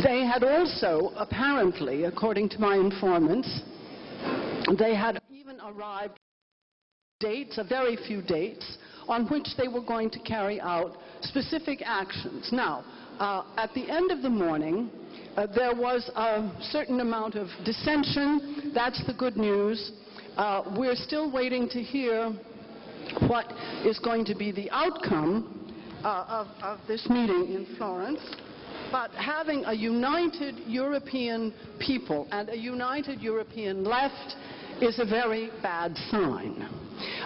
They had also, apparently, according to my informants, they had even arrived at dates, a very few dates, on which they were going to carry out specific actions. Now, at the end of the morning, there was a certain amount of dissension. That's the good news. We're still waiting to hear what is going to be the outcome of this meeting in Florence. But having a united European people and a united European left is a very bad sign.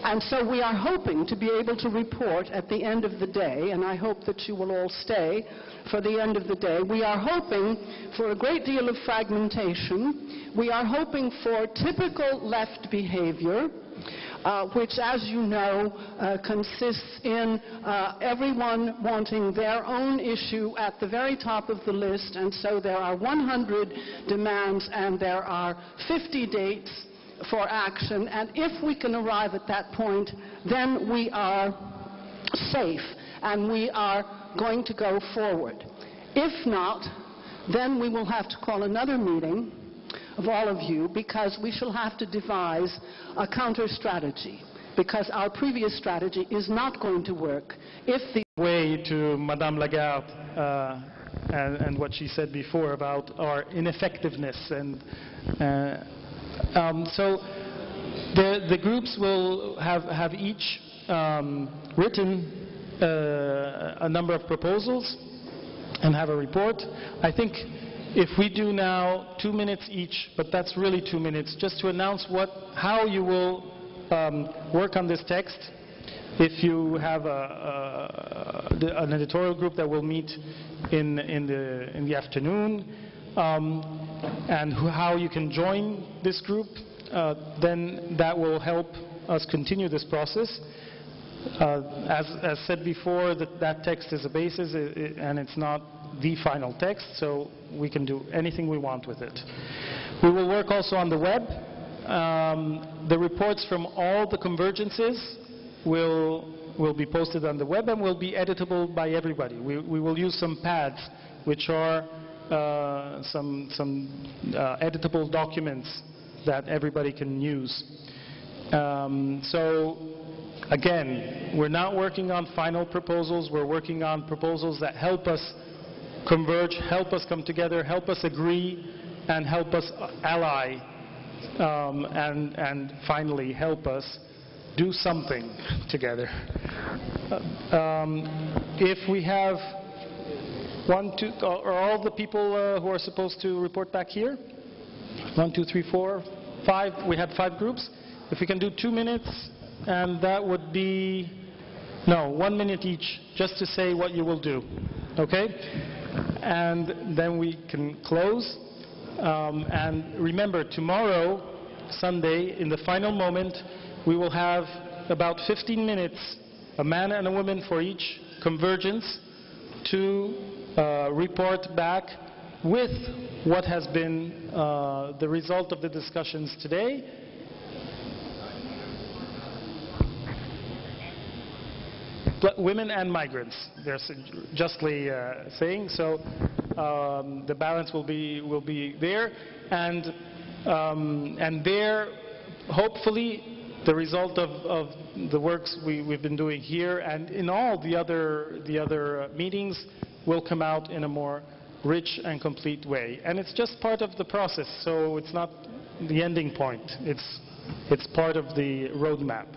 And so we are hoping to be able to report at the end of the day, and I hope that you will all stay for the end of the day. We are hoping for a great deal of fragmentation. We are hoping for typical left behavior, which, as you know, consists in everyone wanting their own issue at the very top of the list, and so there are 100 demands and there are 50 dates for action, and if we can arrive at that point, then we are safe and we are going to go forward. If not, then we will have to call another meeting of all of you, because we shall have to devise a counter-strategy, because our previous strategy is not going to work if the way to Madame Lagarde and what she said before about our ineffectiveness. And so the groups will have each written a number of proposals and have a report. I think if we do now 2 minutes each, but that's really 2 minutes, just to announce how you will work on this text, if you have an editorial group that will meet in the afternoon, and how you can join this group, then that will help us continue this process. As said before, that text is a basis, and it's not the final text, so we can do anything we want with it. We will work also on the web. The reports from all the convergences will be posted on the web and will be editable by everybody. We will use some pads, which are some editable documents that everybody can use. So again, we're not working on final proposals, we're working on proposals that help us converge, help us come together, help us agree, and help us ally, and finally help us do something together. If we have are all the people who are supposed to report back here? 1, 2, 3, 4, 5. We had 5 groups. If we can do 2 minutes, and that would be, no, 1 minute each, just to say what you will do, okay? And then we can close. And remember, tomorrow, Sunday, in the final moment, we will have about 15 minutes, a man and a woman for each convergence, to report back with what has been the result of the discussions today. Women and migrants, they're justly saying, so the balance will be there, and there, hopefully, the result of the works we've been doing here and in all the other meetings will come out in a more rich and complete way. And it's just part of the process, so it's not the ending point. It's part of the roadmap.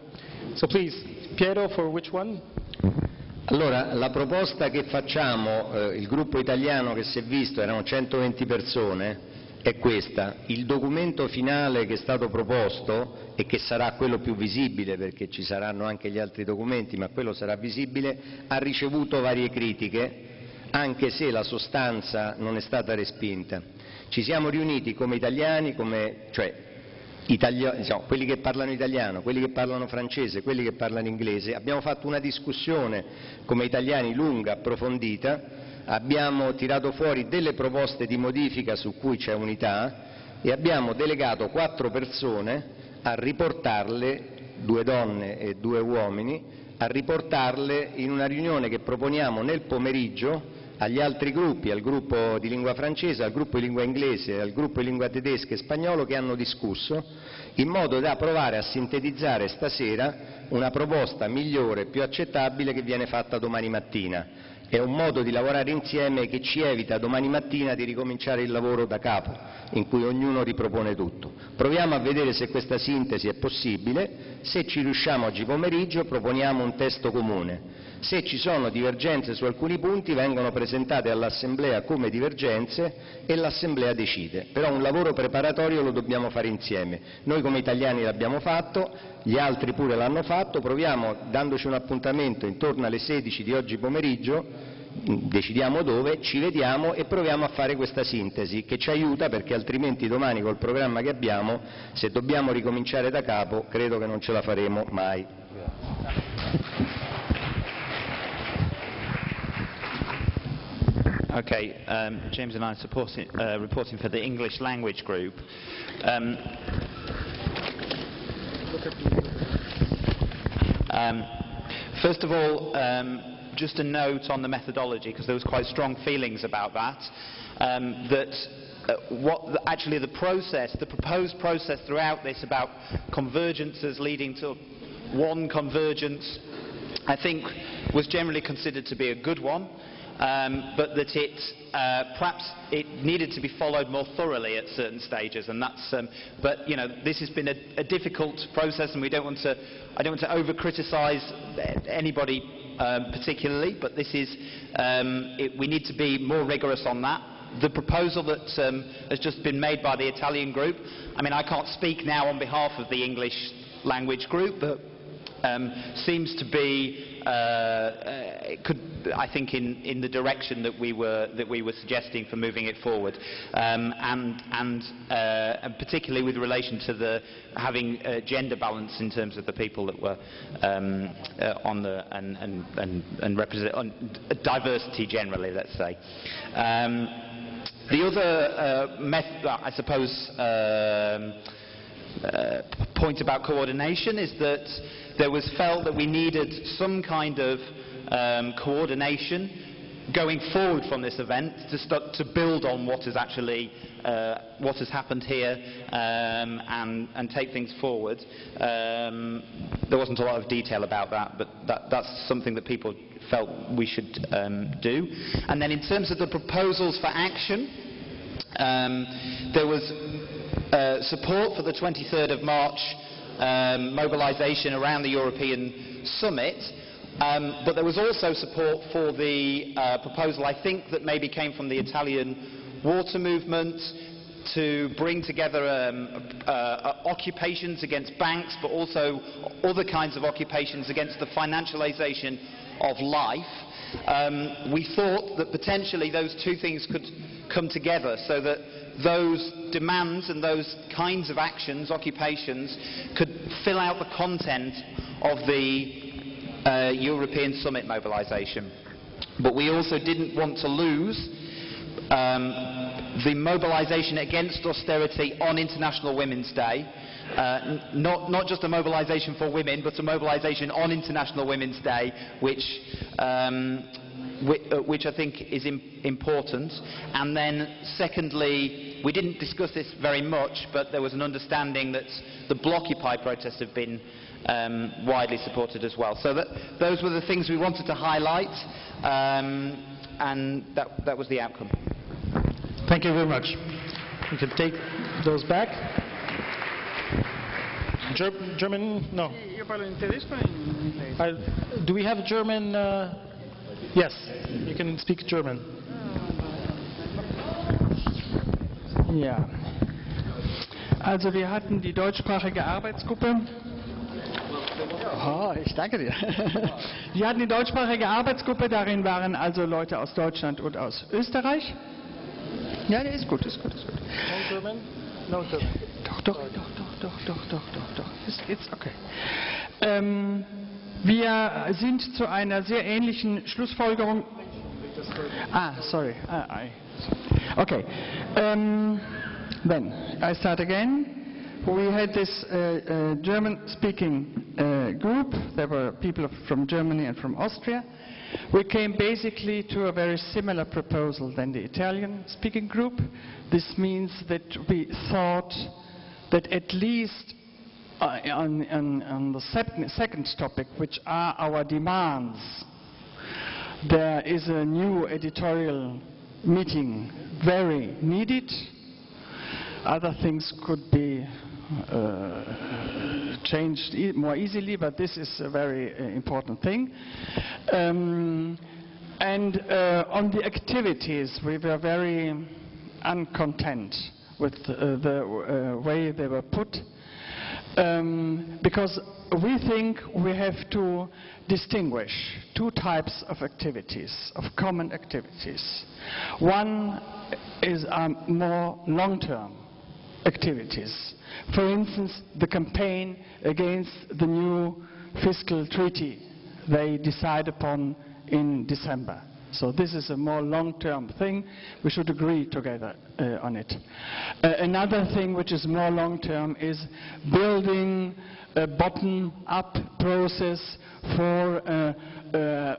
So please, Piero, for which one? Allora, la proposta che facciamo, il gruppo italiano che si è visto, erano 120 persone, è questa. Il documento finale che è stato proposto, e che sarà quello più visibile, perché ci saranno anche gli altri documenti, ma quello sarà visibile, ha ricevuto varie critiche, anche se la sostanza non è stata respinta. Ci siamo riuniti come italiani, diciamo, quelli che parlano italiano, quelli che parlano francese, quelli che parlano inglese, abbiamo fatto una discussione come italiani lunga, approfondita, abbiamo tirato fuori delle proposte di modifica su cui c'è unità e abbiamo delegato 4 persone a riportarle, 2 donne e 2 uomini, a riportarle in una riunione che proponiamo nel pomeriggio agli altri gruppi, al gruppo di lingua francese, al gruppo di lingua inglese, al gruppo di lingua tedesca e spagnolo che hanno discusso, in modo da provare a sintetizzare stasera una proposta migliore, più accettabile, che viene fatta domani mattina. È un modo di lavorare insieme che ci evita domani mattina di ricominciare il lavoro da capo, in cui ognuno ripropone tutto. Proviamo a vedere se questa sintesi è possibile, se ci riusciamo oggi pomeriggio proponiamo un testo comune. Se ci sono divergenze su alcuni punti vengono presentate all'Assemblea come divergenze e l'Assemblea decide. Però un lavoro preparatorio lo dobbiamo fare insieme. Noi come italiani l'abbiamo fatto, gli altri pure l'hanno fatto, proviamo, dandoci un appuntamento intorno alle 16 di oggi pomeriggio, decidiamo dove, ci vediamo e proviamo a fare questa sintesi che ci aiuta, perché altrimenti domani col programma che abbiamo, se dobbiamo ricominciare da capo, credo che non ce la faremo mai. Okay, James and I are reporting for the English language group. First of all, just a note on the methodology, because there was quite strong feelings about that, actually the process, the proposed process throughout this about convergences leading to one convergence, I think was generally considered to be a good one. But that perhaps it needed to be followed more thoroughly at certain stages, and that's. But you know, this has been a difficult process, and I don't want to over-criticise anybody particularly. But this is. We need to be more rigorous on that. The proposal that has just been made by the Italian group. I mean, I can't speak now on behalf of the English language group, but seems to be, I think, in the direction that we were suggesting for moving it forward, and particularly with relation to having gender balance in terms of the people that were on the and represent on diversity generally, let's say. The other I suppose point about coordination is that there was felt that we needed some kind of coordination going forward from this event to start to build on what has actually what has happened here and take things forward. There wasn't a lot of detail about that, but that's something that people felt we should do. And then in terms of the proposals for action, there was support for the 23rd of March mobilisation around the European Summit, but there was also support for the proposal, I think, that maybe came from the Italian water movement to bring together occupations against banks, but also other kinds of occupations against the financialisation of life. We thought that potentially those two things could come together so that those demands and those kinds of actions, occupations, could fill out the content of the European Summit mobilisation. But we also didn't want to lose the mobilisation against austerity on International Women's Day. Not just a mobilisation for women, but a mobilisation on International Women's Day, which I think is important. And then secondly, we didn't discuss this very much, but there was an understanding that the Blockupy protests have been widely supported as well. So those were the things we wanted to highlight, and that was the outcome. Thank you very much. We can take those back. German? No. Io parlo in tedesco e in inglese. Do we have German? Yes, you can speak German. Ja. Also wir hatten die deutschsprachige Arbeitsgruppe. Oh, ich danke dir. Wir hatten die deutschsprachige Arbeitsgruppe, darin waren also Leute aus Deutschland und aus Österreich. Ja, der ist gut, ist gut, ist gut. No German? No German. Doch. It's okay. Wir sind zu einer sehr ähnlichen Schlussfolgerung. Sorry. Okay. Then I start again. We had this German-speaking group. There were people from Germany and from Austria. We came basically to a very similar proposal than the Italian-speaking group. This means that we thought that at least on the second topic, which are our demands, there is a new editorial meeting very needed. Other things could be changed more easily, but this is a very important thing. And on the activities, we were very uncontent with the way they were put, because we think we have to distinguish two types of activities, of common activities. One is more long-term activities. For instance, the campaign against the new fiscal treaty they decide upon in December. So this is a more long-term thing. We should agree together on it. Another thing which is more long-term is building a bottom-up process for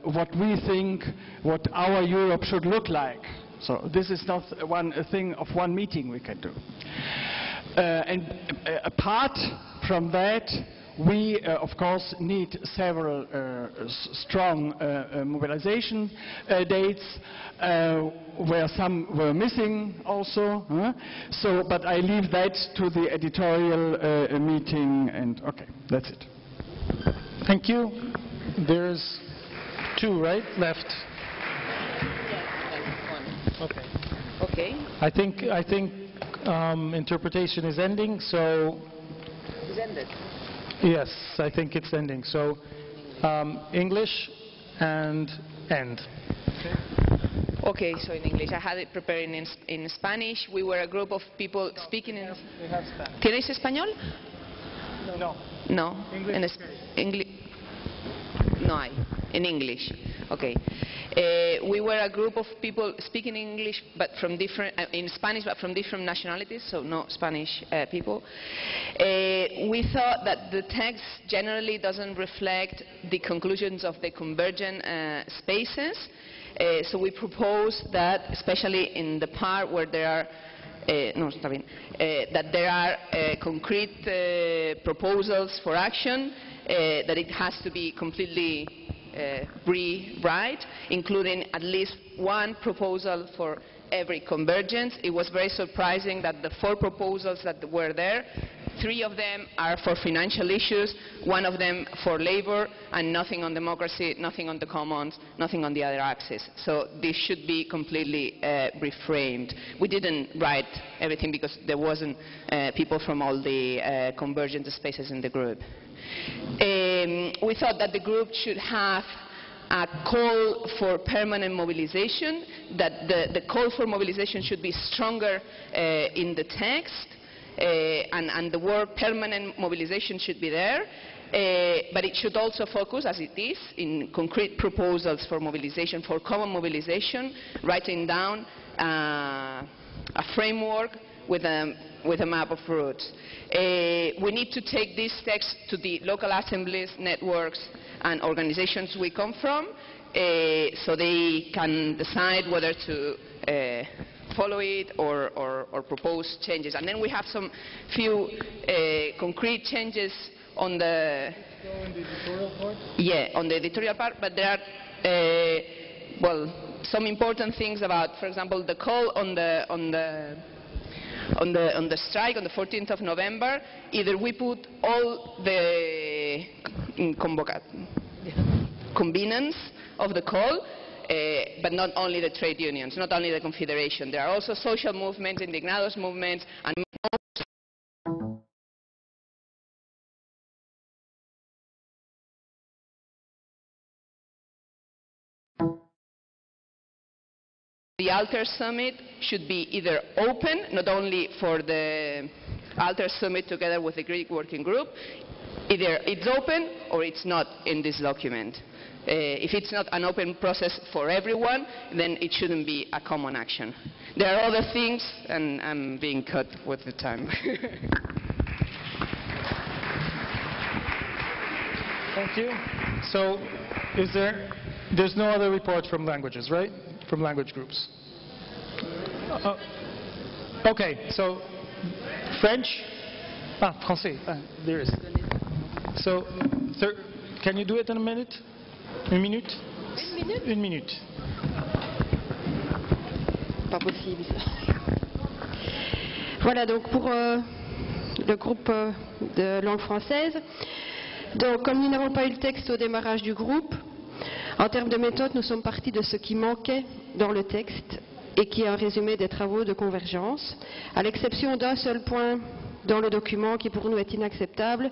what we think, what our Europe should look like. So this is not a thing of one meeting we can do. And apart from that, we, of course, need several strong mobilization dates, where some were missing also. But I leave that to the editorial meeting, and okay, that's it. Thank you. There's two, right, left? Okay. Okay. I think interpretation is ending, so. It's ended. Yes, I think it's ending. So, English and end. Okay, so in English. I had it prepared in Spanish. We were a group of people speaking in... We have Spanish. ¿Tienes español? No. No. English. No hay. In English. Okay. We were a group of people speaking English, but from different, in Spanish, but from different nationalities, so no Spanish people. We thought that the text generally doesn't reflect the conclusions of the convergent spaces. So we propose that, especially in the part where there are that there are concrete proposals for action, that it has to be completely rewrite, including at least one proposal for every convergence. It was very surprising that the 4 proposals that were there, 3 of them are for financial issues, 1 of them for labor, and nothing on democracy, nothing on the commons, nothing on the other axis. So this should be completely reframed. We didn't write everything because there wasn't people from all the convergent spaces in the group. We thought that the group should have a call for permanent mobilization, that the call for mobilization should be stronger in the text, and the word permanent mobilization should be there, but it should also focus, as it is, in concrete proposals for mobilization, for common mobilization, writing down a framework with a map of routes. We need to take this text to the local assemblies, networks, and organizations we come from, so they can decide whether to follow it or propose changes. And then we have some few concrete changes on the... On the editorial part? Yeah, on the editorial part, but there are, well, some important things about, for example, the call on the strike on the 14th of November. Either we put all the convenants of the call, but not only the trade unions, not only the confederation. There are also social movements, indignados movements, and the Alter Summit should be either open, not only for the Alter Summit together with the Greek Working Group, either it's open or it's not in this document. If it's not an open process for everyone, then it shouldn't be a common action. There are other things, and I'm being cut with the time. Thank you. So, there's no other report from languages, right? From language groups. Okay, so French? Français. There is. So, can you do it in a minute? Une minute? Une minute? Une minute. Pas possible. Voilà, donc pour le groupe de langue française. Donc, comme nous n'avons pas eu le texte au démarrage du groupe, en termes de méthode, nous sommes partis de ce qui manquait dans le texte et qui est un résumé des travaux de convergence, à l'exception d'un seul point dans le document qui pour nous est inacceptable,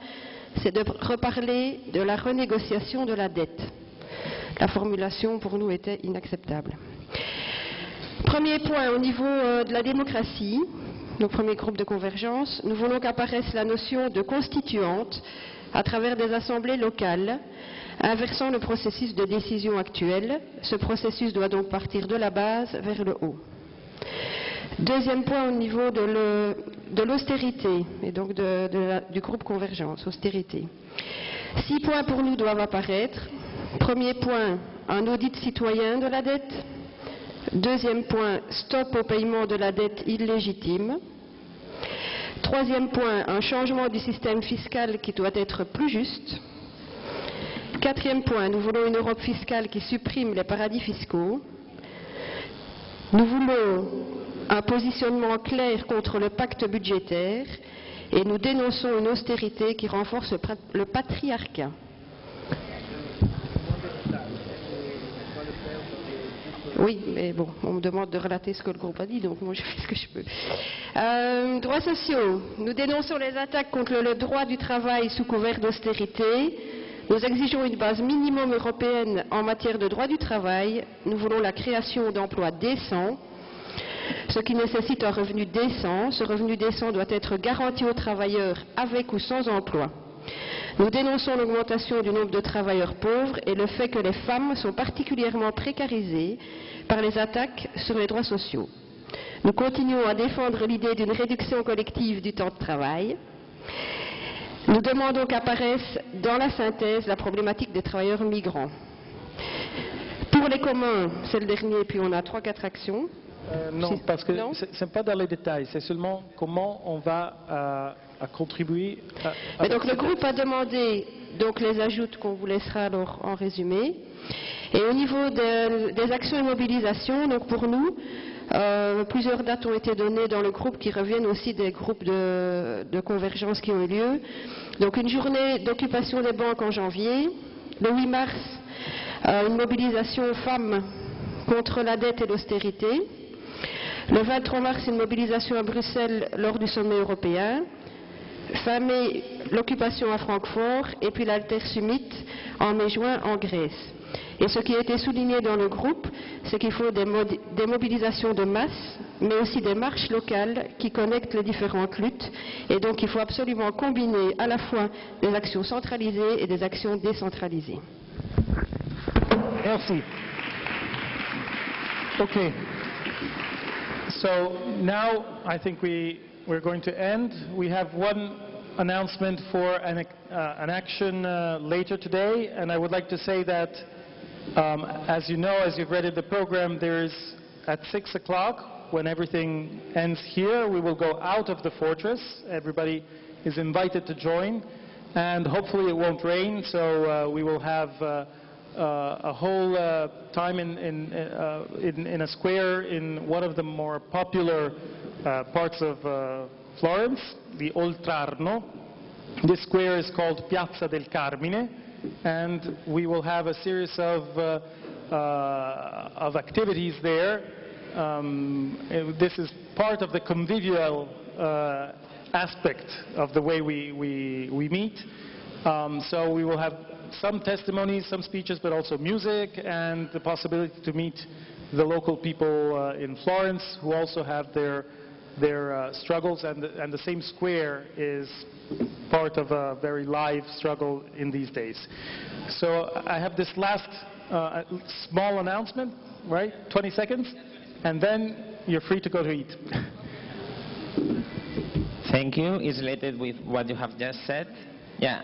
c'est de reparler de la renégociation de la dette. La formulation pour nous était inacceptable. Premier point, au niveau de la démocratie, nos premiers groupes de convergence, nous voulons qu'apparaisse la notion de constituante à travers des assemblées locales, inversant le processus de décision actuel. Ce processus doit donc partir de la base vers le haut. Deuxième point au niveau de l'austérité, et donc du groupe Convergence, austérité. 6 points pour nous doivent apparaître. Premier point, un audit citoyen de la dette. Deuxième point, stop au paiement de la dette illégitime. Troisième point, un changement du système fiscal qui doit être plus juste. Quatrième point, nous voulons une Europe fiscale qui supprime les paradis fiscaux. Nous voulons un positionnement clair contre le pacte budgétaire et nous dénonçons une austérité qui renforce le patriarcat. Oui, mais bon, on me demande de relater ce que le groupe a dit, donc moi je fais ce que je peux. Droits sociaux. Nous dénonçons les attaques contre le droit du travail sous couvert d'austérité. Nous exigeons une base minimum européenne en matière de droit du travail. Nous voulons la création d'emplois décents, ce qui nécessite un revenu décent. Ce revenu décent doit être garanti aux travailleurs avec ou sans emploi. Nous dénonçons l'augmentation du nombre de travailleurs pauvres et le fait que les femmes sont particulièrement précarisées par les attaques sur les droits sociaux. Nous continuons à défendre l'idée d'une réduction collective du temps de travail. Nous demandons qu'apparaisse dans la synthèse la problématique des travailleurs migrants. Pour les communs, c'est le dernier, puis on a 3-4 actions. Non, parce que ce n'est pas dans les détails, c'est seulement comment on va à contribuer à... Donc le groupe a demandé donc les ajouts qu'on vous laissera alors en résumé. Et au niveau des actions et mobilisations, donc pour nous, plusieurs dates ont été données dans le groupe qui reviennent aussi des groupes de convergence qui ont eu lieu. Donc une journée d'occupation des banques en janvier. Le 8 mars, une mobilisation femmes contre la dette et l'austérité. Le 23 mars, une mobilisation à Bruxelles lors du sommet européen. Fin mai, l'occupation à Francfort et puis l'Alter Summit en mai-juin en Grèce. Et ce qui a été souligné dans le groupe, c'est qu'il faut des mobilisations de masse, mais aussi des marches locales qui connectent les différentes luttes. Et donc il faut absolument combiner à la fois des actions centralisées et des actions décentralisées. Merci. Okay. So now I think we're going to end. We have one announcement for an action later today, and I would like to say that, as you know, as you've read in the program, there's at 6 o'clock, when everything ends here, we will go out of the fortress. Everybody is invited to join, and hopefully it won't rain, so we will have a whole time in a square in one of the more popular parts of Florence, the Oltrarno. This square is called Piazza del Carmine, and we will have a series of activities there. This is part of the convivial aspect of the way we meet. So we will have some testimonies, some speeches, but also music, and the possibility to meet the local people in Florence who also have their struggles, and the same square is part of a very live struggle in these days. So I have this last small announcement, right? 20 seconds, and then you're free to go to eat. Thank you. It's related with what you have just said. Yeah,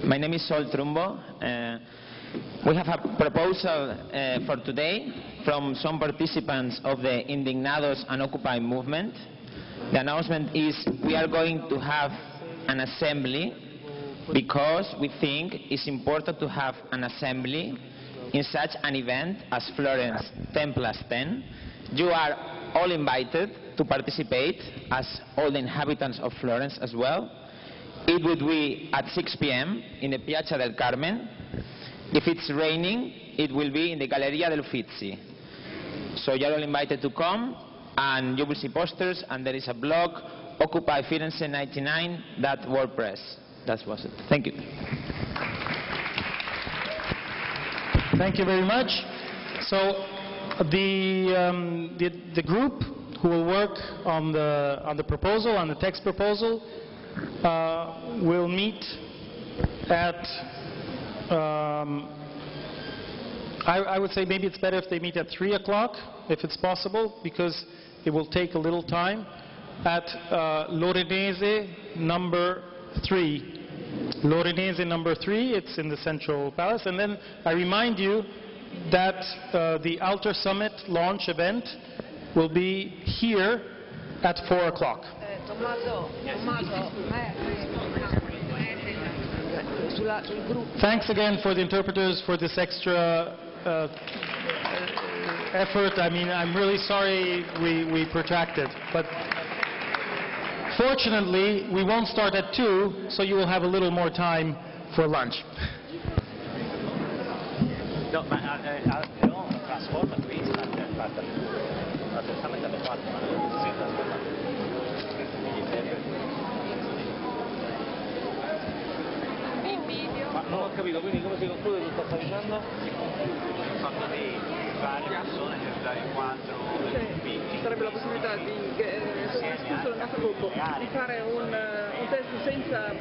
my name is Sol Trumbo. We have a proposal for today from some participants of the Indignados and Occupy movement. The announcement is we are going to have an assembly because we think it's important to have an assembly in such an event as Florence 10+10. You are all invited to participate, as all the inhabitants of Florence as well. It would be at 6 p.m. in the Piazza del Carmen. If it's raining, it will be in the Galleria del Uffizi. So you're all invited to come, and you will see posters, and there is a blog, occupyfirenze99.wordpress. That was it. Thank you. Thank you very much. So the group who will work on the proposal, on the text proposal, will meet at I would say maybe it's better if they meet at 3 o'clock, if it's possible, because it will take a little time, at Lorenese number 3. Lorenese number 3, it's in the Central Palace. And then I remind you that the Alter Summit launch event will be here at 4 o'clock. Thanks again for the interpreters for this extra effort. I mean, I'm really sorry we protracted, but fortunately we won't start at 2, so you will have a little more time for lunch. No, ma però trasforma qui, fatta l'attraversamento hanno fatto, ma non si è trasformato. Ma non ho capito, quindi come si conclude tutto sta dicendo? Il fatto di varie persone che dare quattro Ci sarebbe la possibilità di, discusso nel nostro gruppo, di fare un test senza